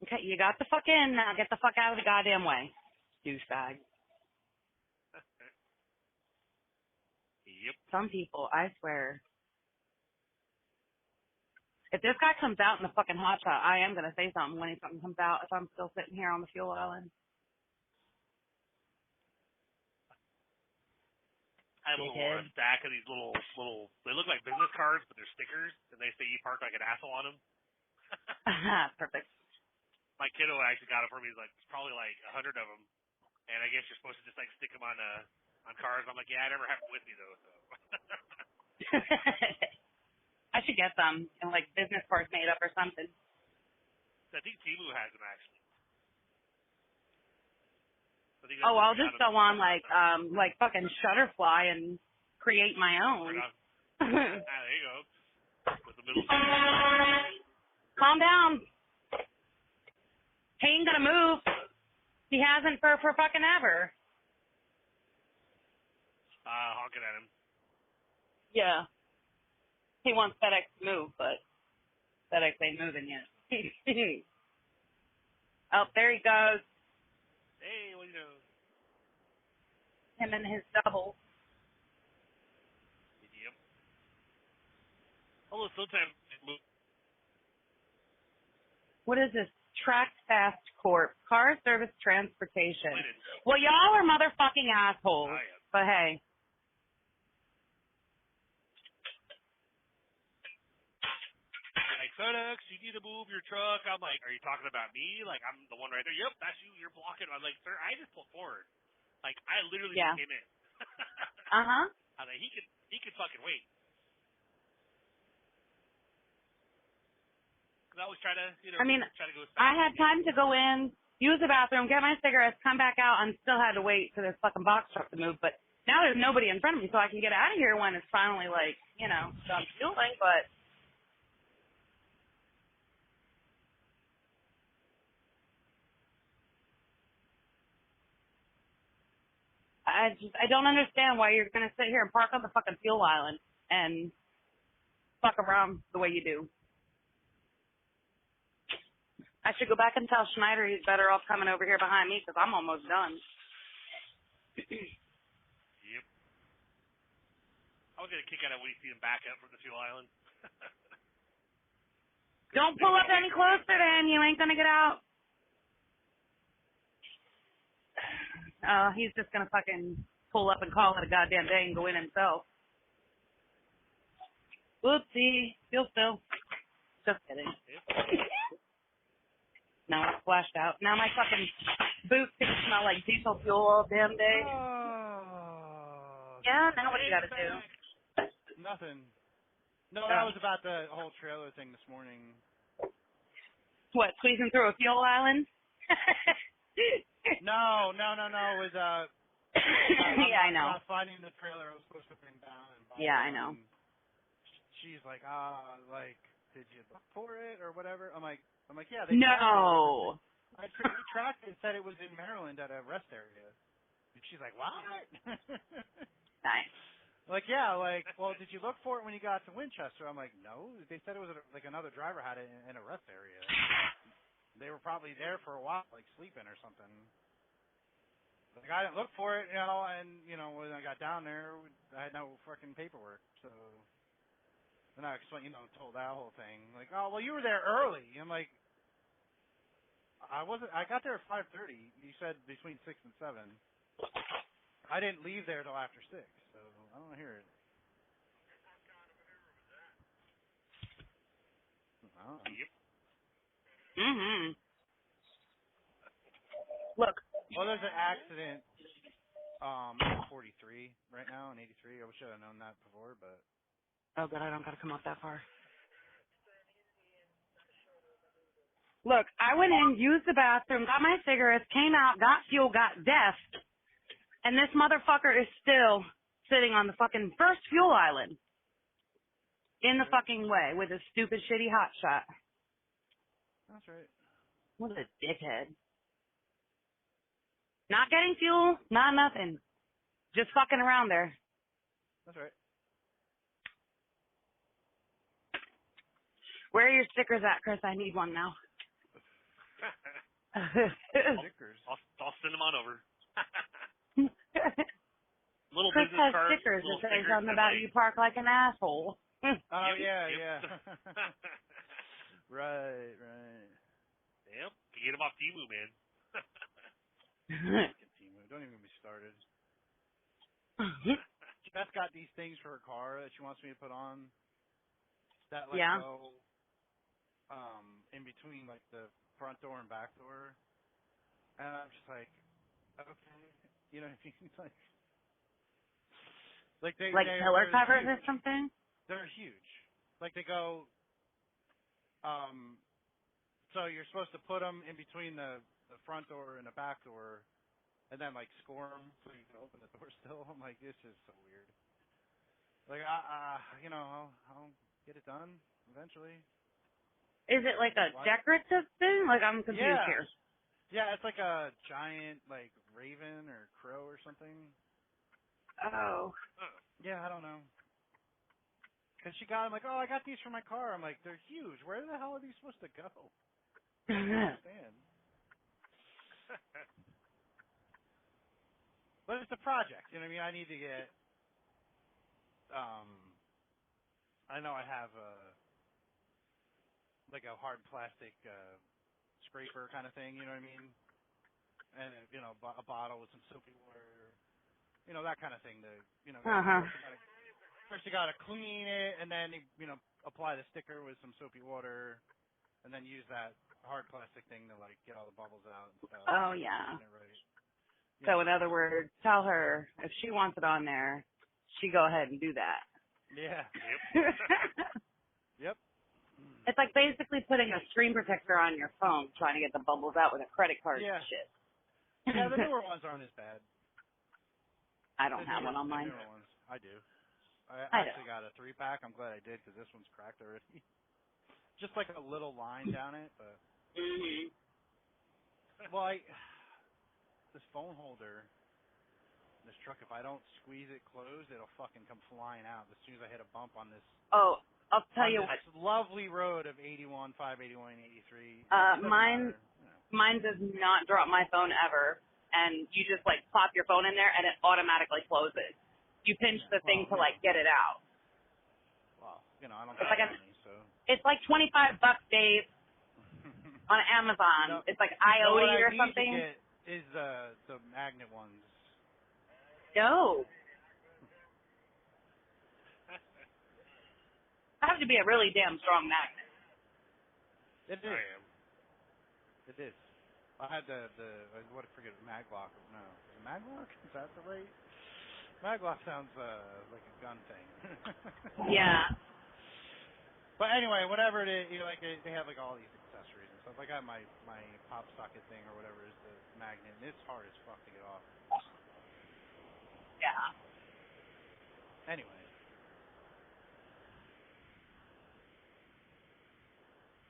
Okay, you got the fuck in. Now get the fuck out of the goddamn way. Douchebag. Yep. Some people, I swear. If this guy comes out in the fucking hot shot, I am going to say something when he fucking comes out if I'm still sitting here on the fuel island. I have a stack of these little, they look like business cards, but they're stickers, and they say you park like an asshole on them. Perfect. My kiddo actually got it for me. He's like, it's probably like 100 of them, and I guess you're supposed to just like stick them on cars. I'm like, yeah, I never have them with me though. So. I should get some and like business cards made up or something. I think Timu has them actually. Oh, I'll just go on like fucking Shutterfly and create my own. There you go. With the middle. Calm down. He ain't gonna move. He hasn't for fucking ever. Honking at him. Yeah. He wants FedEx to move, but FedEx ain't moving yet. Oh, there he goes. Hey, what do you know? Him and his double. Yep. Although sometimes it moves. What is this? Track Fast Corp. Car Service Transportation. Well, y'all are motherfucking assholes. Oh, yeah. But hey. Like, FedEx, you need to move your truck. I'm like, are you talking about me? Like, I'm the one right there. Yep, that's you. You're blocking. I'm like, sir, I just pulled forward. Like, I literally just came in. Uh-huh. I'm like, he could fucking wait. Because I always try to, try to go fast. I had time to go in, use the bathroom, get my cigarettes, come back out, and still had to wait for this fucking box truck to move. But now there's nobody in front of me, so I can get out of here when it's finally, like, done fueling, but... I don't understand why you're going to sit here and park on the fucking fuel island and fuck around the way you do. I should go back and tell Schneider he's better off coming over here behind me because I'm almost done. Yep. I was going to kick out when you see him back up from the fuel island. Don't pull up any closer then. You ain't going to get out. He's just going to fucking pull up and call it a goddamn day and go in himself. Whoopsie. Feel still. Just kidding. Now it's flashed out. Now my fucking boots can smell like diesel fuel all damn day. Oh. Yeah, now what do you got to do? Nothing. No, that was about the whole trailer thing this morning. What, squeezing through a fuel island? No. It was, yeah, I know. Not finding the trailer I was supposed to bring down. Yeah, I know. She's like, did you look for it or whatever? I'm like, yeah. No. I tracked it, said it was in Maryland at a rest area. And she's like, what? Nice. Like, yeah, well, did you look for it when you got to Winchester? I'm like, no. They said it was like another driver had it in a rest area. They were probably there for a while, like sleeping or something. Like, I didn't look for it, and, when I got down there, I had no fucking paperwork, so. Then I explained, told that whole thing. Like, oh, well, you were there early. I'm like, I got there at 5:30. You said between 6 and 7. I didn't leave there till after 6, so I don't hear it. I don't know. Yep. Mm-hmm. Look. Well, there's an accident I'm 43 right now, and 83. I wish I had known that before, but. Oh, good, I don't gotta come out that far. Look, I went in, used the bathroom, got my cigarettes, came out, got fuel, got deft, and this motherfucker is still sitting on the fucking first fuel island. In the fucking way with a stupid shitty hot shot. That's right. What a dickhead. Not getting fuel, not nothing. Just fucking around there. That's right. Where are your stickers at, Chris? I need one now. Stickers. I'll send them on over. Little Chris business has cards, stickers little that says stickers something that, about like, you park like an asshole. Oh, Yep, yeah, yep. yeah. Right. Yep, you get them off Temu, man. Temu. Don't even get me started. Beth got these things for her car that she wants me to put on that, like, Yeah. go in between, like, the front door and back door. And I'm just like, okay. You know what I mean? Like pillar covers or something? They're huge. Like they go, so you're supposed to put them in between the front door and the back door, and then like score them so you can open the door still. I'm like, this is so weird. Like, I'll get it done eventually. Is it like a decorative thing? Like, I'm confused here. Yeah, it's like a giant, like, raven or crow or something. Oh. Yeah, I don't know. Because she got, I'm like, oh, I got these for my car. I'm like, they're huge. Where the hell are these supposed to go? I don't understand. But it's a project. You know what I mean? I need to get, I know I have like a hard plastic scraper kind of thing, you know what I mean? And, a bottle with some soapy water, that kind of thing. First you got to clean it, and then, apply the sticker with some soapy water, and then use that hard plastic thing to, like, get all the bubbles out and stuff. Oh, yeah. Right. So, in other words, tell her if she wants it on there, she go ahead and do that. Yeah. Yep. It's like basically putting a screen protector on your phone, trying to get the bubbles out with a credit card and shit. Yeah, the newer ones aren't as bad. I don't have one on mine. The newer ones. I do. I I actually got a 3-pack. I'm glad I did because this one's cracked already. Just like a little line down it, but. Mhm. Well, this phone holder, this truck, if I don't squeeze it closed, it'll fucking come flying out as soon as I hit a bump on this. Oh, I'll tell you this what. lovely road of 81, 581, 83. Mine does not drop my phone ever, and you just like plop your phone in there and it automatically closes. You pinch the thing to like get it out. Well, I don't It's have like money, so. It's like $25, Dave, on Amazon. It's like IOTI or something. What I need to get is the magnet ones. No. I have to be a really damn strong magnet. It is. I am. It is. I had the Maglock. No. Maglock? Is that the right? Maglock sounds like a gun thing. Yeah. But anyway, whatever it is, they have like all these accessories and stuff. Like I got my pop socket thing or whatever is the magnet, and it's hard as fuck to get off. Yeah. Anyway.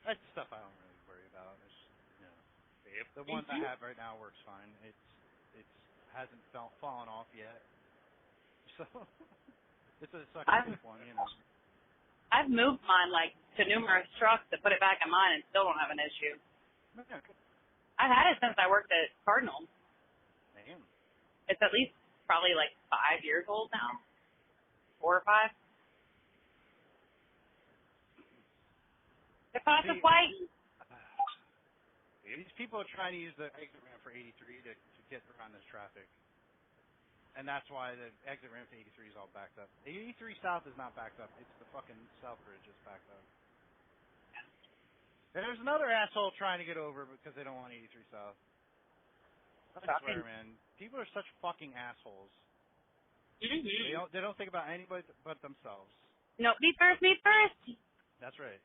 That's stuff I don't really worry about. It's, the one I have right now works fine. It hasn't fallen off yet. So it's a sucky one, I've moved mine like to numerous trucks to put it back in mine and still don't have an issue. Yeah. I've had it since I worked at Cardinal. Damn. It's at least probably like 5 years old now. 4 or 5. The cost of white. These people are trying to use the exit ramp for 83 to get around this traffic. And that's why the exit ramp to 83 is all backed up. 83 South is not backed up. It's the fucking South Bridge that's backed up. And there's another asshole trying to get over because they don't want 83 South. I swear, man. People are such fucking assholes. Mm-hmm. They don't think about anybody but themselves. No, me first, me first. That's right.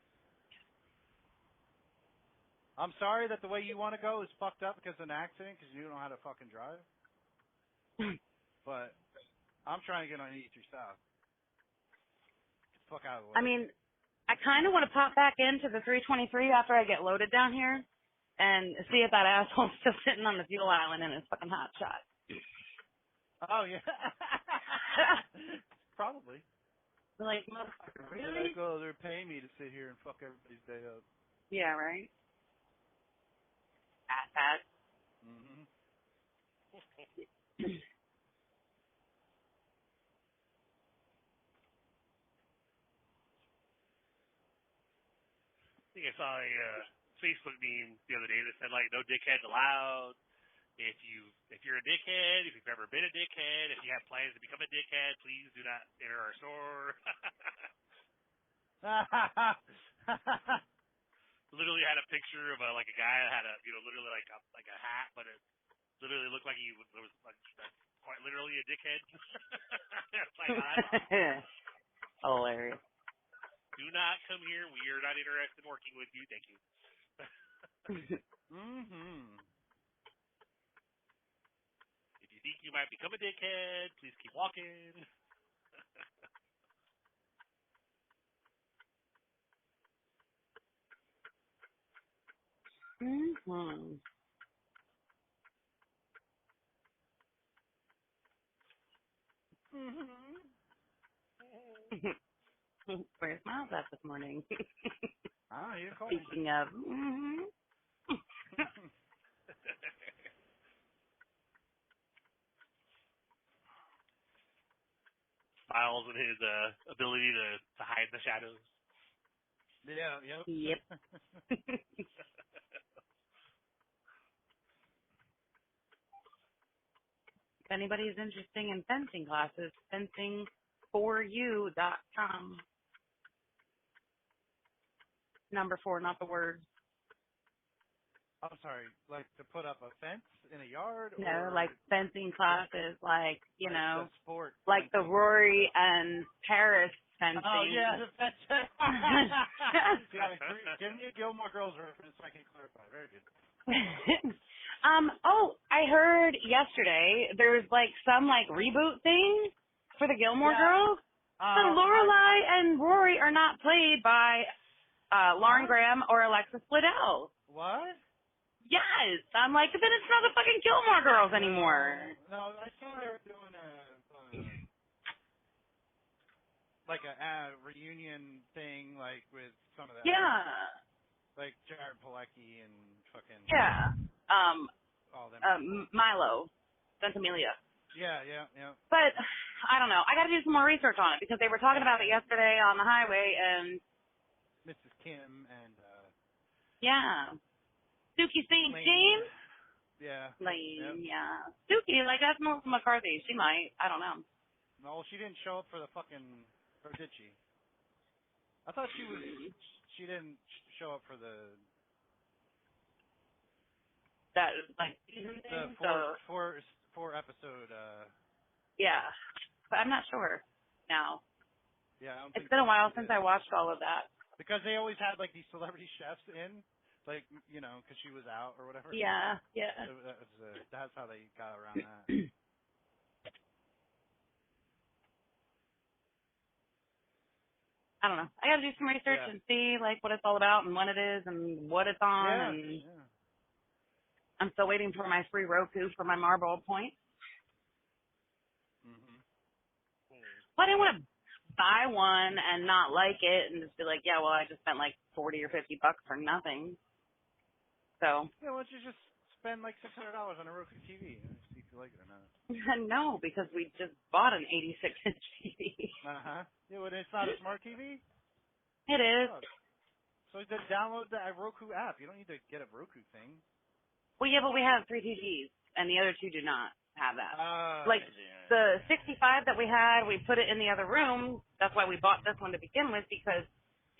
I'm sorry that the way you want to go is fucked up because of an accident because you don't know how to fucking drive. But I'm trying to get on 83 South. Get the fuck out of the way. I mean, I kind of want to pop back into the 323 after I get loaded down here and see if that asshole's still sitting on the fuel island in his fucking hot shot. Oh, yeah. Probably. Like, motherfucker, really? Like, oh, they're paying me to sit here and fuck everybody's day up. Yeah, right? Asshat. Mm-hmm. I think I saw a Facebook meme the other day that said like no dickheads allowed. If you're a dickhead, if you've ever been a dickhead, if you have plans to become a dickhead, please do not enter our store. Literally had a picture of like a guy that had a literally like a hat, but it literally looked like he was like quite literally a dickhead. It's like, Hilarious. do not come here. We are not interested in working with you. Thank you. Mm-hmm. If you think you might become a dickhead, please keep walking. Mm-hmm. Where's Miles at this morning? Ah, you called me. Speaking of, mm-hmm. Miles and his ability to hide in the shadows. Yeah, yep. Yep. If anybody's interested in fencing classes, fencing4u.com. Number 4, not the word. I'm sorry, like to put up a fence in a yard? No, or like fencing classes, like, you like know, the sport like the fencing? Rory and Paris fencing. Oh, yeah, the fence. Give me a Gilmore Girls reference so I can clarify. Very good. I heard yesterday there's like some like reboot thing for the Gilmore Girls. So Lorelai and Rory are not played by Lauren Graham or Alexis Bledel. What? Yes, I'm like, then it's not the fucking Gilmore Girls anymore. No, I saw they were doing like a reunion thing, like with some of the Yeah. like Jared Padalecki and fucking all them. Milo, Ventimiglia. Yeah. But I don't know. I got to do some more research on it because they were talking about it yesterday on the highway, and Mrs. Kim and yeah, Suki St. Lane. James. Yeah. Lane, yeah. Suki, like that's Melissa McCarthy. She might. I don't know. No, she didn't show up for the fucking. Or did she? I thought she was. She didn't show up for the. That like The four episode. Yeah, but I'm not sure now. Yeah, I don't It's think been a while she since did. I watched all of that. Because they always had like these celebrity chefs in, like because she was out or whatever. Yeah. That's how they got around that. I don't know. I got to do some research and see like what it's all about and when it is and what it's on. And I'm still waiting for my free Roku for my Marble Point. Mhm. But I didn't want to buy one and not like it and just be like, yeah, well, I just spent like $40 or $50 for nothing. So. Yeah, why don't you just spend like $600 on a Roku TV and see if you like it or not? No, because we just bought an 86-inch TV. Yeah, but it's not a smart TV. It is. Oh. So just download the Roku app. You don't need to get a Roku thing. Well, yeah, but we have 3 TVs, and the other 2 do not have that. Like, yeah. the 65 that we had, we put it in the other room. That's why we bought this one to begin with, because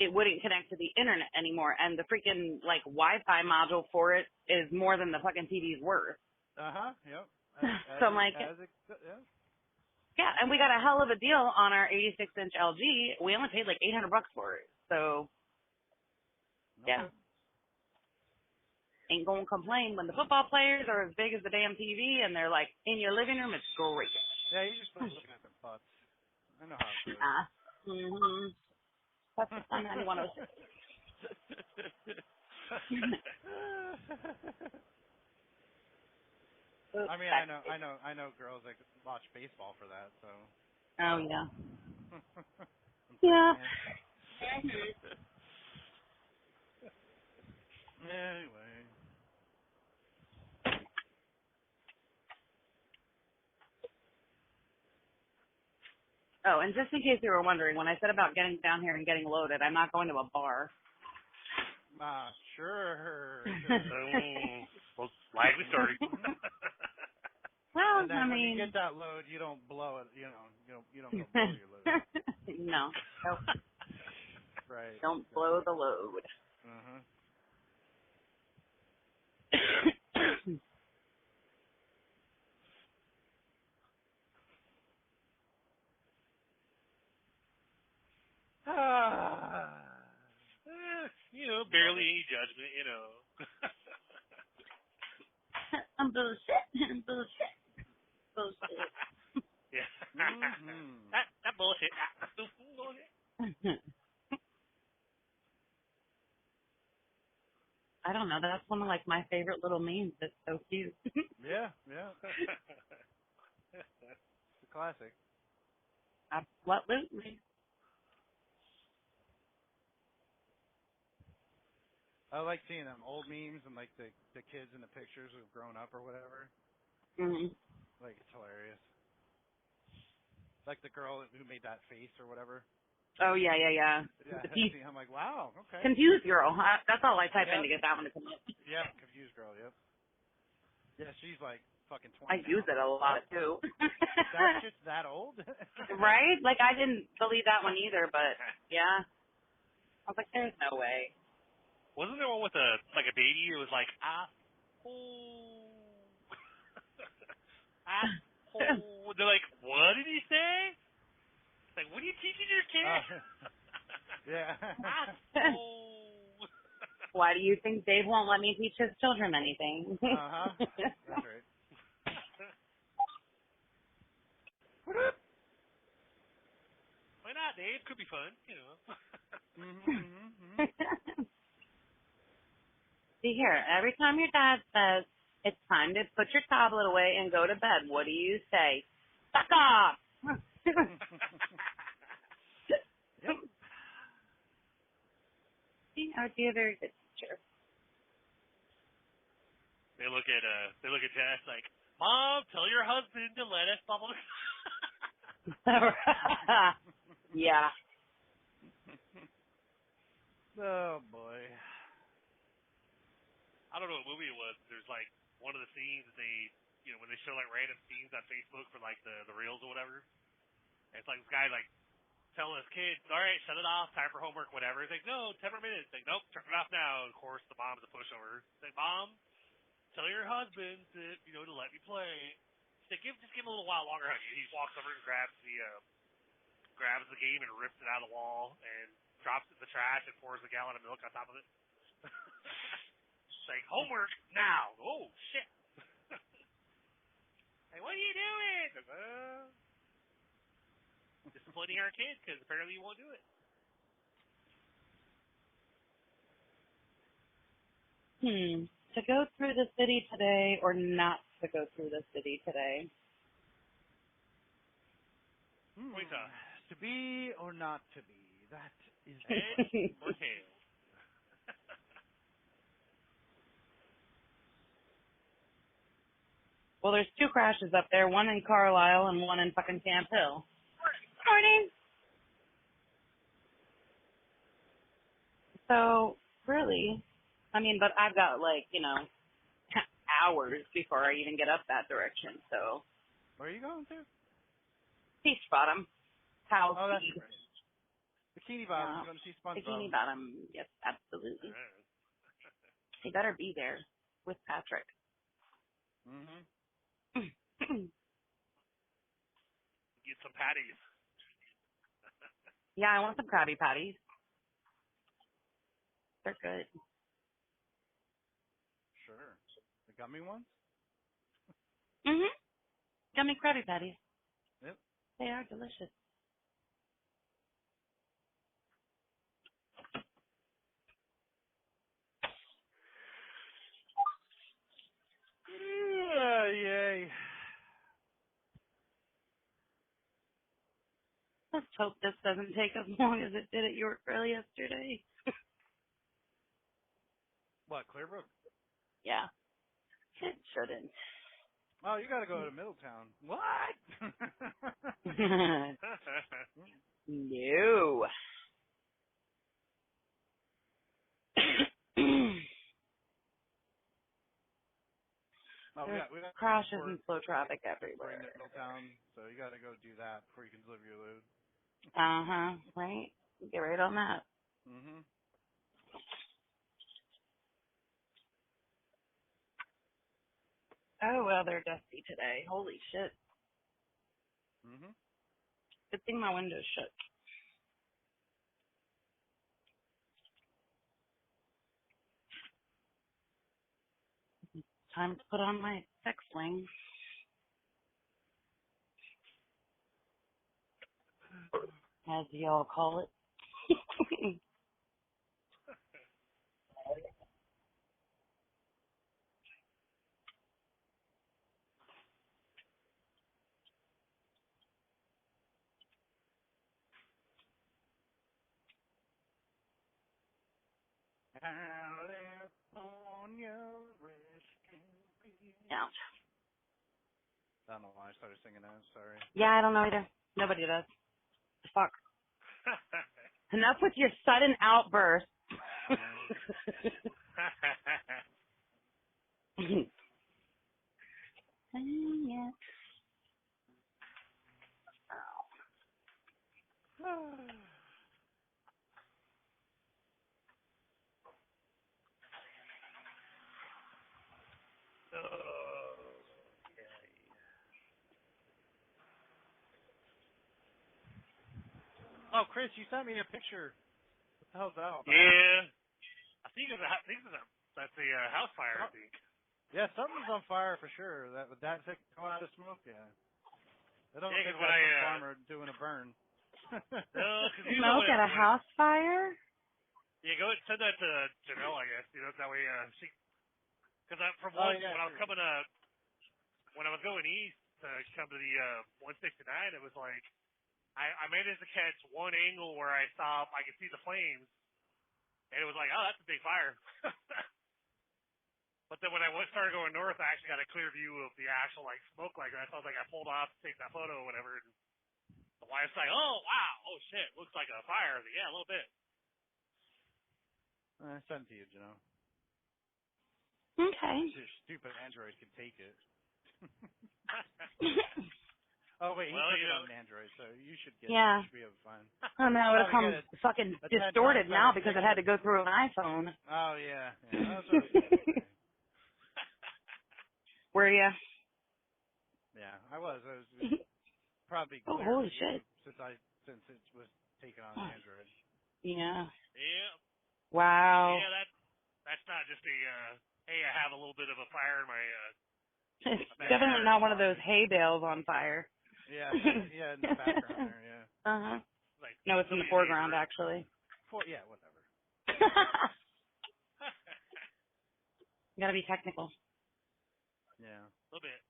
it wouldn't connect to the internet anymore, and the freaking, like, Wi-Fi module for it is more than the fucking TV's worth. Yep. So I'm like, yeah, and we got a hell of a deal on our 86-inch LG. We only paid like $800 for it. So, yeah. Ain't gonna complain when the football players are as big as the damn TV and they're like in your living room. It's great. Yeah, you just looking at them butts. I know how it goes. That's the fun 9106. I mean, I know girls that watch baseball for that. So. Oh yeah. Yeah. Anyway. Oh, and just in case you were wondering, when I said about getting down here and getting loaded, I'm not going to a bar. Sure. Well, lively story. Well, and then I when mean, you get that load, you don't blow it. You don't go blow your load. No. Nope. Right. Don't blow the load. Barely any judgment, I'm bullshit. Bullshit. Bullshit. Yeah. That bullshit. I don't know. That's one of like my favorite little memes. It's so cute. Yeah. It's a classic. Absolutely. I like seeing them old memes and like the kids in the pictures who've grown up or whatever. Mhm. Like it's hilarious. Like the girl who made that face or whatever. Oh yeah. Yeah, The piece. I'm like, wow, okay. Confused girl. That's all I type in to get that one to come up. Yeah, confused girl. Yep. Yeah, she's like fucking 20. I use it a lot too. That shit's that old? Right? Like I didn't believe that one either, but yeah. I was like, there's no way. Wasn't there one with a baby? It was like They're like, what did he say? It's like, what are you teaching your kid? Yeah. Why do you think Dave won't let me teach his children anything? That's right. Why not, Dave? Could be fun, See here, every time your dad says it's time to put your tablet away and go to bed, what do you say? Fuck off! Yep. See, I would be a very good teacher. They look at Jess like, Mom, tell your husband to let us bubble. Yeah. Oh boy. I don't know what movie it was. There's like one of the scenes that they, when they show like random scenes on Facebook for like the reels or whatever. And it's like this guy like telling his kids, all right, shut it off, time for homework, whatever. He's like, no, 10 more minutes. He's like, nope, turn it off now. And of course, the mom's a pushover. He's like, Mom, tell your husband to, to let me play. He's like, just give him a little while longer, honey. He walks over and grabs the game and rips it out of the wall and drops it in the trash and pours a gallon of milk on top of it. It's like, homework now. Oh, shit. Hey, what are you doing? Disappointing our kids because apparently you won't do it. To go through the city today or not to go through the city today? To be or not to be? That is head or tail. Well, there's two crashes up there, one in Carlisle and one in fucking Camp Hill. Morning. So, really, I mean, but I've got like, hours before I even get up that direction, so. Where are you going to? Peach Bottom. House. Oh, that's right. Bikini Bottom. You're going to see SpongeBob. Bikini Bottom. Yes, absolutely. They better be there with Patrick. Mhm. Get some patties. Yeah, I want some Krabby Patties. They're good. Sure. The gummy ones? Mhm. Gummy Krabby Patties. Yep. They are delicious. Yay. Let's hope this doesn't take as long as it did at Yorkville yesterday. What, Clearbrook? Yeah. It shouldn't. Oh, you gotta go to Middletown. What? No. Oh, There's we got crashes and slow traffic everywhere. bring to Middletown, so you gotta go do that before you can deliver your load. Uh-huh. Right? Get right on that. Mhm. Oh, well, they're dusty today. Holy shit. Mhm. Good thing my window's shut. Time to put on my sex swing. As y'all call it. California rescue. Yeah. I don't know why I started singing that. Sorry. Yeah, I don't know either. Nobody does. Fuck. Enough with your sudden outburst. Yeah. Oh, Chris, you sent me a picture. What the hell's that all about? Yeah. That's a house fire, I think. Yeah, something's on fire for sure. That's it coming out of smoke, yeah. I don't think Yeah, 'cause that's when I, some farmer doing a burn. no, 'cause you know Smoke at a house fire? Yeah, go ahead and send that to Janelle, I guess. You know, that way, because when I was coming when I was going east to come to the 169, it was like, I managed to catch one angle where I could see the flames, and it was like, oh, that's a big fire. But then when I started going north, I actually got a clear view of the actual, like, smoke like that. So I was like, I pulled off to take that photo or whatever, and the wife's like, oh, wow, oh, shit, looks like a fire. I was like, yeah, a little bit. I sent it to you, Janelle. Okay. Your stupid Android can take it. Oh, wait, he took it on an Android, so you should get it. You should be able to find it. Oh, no, it would come fucking distorted now because it had to go through an iPhone. Oh, yeah. That's what I was going to say. Were you? Yeah, I was probably Oh, clear holy shit. since it was taken on Android. Yeah. Yeah. Wow. Yeah, that's not just hey, I have a little bit of a fire in my, It's definitely not one of those hay bales on fire. Yeah, yeah, in the background there, yeah. Uh-huh. like, No, it's in the foreground, actually. Yeah, whatever. You gotta be technical. Yeah. A little bit.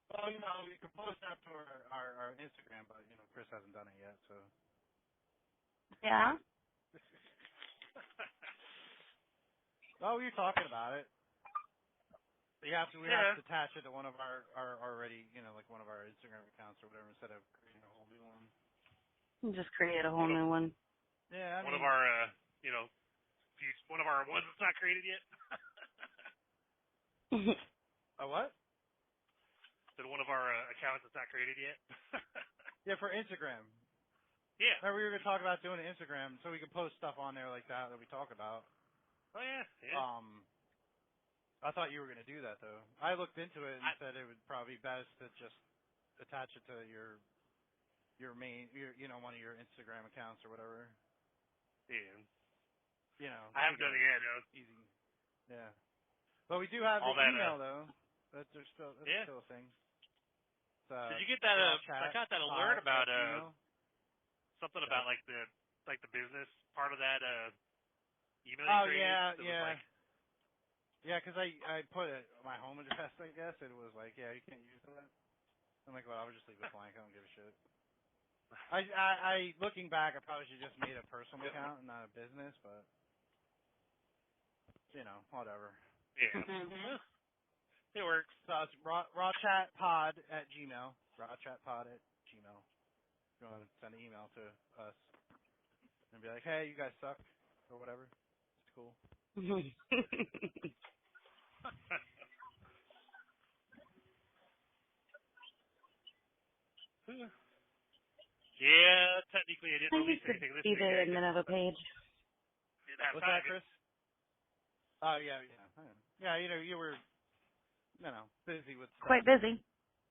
Well, you know, we can post that to our Instagram, but, you know, Chris hasn't done it yet, so. Yeah? Oh, you're talking about it. We have to attach it to one of our already, you know, like one of our Instagram accounts or whatever instead of creating a whole new one. Just create a whole new one. Yeah, one of our, one of our ones that's not created yet. A what? Did one of our accounts that's not created yet? Yeah, for Instagram. Yeah. Remember we were going to talk about doing an Instagram so we can post stuff on there like that we talk about. Oh, yeah. Yeah. I thought you were going to do that though. I looked into it and said it would probably be best to just attach it to your main, one of your Instagram accounts or whatever. Yeah. I haven't done it yet. Easy. Yeah. But we do have the email though. That's still a thing. Did you get that? I got that alert about something about like the business part of that email. Oh yeah. Yeah, because I put my home address, I guess, and it was like, yeah, you can't use that. I'm like, well, I'll just leave it blank. I don't give a shit. I looking back, I probably should just made a personal account and not a business, but whatever. Yeah, it works. So it's rawchatpod@gmail. Rawchatpod@gmail. If you want to send an email to us and be like, hey, you guys suck or whatever, it's cool. Yeah, technically I didn't release anything this week. See the admin of a page. What's that, Chris? Oh yeah. Yeah, you were, busy with stuff. Quite busy.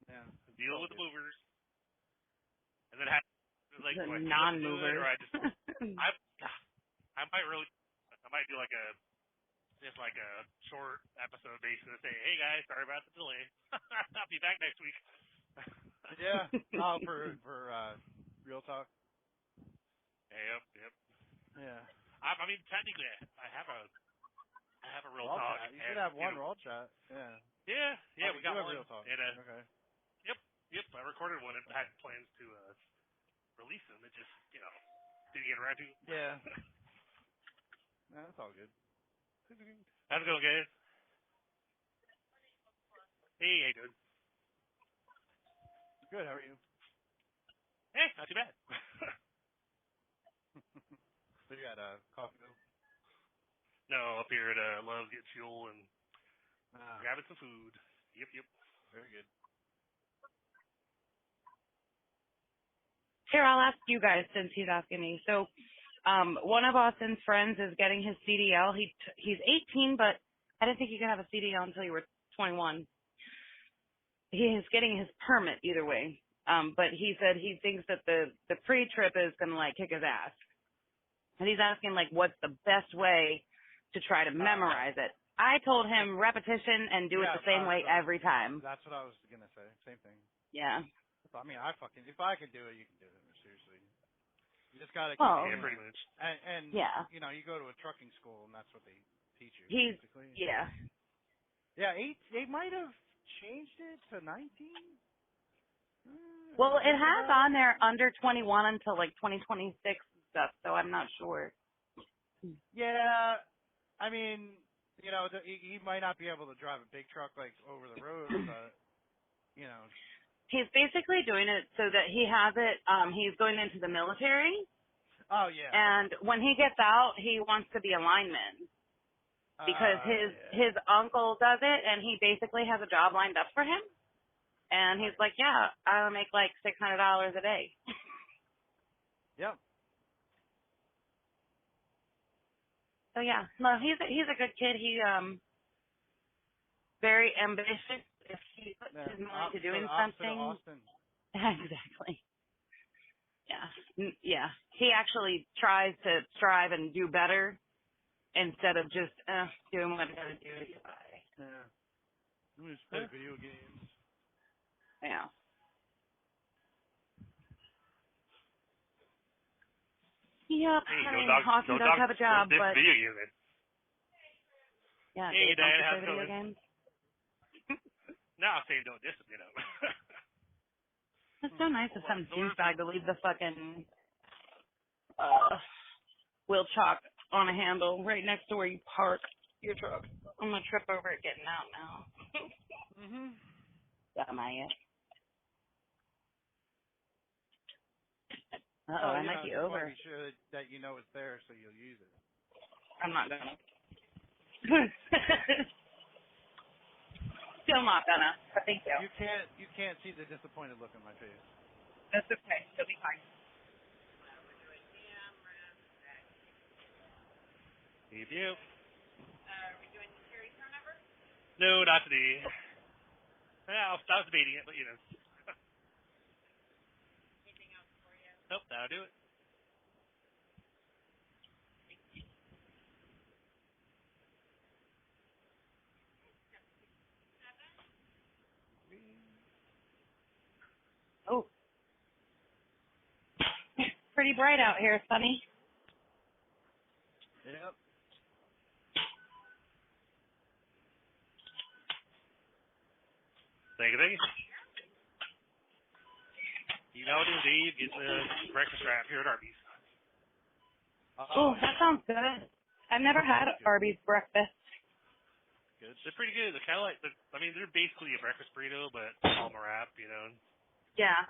Yeah. Dealing with the movers. And then it was like, the do I non-movers. or I just, I might do like a short episode basis and say, hey guys, sorry about the delay. I'll be back next week. Yeah. Oh, for Real Talk. Yep. Yeah. I mean, technically, I have a Real Talk. You should have one Raw Chat. Yeah. Yeah. We got one. Real Talk. And, okay. Yep. I recorded one and had plans to release them. It just, didn't get around to. Yeah. No, that's all good. How's it going, guys? Hey, how you doing? Good. How are you? Hey, not too bad. So you got coffee though? No, up here at Love's getting fuel and grabbing some food. Yep. Very good. Here, I'll ask you guys since he's asking me. So, one of Austin's friends is getting his CDL. He's 18, but I didn't think you could have a CDL until you were 21. He is getting his permit either way. But he said he thinks that the pre-trip is going to kick his ass. And he's asking what's the best way to try to memorize it. I told him repetition and do it the same way every time. That's what I was going to say. Same thing. Yeah. I mean, if I can do it, you can do it. Seriously. You just got to pretty much. And yeah. You go to a trucking school and that's what they teach you. Basically. Yeah. Yeah, 8, they might have changed it to 19. Well, it has on there under 21 until 2026 and stuff, so I'm not sure. Yeah, I mean, he might not be able to drive a big truck over the road, but He's basically doing it so that he has it. He's going into the military. Oh yeah. And when he gets out, he wants to be a lineman because his uncle does it, and he basically has a job lined up for him. And he's like, yeah, I'll make $600 a day. Yep. So yeah, no, he's a good kid. He very ambitious. If he puts his mind to doing something, exactly. Yeah. He actually tries to strive and do better instead of just doing what I gotta do to get by. Yeah. I'm just play video games. Yeah. Yep. Hey, Austin does have a job, but video game. yeah, hey, Dad, Dad, how's it video going? games. No, I'm saying don't diss him, It's so nice of some douchebag to leave the fucking wheel chalk on a handle right next to where you park your truck. I'm gonna trip over it getting out now. Got my it. I might be over. Be sure that you know it's there, so you'll use it. I'm not gonna. Still not gonna. But thank you. You can't see the disappointed look on my face. That's okay. It'll be fine. Yep. Are we doing the Terry turnover? No, not today. Yeah, I was debating it, but you know. Nope, that'll do it. Oh. Pretty bright out here, Sonny. Yep. Thank you. You know what it is, Dave, getting the breakfast wrap here at Arby's. Oh, that sounds good. I've never had Arby's breakfast. Good. They're pretty good. They're kind of like, they're basically a breakfast burrito, but all wrap, you know. Yeah.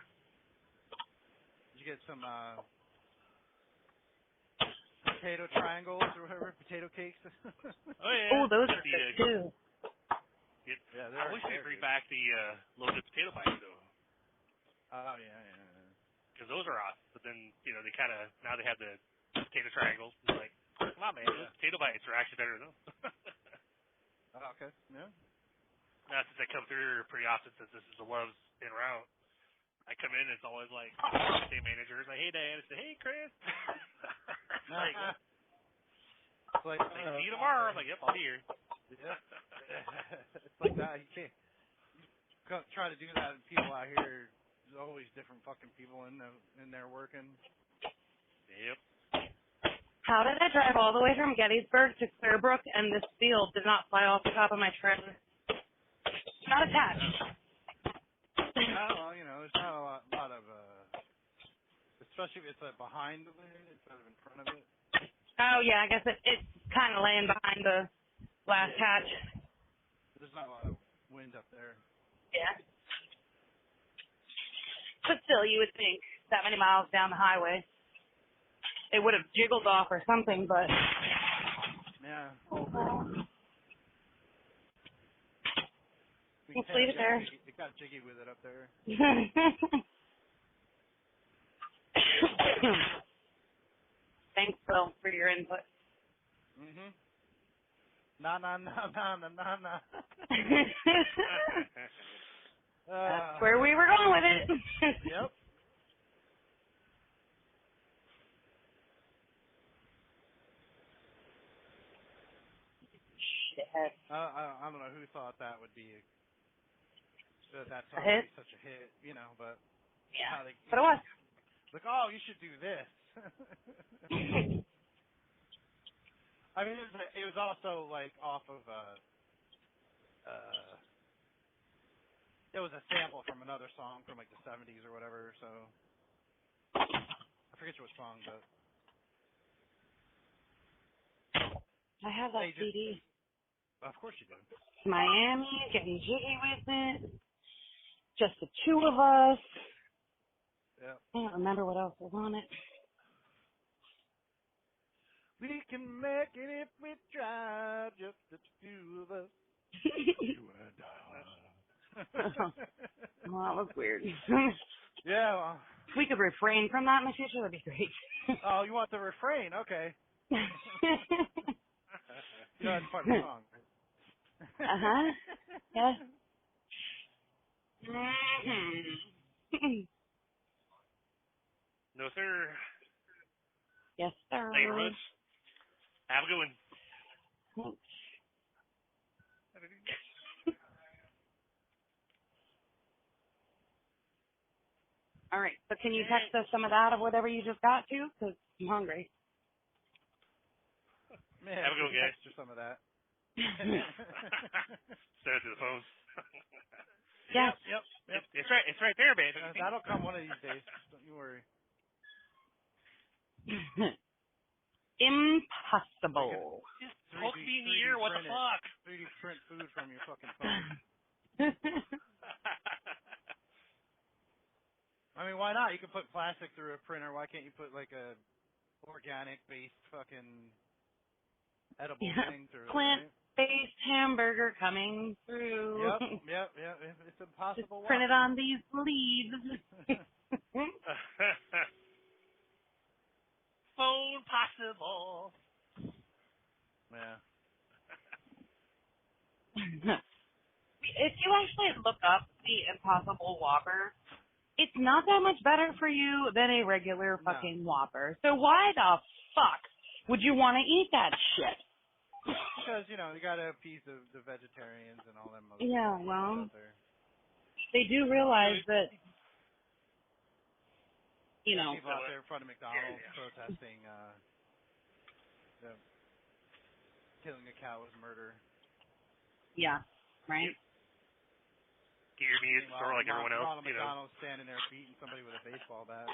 Did you get some potato triangles or whatever, potato cakes? Oh, yeah. Oh, those are good, too. Yeah, I wish they'd bring back the loaded potato bites, though. Oh, yeah. Because those are awesome. But then, you know, now they have the potato triangles. It's like, come on, man. Those potato bites are actually better than those. Oh, okay. Yeah. Now, since I come through pretty often, since this is the Love's in route, I come in and it's always like, same managers, like, hey, Dan. I say, hey, Chris. It's like, see you tomorrow. I'm like, yep, I'll be here. Yeah. It's like that. You can't try to do that. And people out here, there's always different fucking people in there working. Yep. How did I drive all the way from Gettysburg to Clearbrook and this steel did not fly off the top of my trailer? Not attached. Well, you know, there's not a lot of, especially if it's behind of it instead of in front of it. Oh, yeah, I guess it's kind of laying behind the last hatch. There's not a lot of wind up there. Yeah. But still, you would think that many miles down the highway, it would have jiggled off or something, but... Yeah. Let's leave it there. It got jiggy with it up there. Thanks, Phil, for your input. Mm-hmm. Nah. That's where we were going with it. Yep. Shithead. I don't know who thought that would be that song A hit? would be such a hit, you know, but Yeah, but it was. like, oh, you should do this. I mean, it was also like off of it was a sample from another song from like the 70s or whatever. So I forget which song, but I have that CD. Of course you do. Miami, getting jiggy with it. Just the two of us. Yeah. I don't remember what else was on it. We can make it if we try, just the two of us. You and I. Well, that was weird. Yeah. Well. If we could refrain from that in the future, that'd be great. Oh, you want the refrain? Okay. You know, that's part of the song. Uh-huh. Yeah. Mm-hmm. No, sir. Yes, sir. Thank you very much. Have a good one. Thanks. All right, so can you text us some of that of whatever you just got to? Because I'm hungry. Man, have a good one, guys. Extra some of that. Send it to the phone. Yes. Yep. It's right there, man. That'll come one of these days. Don't you worry. Impossible. It's supposed to be in the year. What the fuck? 3D print food from your fucking phone. I mean, why not? You can put plastic through a printer. Why can't you put like a organic-based fucking edible thing through? Plant-based hamburger coming through. Yep. It's impossible. Just print it on these leaves. Phone possible. Yeah. if you actually look up the Impossible Whopper, it's not that much better for you than a regular fucking Whopper. So why the fuck would you want to eat that shit? Because, you gotta appease the vegetarians and all them other Yeah, well, out there. they do realize that, People out there in front of McDonald's protesting, killing a cow is murder. Yeah, right? Get your meat at the store like everyone else. Ronald McDonald's standing there beating somebody with a baseball bat.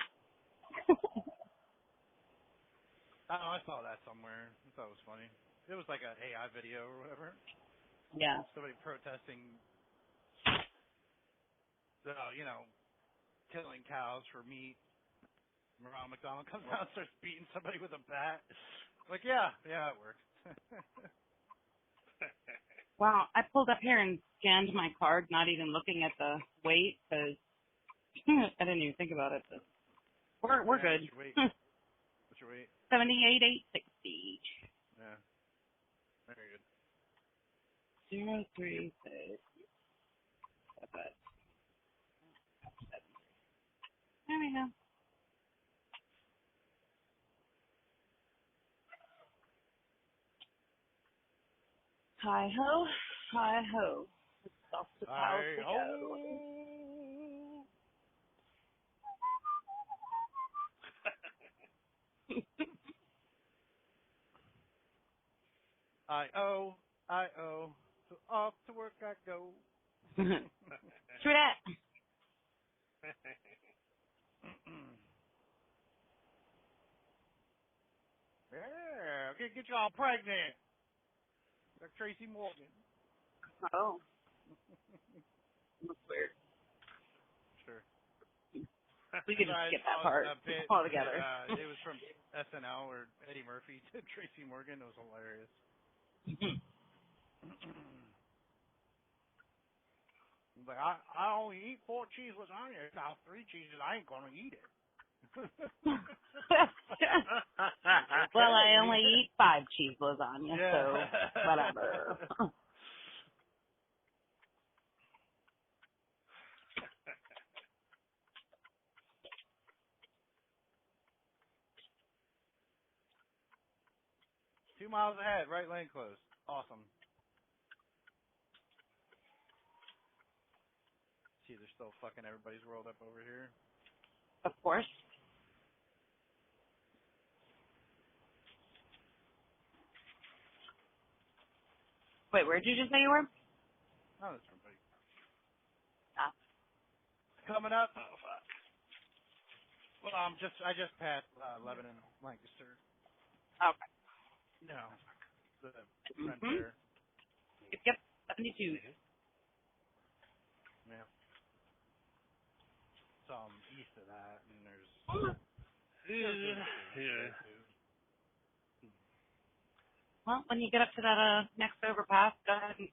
I saw that somewhere. I thought it was funny. It was like an AI video or whatever. Yeah. Somebody protesting, killing cows for meat. Ronald McDonald comes out and starts beating somebody with a bat. Like, yeah, it works. Wow, I pulled up here and scanned my card, not even looking at the weight, because I didn't even think about it. But we're good. What's your weight? 78,860. Yeah. Very good. 036. There we go. Hi ho, hi ho. It's off to Hi ho. I-O, so off to work I go. True that. Yeah, get you all pregnant. Like Tracy Morgan. Oh. That's weird. Sure. We could just skip that part altogether. It was from SNL where Eddie Murphy did Tracy Morgan. It was hilarious. Like, I only eat 4 cheese lasagna. It's now 3 cheeses. I ain't gonna eat it. Well, I only eat 5 cheese lasagna, so whatever. Two miles ahead, right lane closed. Awesome. See, they're still fucking everybody's rolled up over here. Of course. Wait, where'd you just say you were? Oh, that's everybody. Ah. Coming up. Oh, fuck. Well, I just passed Lebanon, Lancaster. Okay. No, the front there. Yep, 72. Yeah. Some east of that, and there's. Yeah. Well, when you get up to that next overpass, go ahead and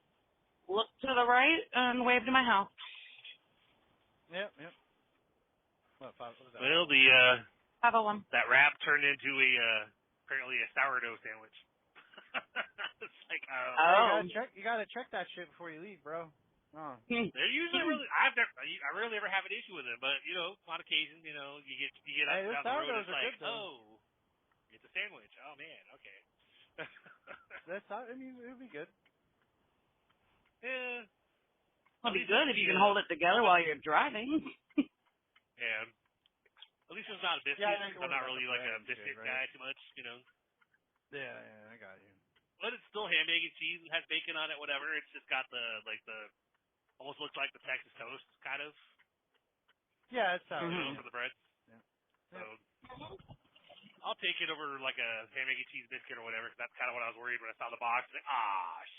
look to the right and wave to my house. Yep. What was that? Well, 501. that wrap turned into apparently a sourdough sandwich. It's like, You gotta check that shit before you leave, bro. Oh. They're usually really. I rarely ever have an issue with it, but on occasion, you get up down the road, it's like, it's a sandwich. Oh man, okay. It'll be good. Yeah. It'll be good if you can hold it together while you're driving. Yeah. At least it's not a biscuit. Yeah, I'm not really like a biscuit guy too much, Yeah, I got you. But it's still ham, egg, and cheese. It has bacon on it, whatever. It's just got the almost looks like the Texas toast, kind of. Yeah, it's how for the bread. Yeah. So I'll take it over like a ham, egg, and cheese biscuit or whatever. Cause that's kind of what I was worried when I saw the box. Like,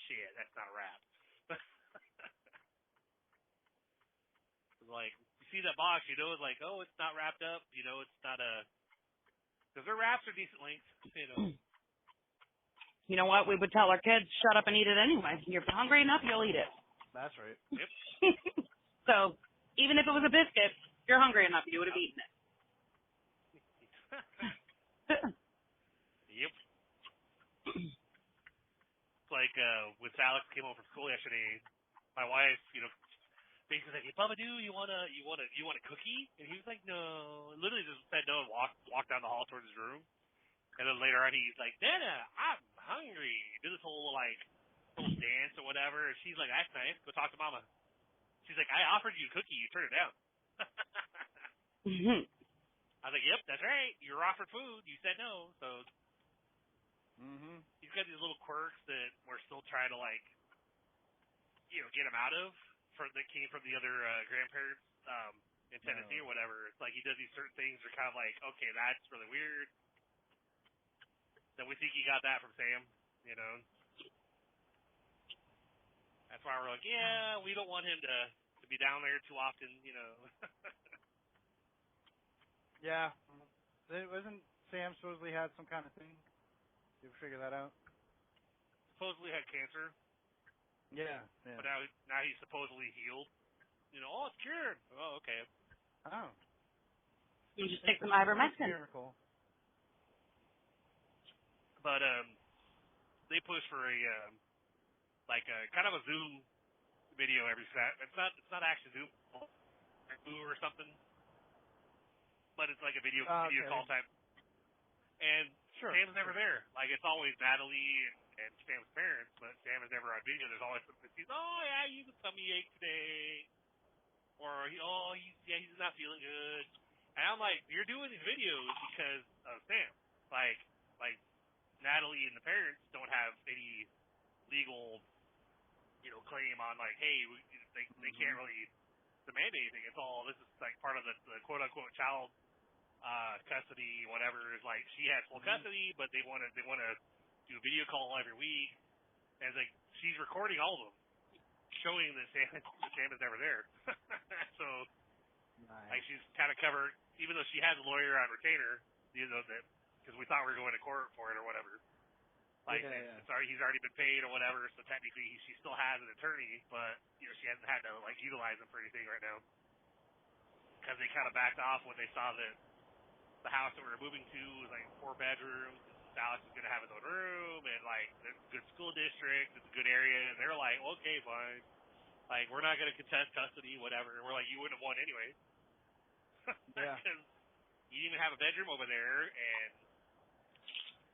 shit, that's not a wrap. Like, you see that box, it's like, it's not wrapped up. It's not because their wraps are decent lengths. You know what? We would tell our kids, shut up and eat it anyway. If you're hungry enough, you'll eat it. That's right. Yep. So, even if it was a biscuit, if you're hungry enough, you would have eaten it. Yep. It's like when Alex came home from school yesterday, my wife, basically like, hey, Bubba, you want a cookie? And he was like, no. And literally just said no and walked down the hall towards his room. And then later on, he's like, Dana, I'm hungry. Did this whole little dance or whatever. And she's like, that's nice. Go talk to Mama. She's like, I offered you a cookie. You turned it down. I was like, yep, that's right. You were offered food. You said no. So he's got these little quirks that we're still trying to get him out of. That came from the other grandparents in Tennessee or whatever. It's like he does these certain things that are kind of like, okay, that's really weird. Then we think he got that from Sam. That's why we're like, yeah, we don't want him to be down there too often. Yeah. Wasn't Sam supposedly had some kind of thing? Did you figure that out? Supposedly had cancer. Yeah. But now he's supposedly healed. It's cured. Oh, okay. Oh. You just take some ivermectin. Miracle. But they push for a kind of a Zoom video every Saturday. It's not actually Zoom or something, but it's like a video call type. And Sam's never there. Like it's always Natalie and Sam's parents, but Sam is never on video. There's always something that sees, oh yeah, he's a tummy ache today, or he's not feeling good. And I'm like, you're doing these videos because of Sam. Like Natalie and the parents don't have any legal, claim on like, hey, they can't really demand anything. It's all, this is like part of the quote unquote child custody, whatever. Is like she has full custody, but they want to do a video call every week. And it's like she's recording all of them, showing that Sam is never there. So like she's kind of covered, even though she has a lawyer on retainer, that because we thought we were going to court for it or whatever. Like he's already been paid or whatever, so technically she still has an attorney, but she hasn't had to utilize him for anything right now because they kind of backed off when they saw that the house that we were moving to was like 4 bedrooms. Alex is going to have his own room, and like it's a good school district, it's a good area, and they're like, okay, fine, like we're not going to contest custody, whatever. And we're like, you wouldn't have won anyway, because you didn't even have a bedroom over there, and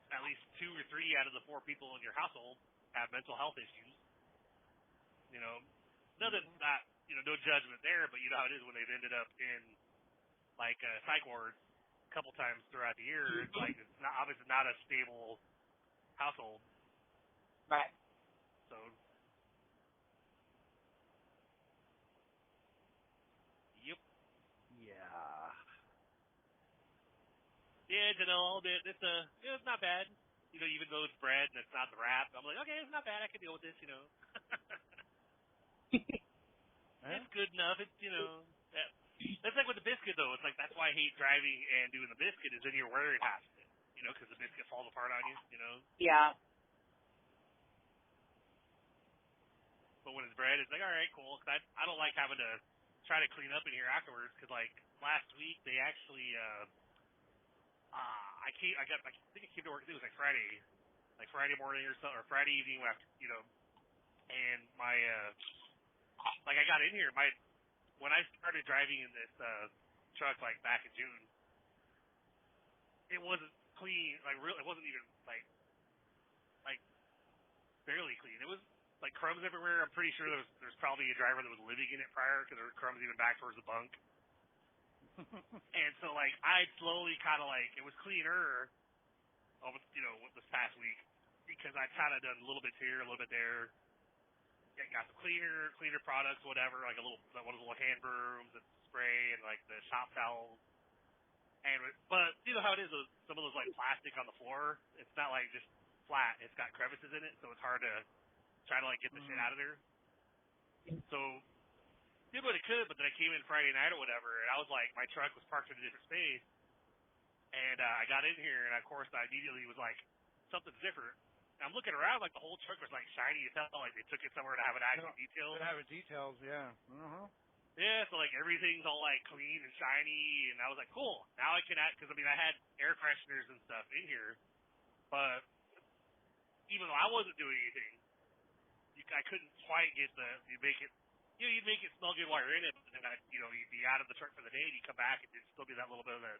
at least 2 or 3 out of the 4 people in your household have mental health issues. Nothing, not no judgment there, but you know how it is when they've ended up in like psych wards a couple times throughout the year. It's like it's not obviously not a stable household. Right. So. Yep. Yeah. Yeah, it's not bad. Even though it's bread and it's not the wrap, I'm like, okay, it's not bad. I can deal with this. It's good enough. It's That's like with the biscuit though. It's like that's why I hate driving and doing the biscuit is then you're wearing half of it. Because the biscuit falls apart on you. Yeah. But when it's bread, it's like, all right, cool. Cause I don't like having to try to clean up in here afterwards. Because like last week they actually I think I came to work. It was like Friday morning or so, or Friday evening after, and my like I got in here. When I started driving in this truck like back in June, it wasn't clean. Like really, it wasn't even like barely clean. It was like crumbs everywhere. I'm pretty sure there's probably a driver that was living in it prior because there were crumbs even back towards the bunk. And so, like, I slowly kind of, like, it was cleaner, this past week because I kind of done a little bit here, a little bit there. Got some cleaner products, whatever, like one of those little hand brooms and spray and, like, the shop towels. But you know how it is, some of those, like, plastic on the floor, it's not, like, just flat. It's got crevices in it, so it's hard to try to, like, get the shit out of there. So did what it could, but then I came in Friday night or whatever, and I was like, my truck was parked in a different space, and I got in here, and of course I immediately was like, something's different. And I'm looking around, like the whole truck was like shiny as hell, like they took it somewhere to have it actually detailed. To have it details, yeah. Yeah, so like everything's all like clean and shiny, and I was like, cool. Now I can because I had air fresheners and stuff in here, but even though I wasn't doing anything, I couldn't quite get you'd make it smell good while you're in it, but then you'd be out of the truck for the day and you come back and it'd still be that little bit of the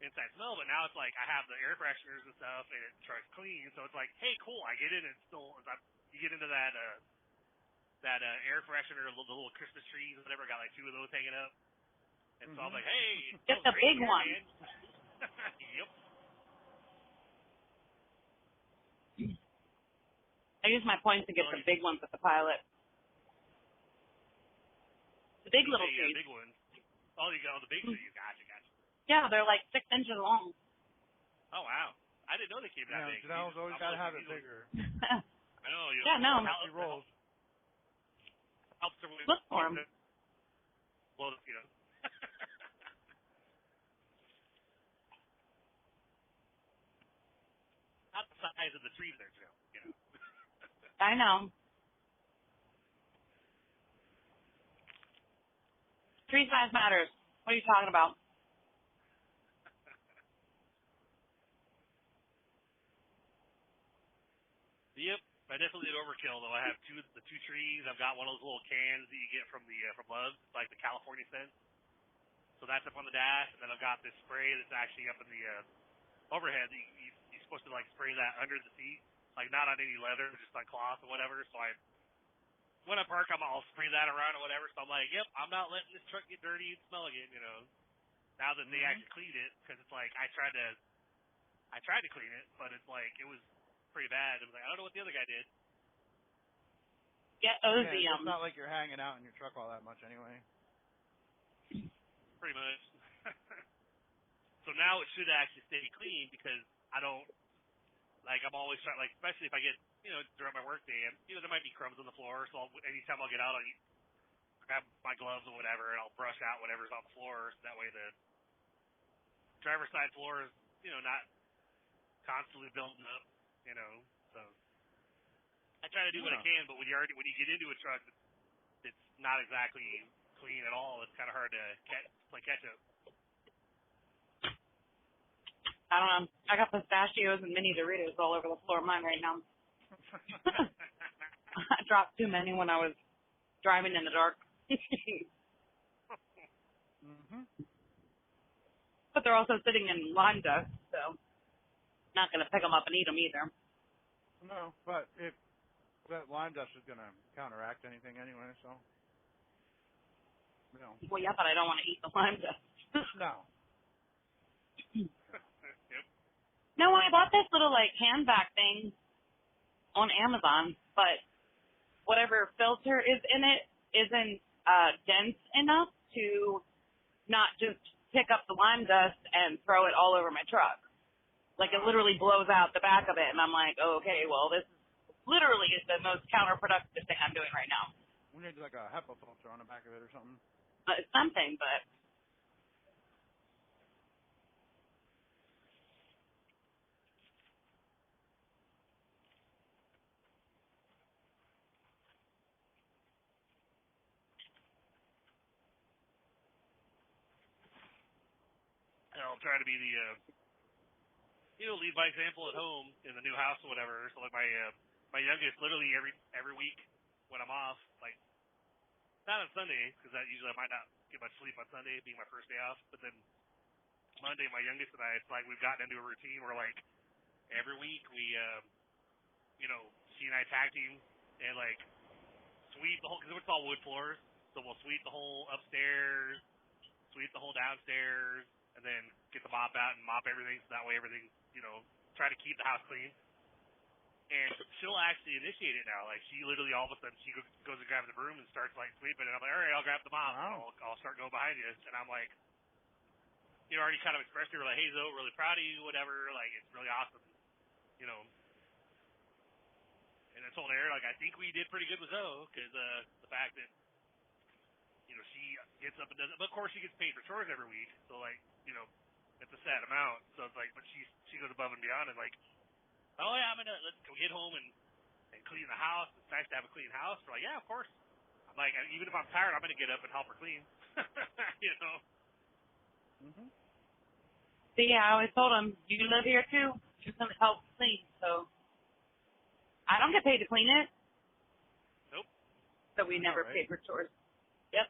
inside smell. But now it's like I have the air fresheners and stuff and the truck's clean, so it's like, hey, cool, I get in and you get into that air freshener, the little Christmas trees, whatever. Got like 2 of those hanging up, and so I'm like, hey, get the big one. Yep. I use my points to get the big ones with the Pilot. The big little trees. Yeah, big ones. Oh, you got the big trees. Gotcha. Yeah, they're like 6 inches long. Oh, wow. I didn't know they came that big. Janelle's always got to have it bigger. I know. Yeah, no. She rolls. Look for them. Well, not the size of the trees there, Joe. I know. Tree size matters. What are you talking about? Yep, I definitely did overkill though. I have the two trees. I've got one of those little cans that you get from Love's, like the California scent. So that's up on the dash, and then I've got this spray that's actually up in the overhead. You're supposed to like spray that under the seat, like not on any leather, just on cloth or whatever. So when I park, I'll spray that around or whatever. So I'm like, yep, I'm not letting this truck get dirty and smell again. Now that they actually cleaned it, because it's like I tried to clean it, but it's like it was pretty bad. It was like I don't know what the other guy did. Get Ozium. Yeah, it's not like you're hanging out in your truck all that much anyway. Pretty much. So now it should actually stay clean because I don't, like, I'm always trying, like, especially if I get, during my work day, and, there might be crumbs on the floor, so anytime I'll get out, I'll grab my gloves or whatever, and I'll brush out whatever's on the floor, so that way the driver's side floor is, not constantly building up, so I try to do what I can, but when you get into a truck, it's not exactly clean at all. It's kind of hard to play catch up. I don't know. I got pistachios and mini Doritos all over the floor of mine right now. I dropped too many when I was driving in the dark. But they're also sitting in lime dust, so not going to pick them up and eat them either. No, but that lime dust is going to counteract anything anyway, so. No. Well, yeah, but I don't want to eat the lime dust. No. Yep. No, I bought this little, hand vac thing on Amazon, but whatever filter is in it isn't dense enough to not just pick up the lime dust and throw it all over my truck. Like, it literally blows out the back of it, and I'm like, oh, okay, well, this literally is the most counterproductive thing I'm doing right now. We need, like, a HEPA filter on the back of it or something. Something, but... I'll try to be the, lead by example at home in the new house or whatever. So like my youngest, literally every week when I'm off, like not on Sunday because I might not get much sleep on Sunday, being my first day off. But then Monday, my youngest and I, it's like we've gotten into a routine where like every week we, she and I tag team and like sweep the whole, because it's all wood floors, so we'll sweep the whole upstairs, sweep the whole downstairs, and then get the mop out and mop everything, so that way everything, try to keep the house clean. And she'll actually initiate it now. Like, she literally all of a sudden, she goes and grabs the broom and starts, like, sweeping. And I'm like, all right, I'll grab the mop. Wow. And I'll start going behind you. And I'm like, already kind of expressed to her, like, hey, Zoe, really proud of you, whatever. Like, it's really awesome, And I told her, like, I think we did pretty good with Zoe, because the fact that, she gets up and does it. But, of course, she gets paid for chores every week. So, like, it's a set amount. So it's like, but she goes above and beyond and like, oh yeah, let's go get home and clean the house. It's nice to have a clean house. We're like, yeah, of course. I'm like, even if I'm tired, I'm gonna get up and help her clean. See, I always told him, you live here too. You're gonna help clean. So I don't get paid to clean it. So we never paid for chores. Yep.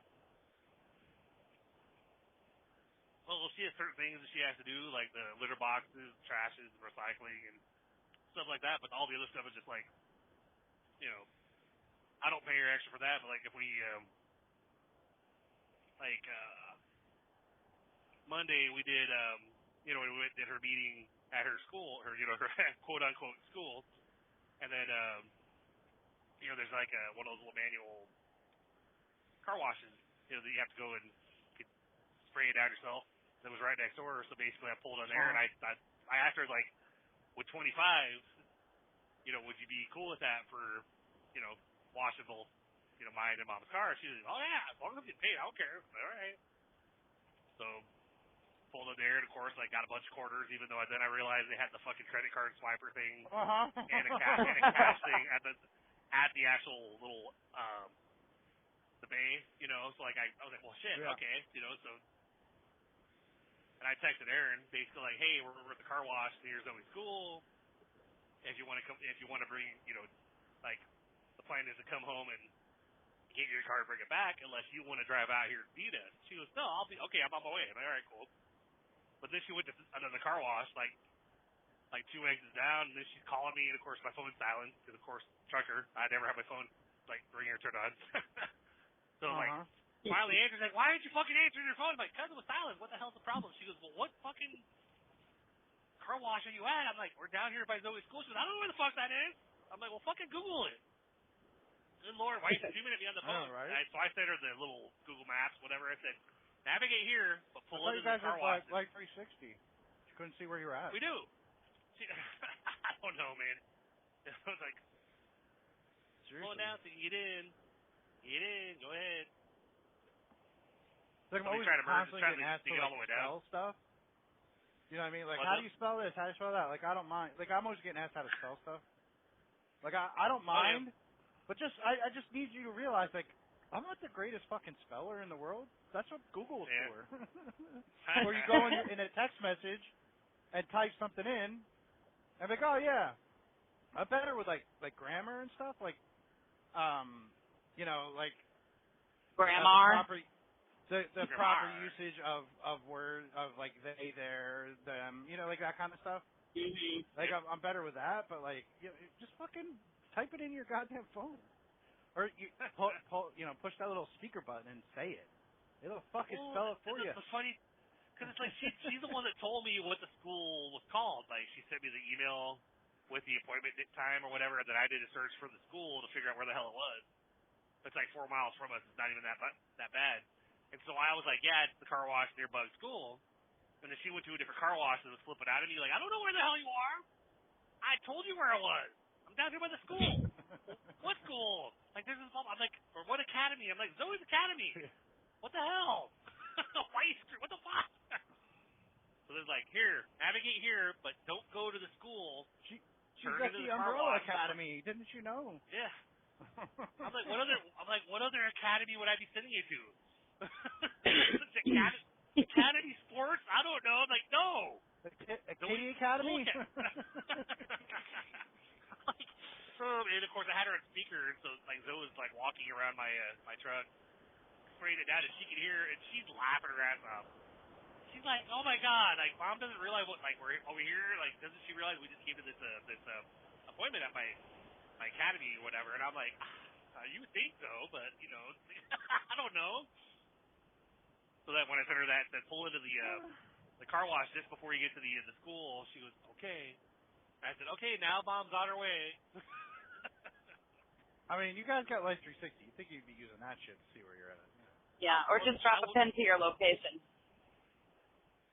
Well, she has certain things that she has to do, like the litter boxes, trashes, recycling, and stuff like that. But all the other stuff is just like, you know, I don't pay her extra for that. But like if we, Monday we did, we did her meeting at her school, her her quote unquote school, and then there's like one of those little manual car washes, that you have to go and spray it out yourself. That was right next door, so basically I pulled on there and I asked her like, with 25, would you be cool with that for, washing both, mine and Mom's car? She was like, oh yeah, as long as I'm getting paid, I don't care. All right. So pulled in there and of course I got a bunch of quarters, even though then I realized they had the fucking credit card swiper thing and a cash thing at the actual little the bay, so like I was like, well shit, okay, so. And I texted Aaron, basically like, hey, we're at the car wash near Zoe's school. If you want to come, if you want to bring, like, the plan is to come home and get your car and bring it back, unless you want to drive out here to beat us. She goes, no, I'll be okay. I'm on my way. I'm like, all right, cool. But then she went to another car wash, like 2 exits down, and then she's calling me, and of course my phone's silent because of course trucker. I never have my phone like ringer turned on. So like. Finally, Andrew's like, why aren't you fucking answering your phone? I'm like, because it was silent. What the hell's the problem? She goes, well, what fucking car wash are you at? I'm like, we're down here by Zoe's school. She goes, I don't know where the fuck that is. I'm like, well, fucking Google it. Good Lord, why are you 2 minutes me on the phone? Right. So I sent her the little Google Maps, whatever. I said, navigate here, but pull into the car wash. wash. Like 360. She couldn't see where you were at. We do. I don't know, man. It was like, slow down so you can get in. Get in. Go ahead. Like, I'm always constantly getting asked to spell stuff. You know what I mean? Like, how do you spell this? How do you spell that? Like, I don't mind. Like, I'm always getting asked how to spell stuff. Like, I don't mind, but I just need you to realize, like, I'm not the greatest fucking speller in the world. That's what Google's for. Or you go in a text message and type something in, and be like, oh yeah, I'm better with like grammar and stuff. Like, like grammar. The proper usage of words, of like they, their, them, like that kind of stuff. Mm-hmm. Like I'm better with that, but like just fucking type it in your goddamn phone, or you push that little speaker button and say it. It'll fucking spell it for you. It's funny because it's like she's the one that told me what the school was called. Like she sent me the email with the appointment time or whatever, and then I did a search for the school to figure out where the hell it was. It's like 4 miles from us. It's not even that bad. And so I was like, yeah, it's the car wash near Bug School. And then she went to a different car wash and was flipping out at me like, I don't know where the hell you are. I told you where I was. I'm down here by the school. What school? Like, this is, I'm like, or what academy? I'm like, Zoe's Academy. What the hell? What the fuck? So there's like, here, navigate here, but don't go to the school. She's got the Umbrella Academy. Didn't you know? Yeah. I'm like, what other academy would I be sending you to? Academy Sports? I don't know. I'm like, no. Katie Academy? And of course I had her on speaker, and so like Zoe was like walking around my truck, spraying it down, and she could hear, and she's laughing her ass off. She's like, oh my god, like Mom doesn't realize what, like we're over here, like doesn't she realize we just came to this appointment at my academy or whatever? And I'm like, you would think so, but I don't know. So that when I sent her that pull into the car wash just before you get to the school, she goes, okay. I said, okay, now Mom's on her way. I mean, you guys got Life 360. You think you'd be using that shit to see where you're at? Yeah, or just drop a pin to your location.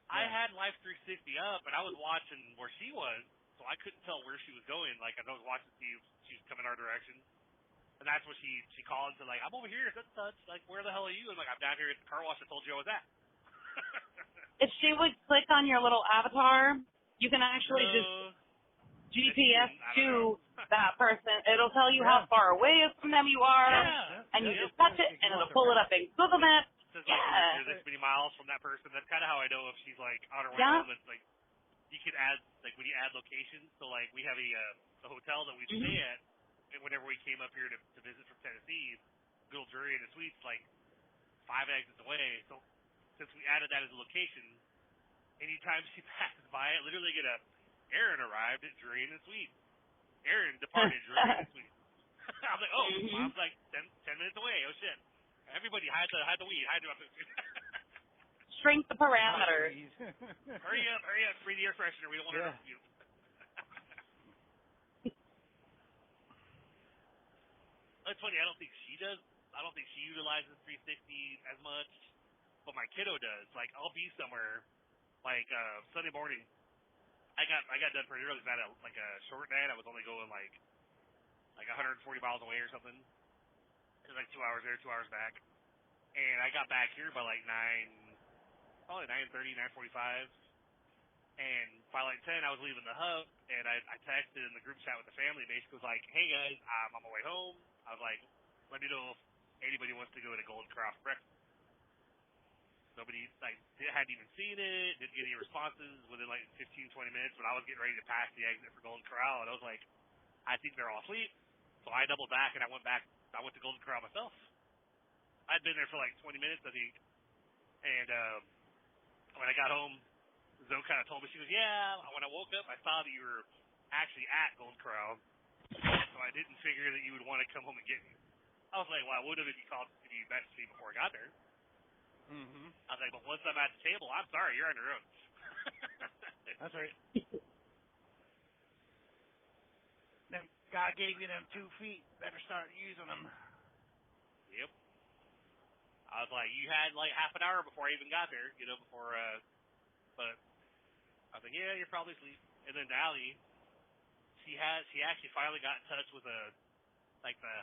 I had Life 360 up, and I was watching where she was, so I couldn't tell where she was going. Like, I was watching to see if she was coming our direction. And that's when she called and said, like, I'm over here, such. Like, where the hell are you? And like, I'm down here at the car wash I told you I was at. If she would click on your little avatar, you can actually just GPS to that person. It'll tell you how far away from them you are, and you just touch it, and it'll pull it up in Google Maps. Says, like, you're this many miles from that person. That's kind of how I know if she's, like, on her way home. It's like, you can add, like, when you add locations. So, like, we have a hotel that we stay at, and whenever we came up here to visit from Tennessee, Good Old Jury and the Suites like 5 exits away. So since we added that as a location, anytime she passes by it, literally get a Aaron arrived at Drury and the Suites. Aaron departed Drury and the Suites. I was like, oh, Mom's like 10 minutes away. Oh shit! Everybody hide the weed. Hide the Shrink the parameters. hurry up! Breathe the air freshener. We don't want to you. It's funny. I don't think she does. I don't think she utilizes 360 as much, but my kiddo does. Like, I'll be somewhere, like Sunday morning. I got done pretty early. I had a short night. I was only going like 140 miles away or something. It was like 2 hours there, 2 hours back. And I got back here by like 9:30, 9:45. And by like 10, I was leaving the hub, and I texted in the group chat with the family. Basically was like, hey guys, I'm on my way home. I was like, let me know if anybody wants to go to Golden Corral for breakfast. Nobody hadn't even seen it, didn't get any responses within like 15, 20 minutes when I was getting ready to pass the exit for Golden Corral, and I was like, I think they're all asleep. So I doubled back and I went to Golden Corral myself. I'd been there for like 20 minutes, I think. And when I got home, Zoe kind of told me, she goes, yeah, when I woke up, I saw that you were actually at Golden Corral. So I didn't figure that you would want to come home and get me. I was like, well, I would have if you messaged me before I got there. Mm-hmm. I was like, but once I'm at the table, I'm sorry, you're on your own. That's right. Then God gave you them 2 feet. Better start using them. Yep. I was like, you had like half an hour before I even got there, but I was like, yeah, you're probably asleep. And then Allie, she actually finally got in touch with the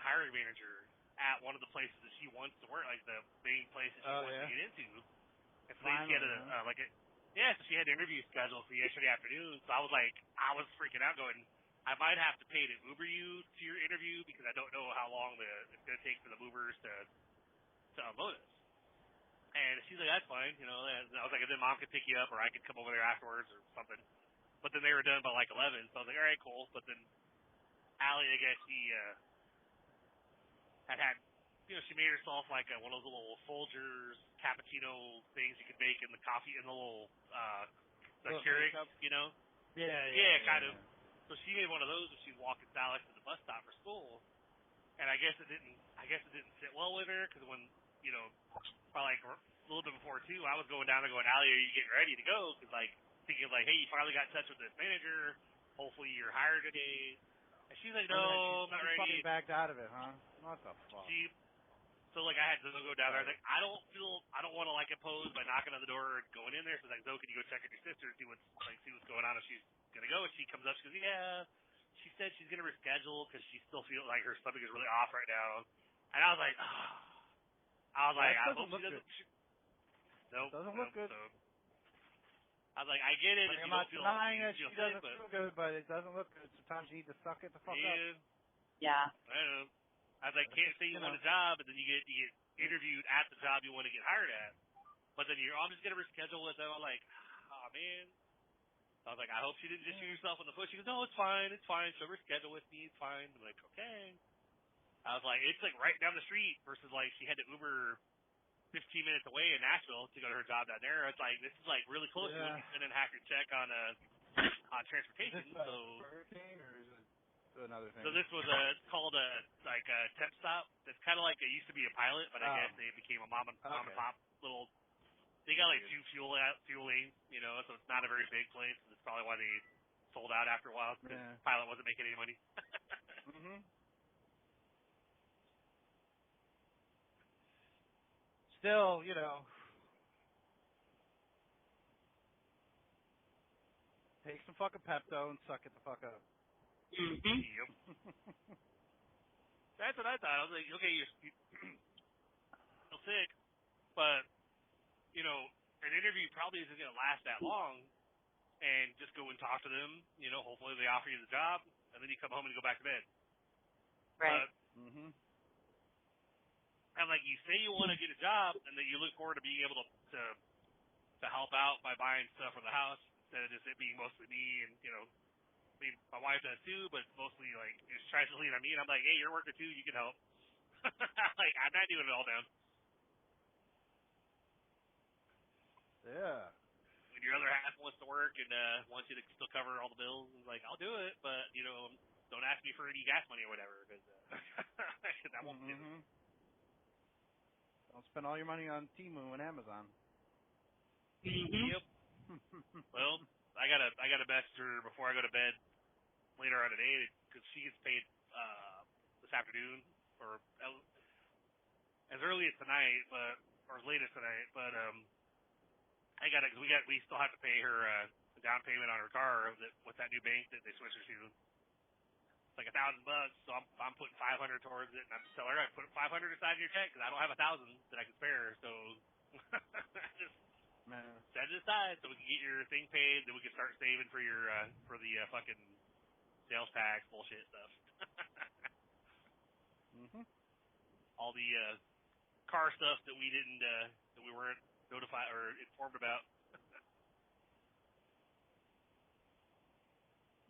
hiring manager at one of the places that she wants to work, like the main place that she wants to get into. And so she had so she had an interview scheduled for yesterday afternoon. So I was freaking out, going, I might have to pay to Uber you to your interview because I don't know how long it's going to take for the movers to unload us. And she's like, that's fine, And I was like, and then Mom could pick you up, or I could come over there afterwards or something. But then they were done by like 11, so I was like, all right, cool. But then Allie, I guess she had she made herself like one of those little Folgers cappuccino things you could make in the coffee in the little Keurig, Yeah, kind of. So she made one of those when she was walking Alex to the bus stop for school, and I guess it didn't sit well with her because when probably like a little bit before 2, I was going down there going, Allie, are you getting ready to go? Because thinking like, hey, you finally got in touch with this manager. Hopefully you're hired today. And she's like, no, I'm not ready. She fucking backed out of it, huh? What the fuck? So I had to go down there. I was like, I don't want to impose by knocking on the door and going in there. So Zoe, can you go check on your sister and see what's going on if she's gonna go? And she comes up, she goes, yeah. She said she's gonna reschedule because she still feels like her stomach is really off right now. And I was like, I hope she doesn't. Nope. Doesn't look good. So I was like, I get it. I'm not denying that she doesn't feel good, but it doesn't look good. Sometimes you need to suck it the fuck up. Yeah. I don't know. I was like, can't say you want a job, and then you get interviewed at the job you want to get hired at. But then I'm just going to reschedule with them. I'm like, oh, man. So I was like, I hope she didn't just shoot herself in the foot. She goes, no, it's fine. She'll reschedule with me. It's fine. I'm like, okay. I was like, it's like right down the street versus like she had to Uber 15 minutes away in Nashville to go to her job down there. It's like, this is like really close. You wouldn't be spending half your check on transportation. Is this Hurricane or is it another thing? So this was called a temp stop. It's kind of like it used to be a pilot, but I guess they became a mom and pop little. They got like 2 fuel lanes, so it's not a very big place. That's probably why they sold out after a while because pilot wasn't making any money. Mhm. Still, take some fucking Pepto and suck it the fuck up. Mm-hmm. Yep. That's what I thought. I was like, okay, you're still sick, but an interview probably isn't going to last that long. And just go and talk to them. Hopefully they offer you the job, and then you come home and you go back to bed. Right. And like you say, you want to get a job, and then you look forward to being able to help out by buying stuff for the house instead of just it being mostly me and my wife does too, but mostly like just tries to lean on me, and I'm like, hey, you're working too, you can help. Like, I'm not doing it all down. Yeah. When your other half wants to work and wants you to still cover all the bills, and like, I'll do it, but don't ask me for any gas money or whatever, because that won't do. Don't spend all your money on Temu and Amazon. Yep. Well, I gotta message her before I go to bed later on today, because she gets paid this afternoon, or as early as tonight, or as late as tonight. But cause we still have to pay her the down payment on her car with that new bank that they switched her to. It's like $1,000, so I'm putting $500 towards it, and I'm telling her I put $500 aside in your check because I don't have $1,000 that I can spare. So just set it aside so we can get your thing paid, then we can start saving for your for the fucking sales tax bullshit stuff. All the car stuff that we didn't that we weren't notified or informed about.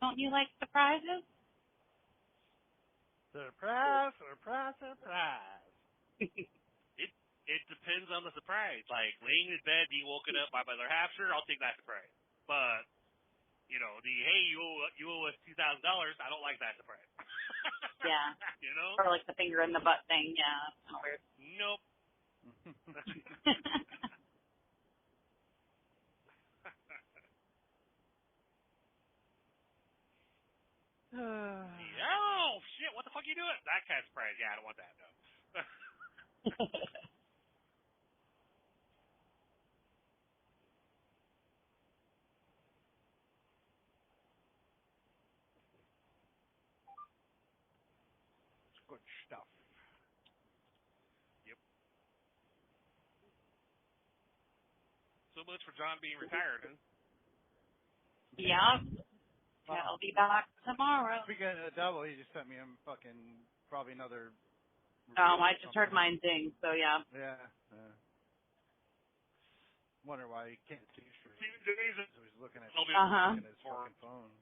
Don't you like surprises? Surprise, surprise, surprise. It depends on the surprise. Like, laying in bed, being woken up by my other half, sure, I'll take that surprise. But, hey, you owe us $2,000, I don't like that surprise. Yeah. Or like the finger in the butt thing, yeah. That's kind of weird. Nope. Oh, shit, what the fuck are you doing? That kind of surprise, yeah, I don't want that, no. Good stuff. Yep. So much for John being retired, huh? Yep. I'll be back tomorrow. Speaking of the devil, he just sent me probably another. I just heard mine ding, so yeah. Yeah. Wonder why he can't see straight. So he's looking at his fucking phone.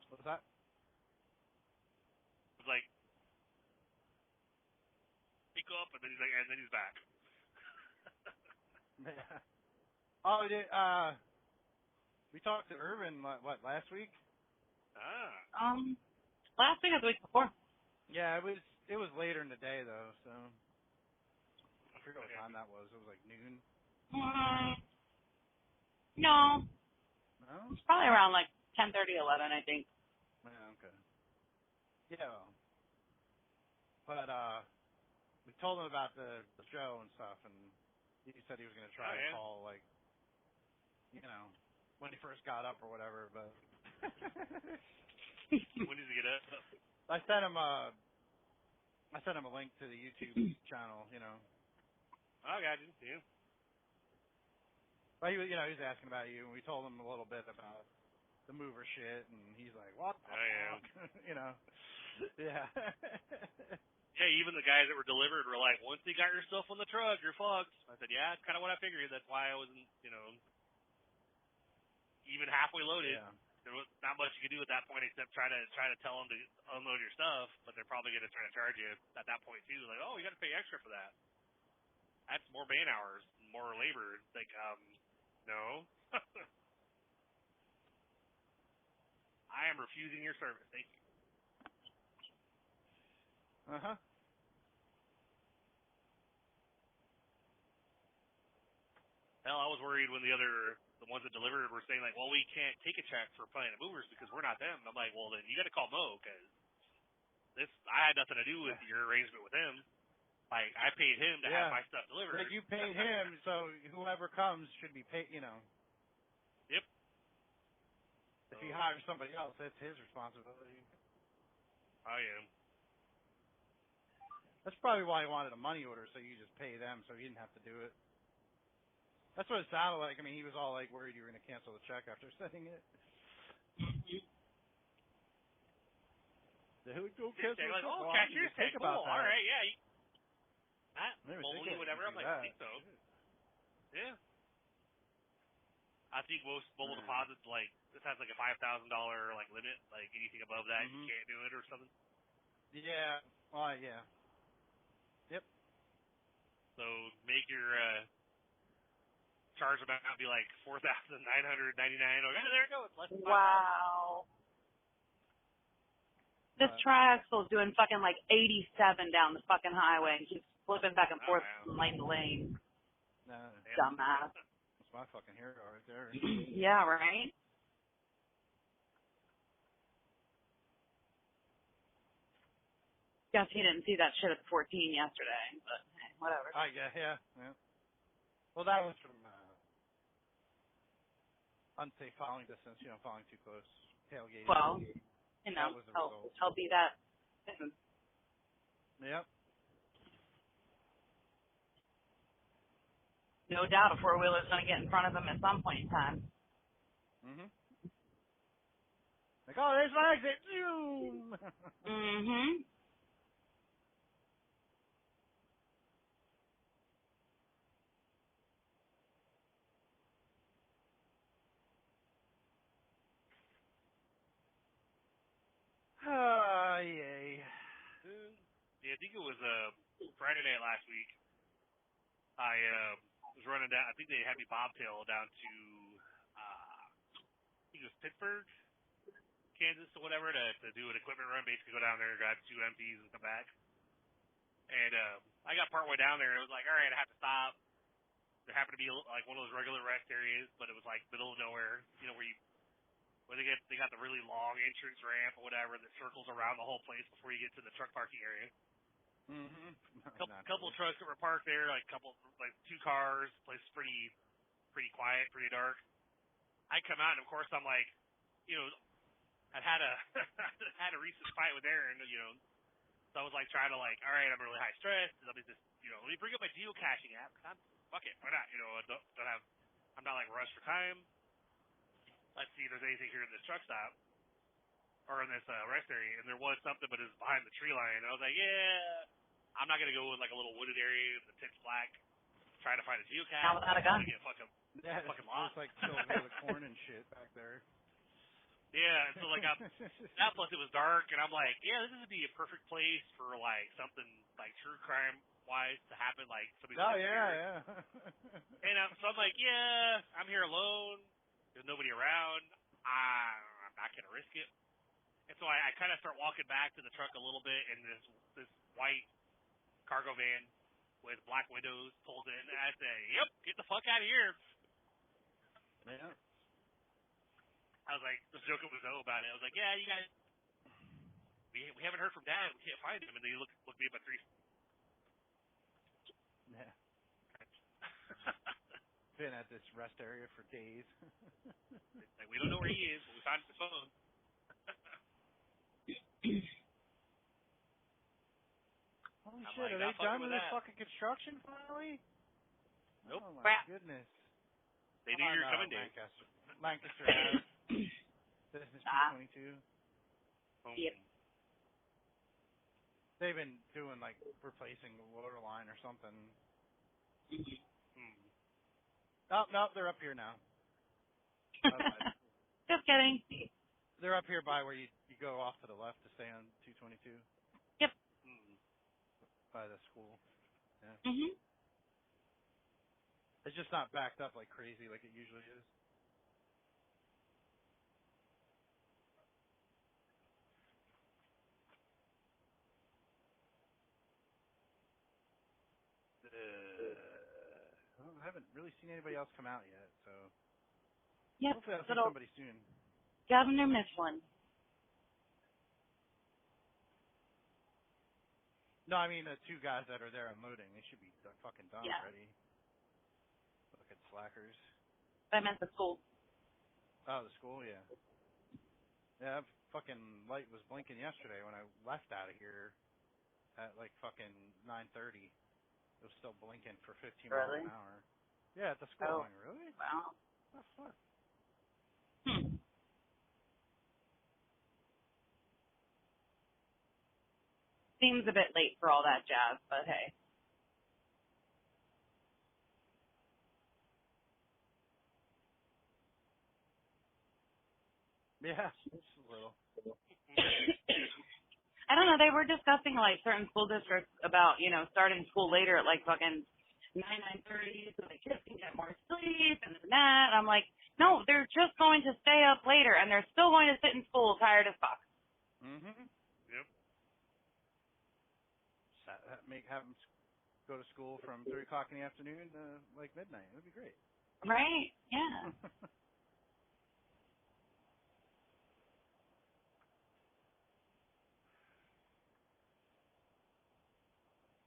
What's that? It's like, pick up, and then he's back. Yeah. Oh, we talked to Irvin, last week? Last week or the week before. Yeah, it was later in the day, though, so. I forget what time that was. It was like noon. No. No? It's probably around like 10:30, 11, I think. Yeah, okay. Yeah. But, we told him about the show and stuff, and he said he was going to try to call, like, when he first got up or whatever, but. When did he get up? I sent him a link to the YouTube channel, Oh, yeah, I didn't see him. But he was asking about you, and we told him a little bit about the mover shit, and he's like, "What the fuck?" Yeah. Yeah, even the guys that were delivered were like, "Once you got your stuff on the truck, you're fucked." I said, "Yeah, it's kind of what I figured. That's why I wasn't, even halfway loaded." Yeah. There was not much you could do at that point except try to tell them to unload your stuff, but they're probably going to try to charge you at that point too. Like, oh, you got to pay extra for that. That's more man hours, more labor. It's like, no. I am refusing your service. Thank you. Uh-huh. Hell, I was worried when the ones that delivered were saying like, well, we can't take a check for Planet Movers because we're not them. And I'm like, well, then you got to call Mo because I had nothing to do with your arrangement with him. Like, I paid him to have my stuff delivered. Like, you paid him, so whoever comes should be paid, Yep. If he hires somebody else, that's his responsibility. I am. That's probably why he wanted a money order, so you just pay them, so he didn't have to do it. That's what it sounded like. I mean, he was all like worried you were going to cancel the check after sending it. Who would go cancel the check? Oh, cashier's check. Cool. All right, yeah. Whatever. I'm like, I think so. Yeah. I think most mobile deposits, like, this has like a $5,000 like limit. Like anything above that, you can't do it or something. Yeah. Well, yeah. So make your charge amount be like $4,999. Oh, there it goes. Less than $5. Wow. This triaxle is doing fucking like 87 down the fucking highway and keeps flipping back and forth from lane to lane. Dumbass. That's my fucking hero right there. Yeah, right? Guess he didn't see that shit at 14 yesterday, but hey, whatever. Yeah. Well, that was from unsafe following distance, following too close, tailgating. Well, that was the result. I'll be that. Yep. No doubt a four-wheeler's going to get in front of him at some point in time. Mhm. Like, oh, there's my exit. Zoom. Mhm. Yay. Yeah, I think it was Friday night last week. I was running down. I think they had me bobtail down to I think it was Pittsburgh, Kansas, or whatever, to do an equipment run. Basically, go down there, grab 2 empties, and come back. And I got partway down there. It was like, all right, I have to stop. There happened to be like one of those regular rest areas, but it was like middle of nowhere. Where they got the really long entrance ramp or whatever that circles around the whole place before you get to the truck parking area. Mhm. Couple of trucks that were parked there, like 2 cars. Place is pretty quiet, pretty dark. I come out and of course I'm like, I'd had a had a recent fight with Aaron, so I was like trying to all right, I'm really high stress. Let me just let me bring up my geocaching app. Fuck it, why not? I'm not like rushed for time. Let's see if there's anything here in this truck stop or in this rest area. And there was something, but it was behind the tree line. And I was like, yeah, I'm not gonna go in like a little wooded area with the pitch black, trying to find a geocache. Now without a gun. Get fucking lost. It's like filled with corn and shit back there. Yeah, and so that plus it was dark, and I'm like, yeah, this would be a perfect place for like something like true crime wise to happen, like somebody. Oh yeah. And so I'm like, yeah, I'm here alone. There's nobody around. I'm not gonna risk it. And so I kind of start walking back to the truck a little bit, and this white cargo van with black windows pulls in, and I say, "Yep, get the fuck out of here." Yeah. I was like, was joking with Zoe about it. I was like, "Yeah, you guys, we haven't heard from Dad. We can't find him." And they look me up at 3. Yeah. Been at this rest area for days. Like, we don't know where he is, but we found his phone. Holy shit, are they done with this fucking construction finally? Nope. Oh my goodness. They knew you were coming, Dave. Lancaster Ave. Business 222. Yep. They've been doing replacing the water line or something. Oh, no, they're up here now. Just kidding. They're up here by where you go off to the left to stay on 222. Yep. By the school. Yeah. Mhm. It's just not backed up like crazy like it usually is. I haven't really seen anybody else come out yet, so Yep. hopefully I'll see somebody soon. Governor Mifflin. No, I mean the 2 guys that are there unloading. They should be fucking done already. Fucking slackers. I meant the school. Oh, the school, yeah. Yeah, that fucking light was blinking yesterday when I left out of here at fucking 9:30. It was still blinking for 15 miles an hour. Yeah, at the school. Oh. I'm like, really? Wow. What the fuck? Seems a bit late for all that jazz, but hey. Yeah, just a little. I don't know. They were discussing certain school districts about starting school later at fucking 9:30 so the kids can get more sleep and that. I'm like, no, they're just going to stay up later and they're still going to sit in school tired as fuck. Yep. Have them go to school from 3 o'clock in the afternoon to like midnight. It would be great. Right? Yeah.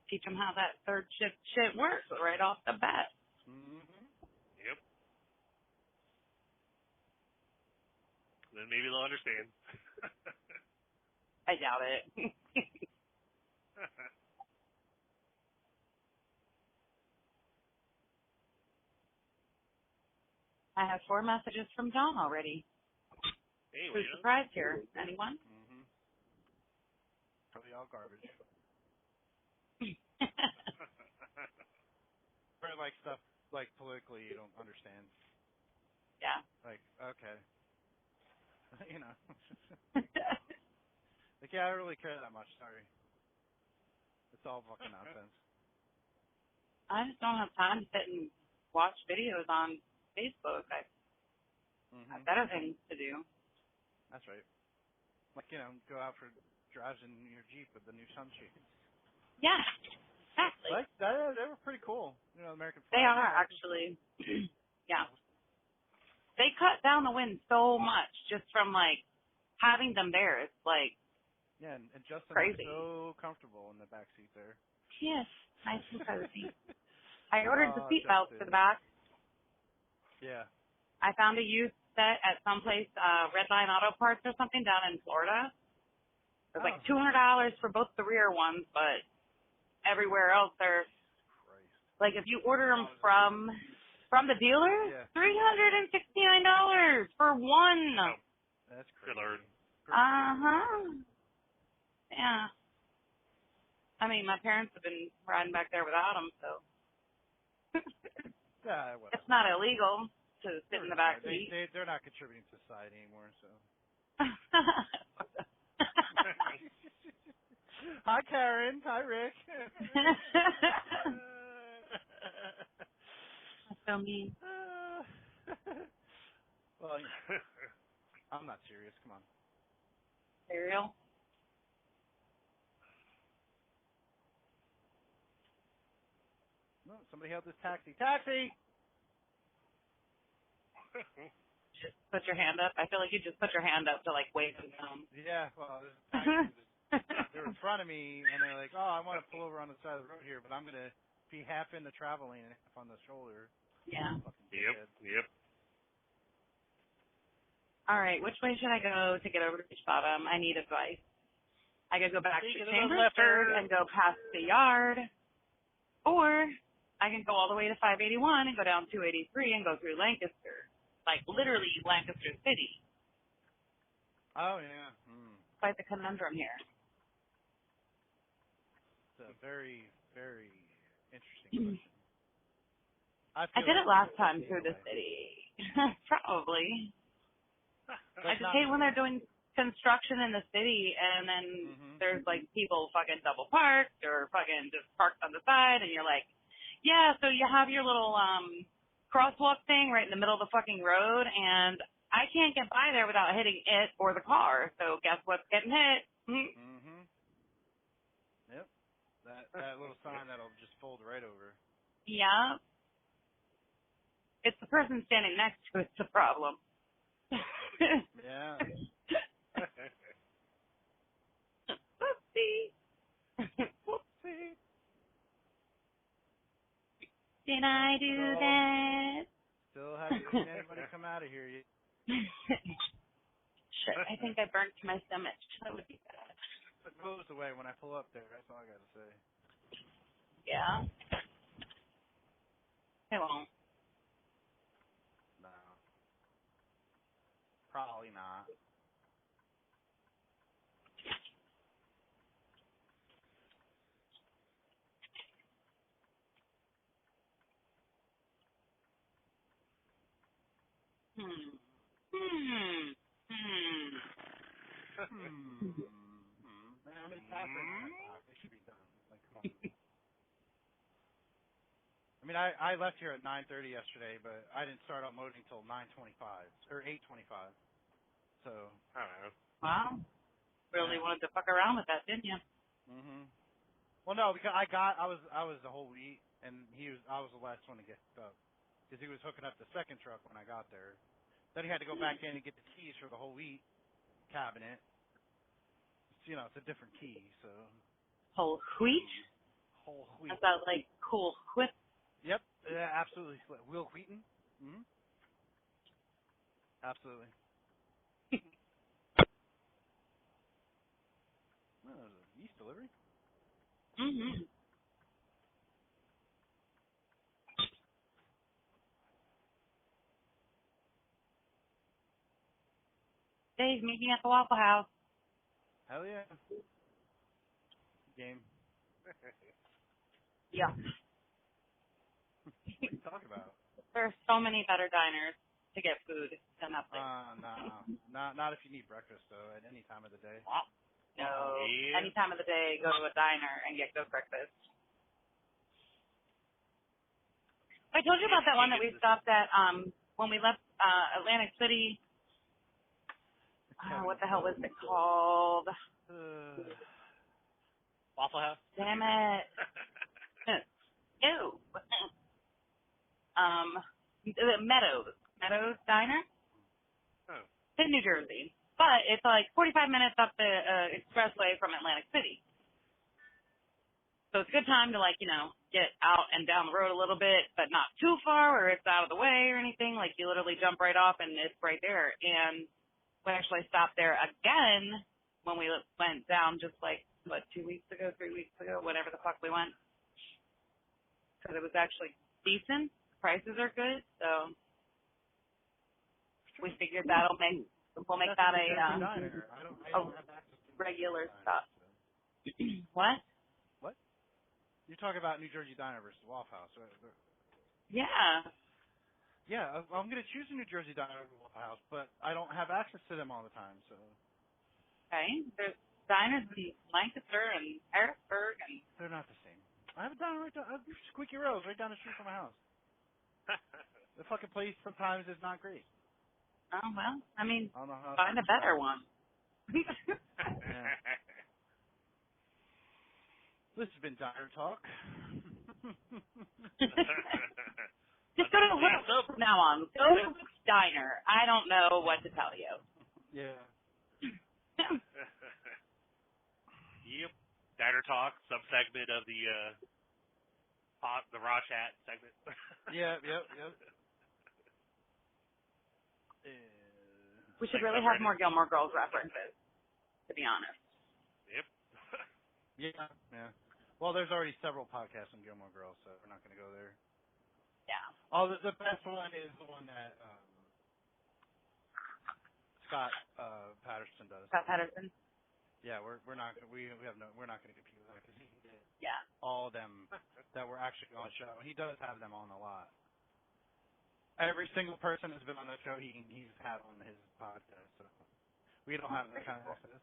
Teach them how that third shift shit works right off the bat. Yep. Then maybe they'll understand. I doubt it. I have 4 messages from John already. Hey, Who's surprised here? Anyone? Probably all garbage. Or like stuff like politically you don't understand. Yeah. Like, okay. You know. Like, yeah, I don't really care that much, sorry. It's all fucking nonsense. I just don't have time to sit and watch videos on Facebook. I have better things to do. That's right. Like, you know, go out for drives in your Jeep with the new sunshades. Yeah, exactly. Like, they were pretty cool. You know, American flag. They are, actually. Yeah. They cut down the wind so much just from, like, having them there. It's, like, yeah, and Justin crazy. was so comfortable in the back seat there. Yes, nice and cozy. I ordered the seat belts Justin. for the back. Yeah. I found a used set at someplace, Red Line Auto Parts or something down in Florida. It was like $200 for both the rear ones, but everywhere else they're like if you order them from the dealer, $369 for one. Oh, that's crazy. Yeah. I mean, my parents have been riding back there without them, so Yeah, whatever. it's not illegal to sit in the back seat. They're not contributing to society anymore, so. Hi, Karen. Hi, Rick. That's so mean. Well, I'm not serious. Come on. Cereal? No, somebody hailed this taxi. Taxi! Just put your hand up. I feel like you just put your hand up to like wave them down. Yeah, well, there's a taxi. They're in front of me, and they're like, oh, I want to pull over on the side of the road here, but I'm going to be half in the travel lane and half on the shoulder. Yeah. Yep. All right, which way should I go to get over to Beach Bottom? I need advice. I could go back to Chambersburg and go past the yard, or I can go all the way to 581 and go down 283 and go through Lancaster, like literally Lancaster City. Oh, yeah. Quite the conundrum here. It's a very, very interesting question. I did it last time through the city. Probably. I just hate when they're doing construction in the city and then there's like people fucking double parked or fucking just parked on the side and you're like, yeah, so you have your little crosswalk thing right in the middle of the fucking road and I can't get by there without hitting it or the car. So guess what's getting hit? Yep. That little sign that'll just fold right over. Yeah. It's the person standing next to it's the problem. Yeah. Whoopsie. Whoopsie. Did I do that? Still haven't seen anybody come out of here yet. Shit, I think I burnt my stomach. That would be bad. It goes away when I pull up there. That's all I gotta say. Yeah. It won't. No. Probably not. Man, it's past right now. They should be done. Like, come on. I I mean, I left here at 9:30 yesterday, but I didn't start unloading until 9:25 or 8:25. So I don't know. Wow. Really wanted to fuck around with that, didn't you? Mhm. Well, no, because I was the whole wheat, and I was the last one to get hooked up because he was hooking up the second truck when I got there. Then he had to go back in and get the keys for the whole wheat cabinet. It's a different key, so. Whole wheat? Whole wheat. I thought like cool whip. Yep, yeah, absolutely. Will Wheaton. Mhm. Absolutely. Well, that was a yeast delivery. Mhm. Dave, meet me at the Waffle House. Hell yeah. Game. Yeah. What are you talking about? There are so many better diners to get food than that place. No, not if you need breakfast though. At any time of the day. No. Yeah. Any time of the day, go to a diner and get good breakfast. I told you about that one that we stopped at when we left Atlantic City. What the hell was it called? Waffle House? Damn it. Ew. Meadows Diner? Oh. It's in New Jersey. But it's like 45 minutes up the expressway from Atlantic City. So it's a good time to get out and down the road a little bit, but not too far where it's out of the way or anything. Like you literally jump right off and it's right there. And we actually stopped there again when we went down just 2 weeks ago, 3 weeks ago, whatever the fuck we went. Because it was actually decent. Prices are good, so we figured we'll make that a regular stop. What? What? You're talking about New Jersey Diner versus Waffle House. Yeah. Yeah, I'm going to choose a New Jersey Diner over Waffle House, but I don't have access to them all the time, so. Okay. There's diners in Lancaster and Harrisburg and. They're not the same. I have a diner right down, Squeaky Rose, right down the street from my house. The fucking place sometimes is not great. Oh, well, I mean, I don't know how find a better one. Yeah. This has been Diner Talk. Just go to Luke's from now on. Go to Luke's Diner. I don't know what to tell you. Yeah. Yep. Diner Talk, subsegment of the Raw Chat segment. Yep. We should really have more Gilmore Girls references, to be honest. Yep. Yeah. Well, there's already several podcasts on Gilmore Girls, so we're not going to go there. Yeah. Oh, the best one is the one that Scott Patterson does. Scott Patterson. Yeah, we're not we're not going to compete with that because he did all of them that were actually on the show. He does have them on a lot. Every single person who's been on the show, he's had on his podcast. So we don't have that kind of access.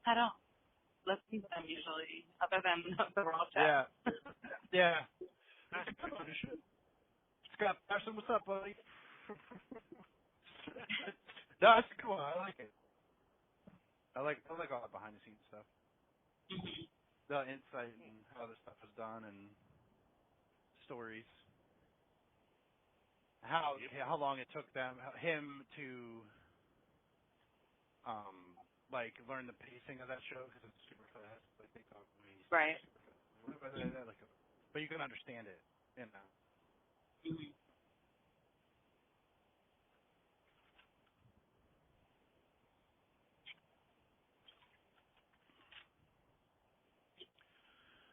I don't listen to them usually, other than the Raw Chat. Yeah. Scott Patterson, what's up, buddy? No, that's cool. I like it. I like all the behind the scenes stuff. Mm-hmm. The insight and how this stuff is done and stories. How long it took him to learn the pacing of that show because it's super fast. Like they talk way Right. super fast. But you can understand it, you know. Mm-hmm.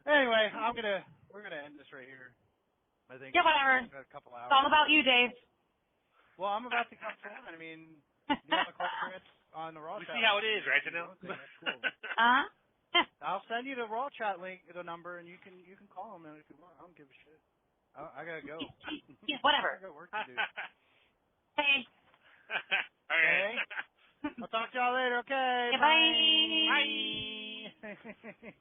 Anyway, we're gonna end this right here. I think. Yeah, whatever. We've got a couple hours. It's all about you, Dave. Well, I'm about to come on. I mean, you want to call Chris on the Raw We Chat? see how it is, right, Janelle? That's cool. I'll send you the Raw Chat link, the number, and you can call him if you want. I don't give a shit. I gotta go. Yeah, whatever. I got work to do. Hey. Okay. I'll talk to y'all later. Okay. Yeah, bye. Bye.